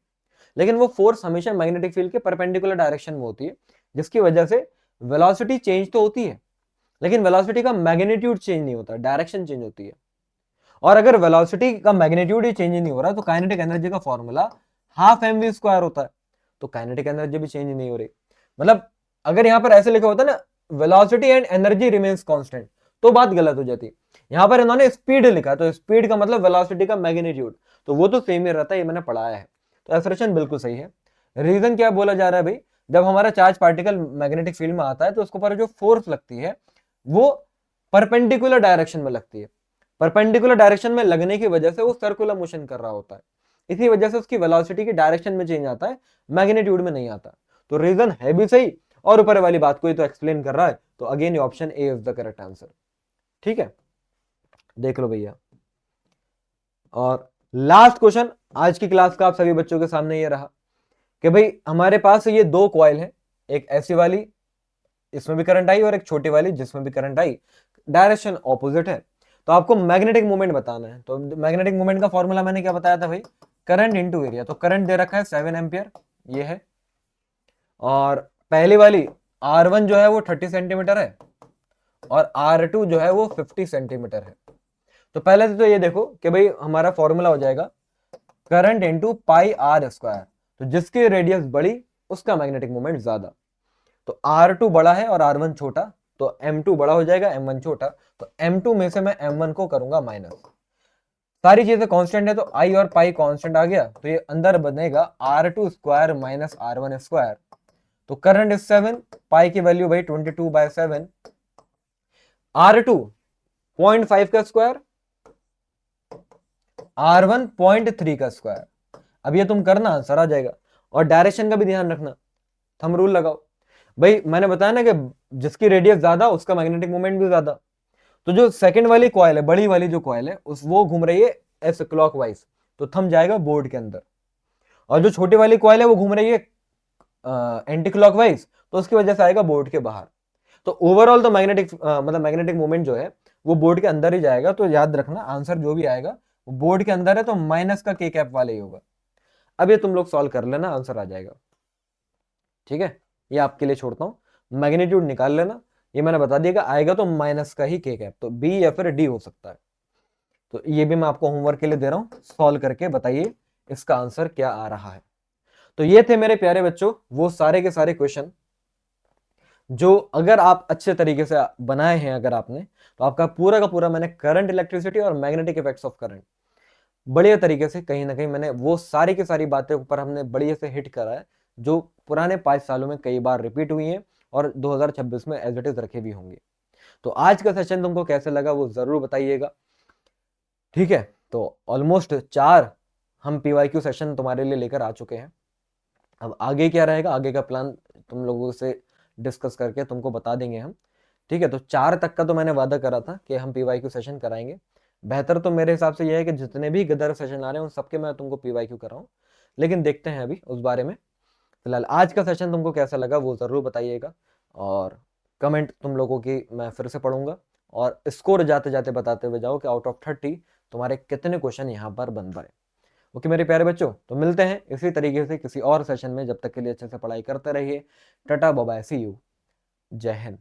लेकिन वो फोर्स हमेशा मैग्नेटिक फील्ड के परपेंडिकुलर डायरेक्शन में होती है, जिसकी वजह से वेलोसिटी चेंज तो होती है लेकिन वेलोसिटी का मैग्नीट्यूड चेंज नहीं होता, डायरेक्शन चेंज होती है। और अगर वेलोसिटी का मैग्नीट्यूड ही चेंज नहीं हो रहा तो काइनेटिक एनर्जी का फॉर्मूला ½ mv² होता है, तो काइनेटिक एनर्जी भी चेंज नहीं हो रही। मतलब अगर यहां पर ऐसे लिखा होता ना velocity and energy remains constant, तो बात गलत हो जाती है। यहां पर इन्होंने स्पीड लिखा, तो स्पीड का मतलब वेलोसिटी का मैग्नीट्यूड, तो वो तो सेम ही रहता है, ये मैंने पढ़ाया है। तो एसर्शन बिल्कुल सही है। रीजन क्या बोला जा रहा है भाई, जब हमारा चार्ज पार्टिकल मैग्नेटिक फील्ड में आता है तो उसके ऊपर जो फोर्स लगती है वो परपेंडिकुलर डायरेक्शन में लगती है। परपेंडिकुलर डायरेक्शन में लगने की वजह से वो सर्कुलर मोशन कर रहा होता है, इसी वजह से उसकी वेलोसिटी की डायरेक्शन में चेंज आता है, मैग्नीट्यूड में नहीं आता। तो रीजन है भी सही और ऊपर वाली बात को ही तो एक्सप्लेन कर रहा है, तो again option A is the correct answer. ठीक है, देख लो भैया। और लास्ट क्वेश्चन आज की क्लास का आप सभी बच्चों के सामने ये रहा कि भाई हमारे पास ये दो कॉइल है, एक ऐसी वाली इसमें भी करंट आई और एक छोटी वाली जिसमें भी करंट आई, डायरेक्शन ऑपोजिट है, तो आपको मैग्नेटिक मोमेंट बताना है। तो मैग्नेटिक मोमेंट का फॉर्मूला मैंने क्या बताया था भाई, करंट इनटू एरिया। तो करंट दे रखा है 7 एम्पियर, ये है, और पहली वाली R1 जो है वो 30 सेंटीमीटर है और R2 जो है वो 50 सेंटीमीटर है। तो पहले तो ये देखो कि भाई हमारा फॉर्मूला हो जाएगा current into pi R square, तो जिसकी रेडियस बड़ी उसका मैग्नेटिक मोमेंट ज्यादा। तो R2 बड़ा है और R1 छोटा, तो M2 बड़ा हो जाएगा, M1 छोटा, तो M2 में से मैं M1 को करूंगा माइनस। सारी चीजें कांस्टेंट है तो I और पाई कांस्टेंट आ गया, तो ये अंदर बनेगा R2 square minus R1 square. तो करंट इज 7, पाई की वैल्यू भाई 22/7, R2 0.5 का स्क्वायर, R1 0.3 का स्क्वायर। अब ये तुम करना आंसर आ जाएगा। और डायरेक्शन का भी ध्यान रखना, थंब रूल लगाओ भाई, मैंने बताया ना कि जिसकी रेडियस ज्यादा उसका मैग्नेटिक मोमेंट भी ज्यादा। तो जो सेकंड वाली कॉइल है, बड़ी वाली जो कॉइल है उस वो घूम रही है एस क्लॉकवाइज, तो थंब जाएगा बोर्ड के अंदर। और जो छोटी वाली कॉइल है वो घूम रही है एंटी क्लॉकवाइज, तो उसकी वजह से आएगा बोर्ड के बाहर। तो ओवरऑल तो मैग्नेटिक मतलब मैग्नेटिक मोमेंट जो है वो बोर्ड के अंदर ही जाएगा। तो याद रखना आंसर जो भी आएगा वो बोर्ड के अंदर है, तो माइनस का के कैप वाले ही होगा। अब ये तुम लोग सॉल्व कर लेना, आंसर आ जाएगा। ठीक है, ये आपके लिए छोड़ता हूं, मैग्नीट्यूड निकाल लेना। ये मैंने बता दिया कि आएगा तो माइनस का ही के कैप, तो बी या फिर डी हो सकता है। तो ये भी मैं आपको होमवर्क के लिए दे रहा हूं, सॉल्व करके बताइए इसका आंसर क्या आ रहा है। तो ये थे मेरे प्यारे बच्चों वो सारे के सारे क्वेश्चन जो अगर आप अच्छे तरीके से बनाए हैं अगर आपने, तो आपका पूरा का पूरा मैंने करंट, इलेक्ट्रिसिटी और मैग्नेटिक इफेक्ट्स ऑफ करंट बढ़िया तरीके से कहीं ना कहीं मैंने वो सारी की सारी बातें ऊपर हमने बढ़िया से हिट करा है, जो पुराने 5 सालों में कई बार रिपीट हुई हैं और 2026 में एज इट इज रखे भी होंगे। तो आज का सेशन तुमको कैसे लगा वो जरूर बताइएगा। ठीक है, तो ऑलमोस्ट 4 हम पीवाईक्यू सेशन तुम्हारे लिए लेकर आ चुके हैं। अब आगे क्या रहेगा, आगे का प्लान तुम लोगों से डिस्कस करके तुमको बता देंगे हम। ठीक है, तो 4 तक का तो मैंने वादा करा था कि हम पीवाईक्यू सेशन कराएंगे। बेहतर तो मेरे हिसाब से यह है कि जितने भी गदर सेशन आ रहे हैं उन सबके मैं तुमको पीवाईक्यू कराऊं, लेकिन देखते हैं अभी उस बारे में। फिलहाल आज का सेशन तुमको कैसा लगा वो जरूर बताइएगा, और कमेंट तुम लोगों की मैं फिर से पढ़ूंगा, और स्कोर जाते जाते बताते हुए जाओ कि आउट ऑफ 30 तुम्हारे कितने क्वेश्चन यहाँ पर बन पाए। ओके मेरे प्यारे बच्चों, तो मिलते हैं इसी तरीके से किसी और सेशन में। जब तक के लिए अच्छे से पढ़ाई करते रहिए। Tata bye bye, see you, जय हिंद।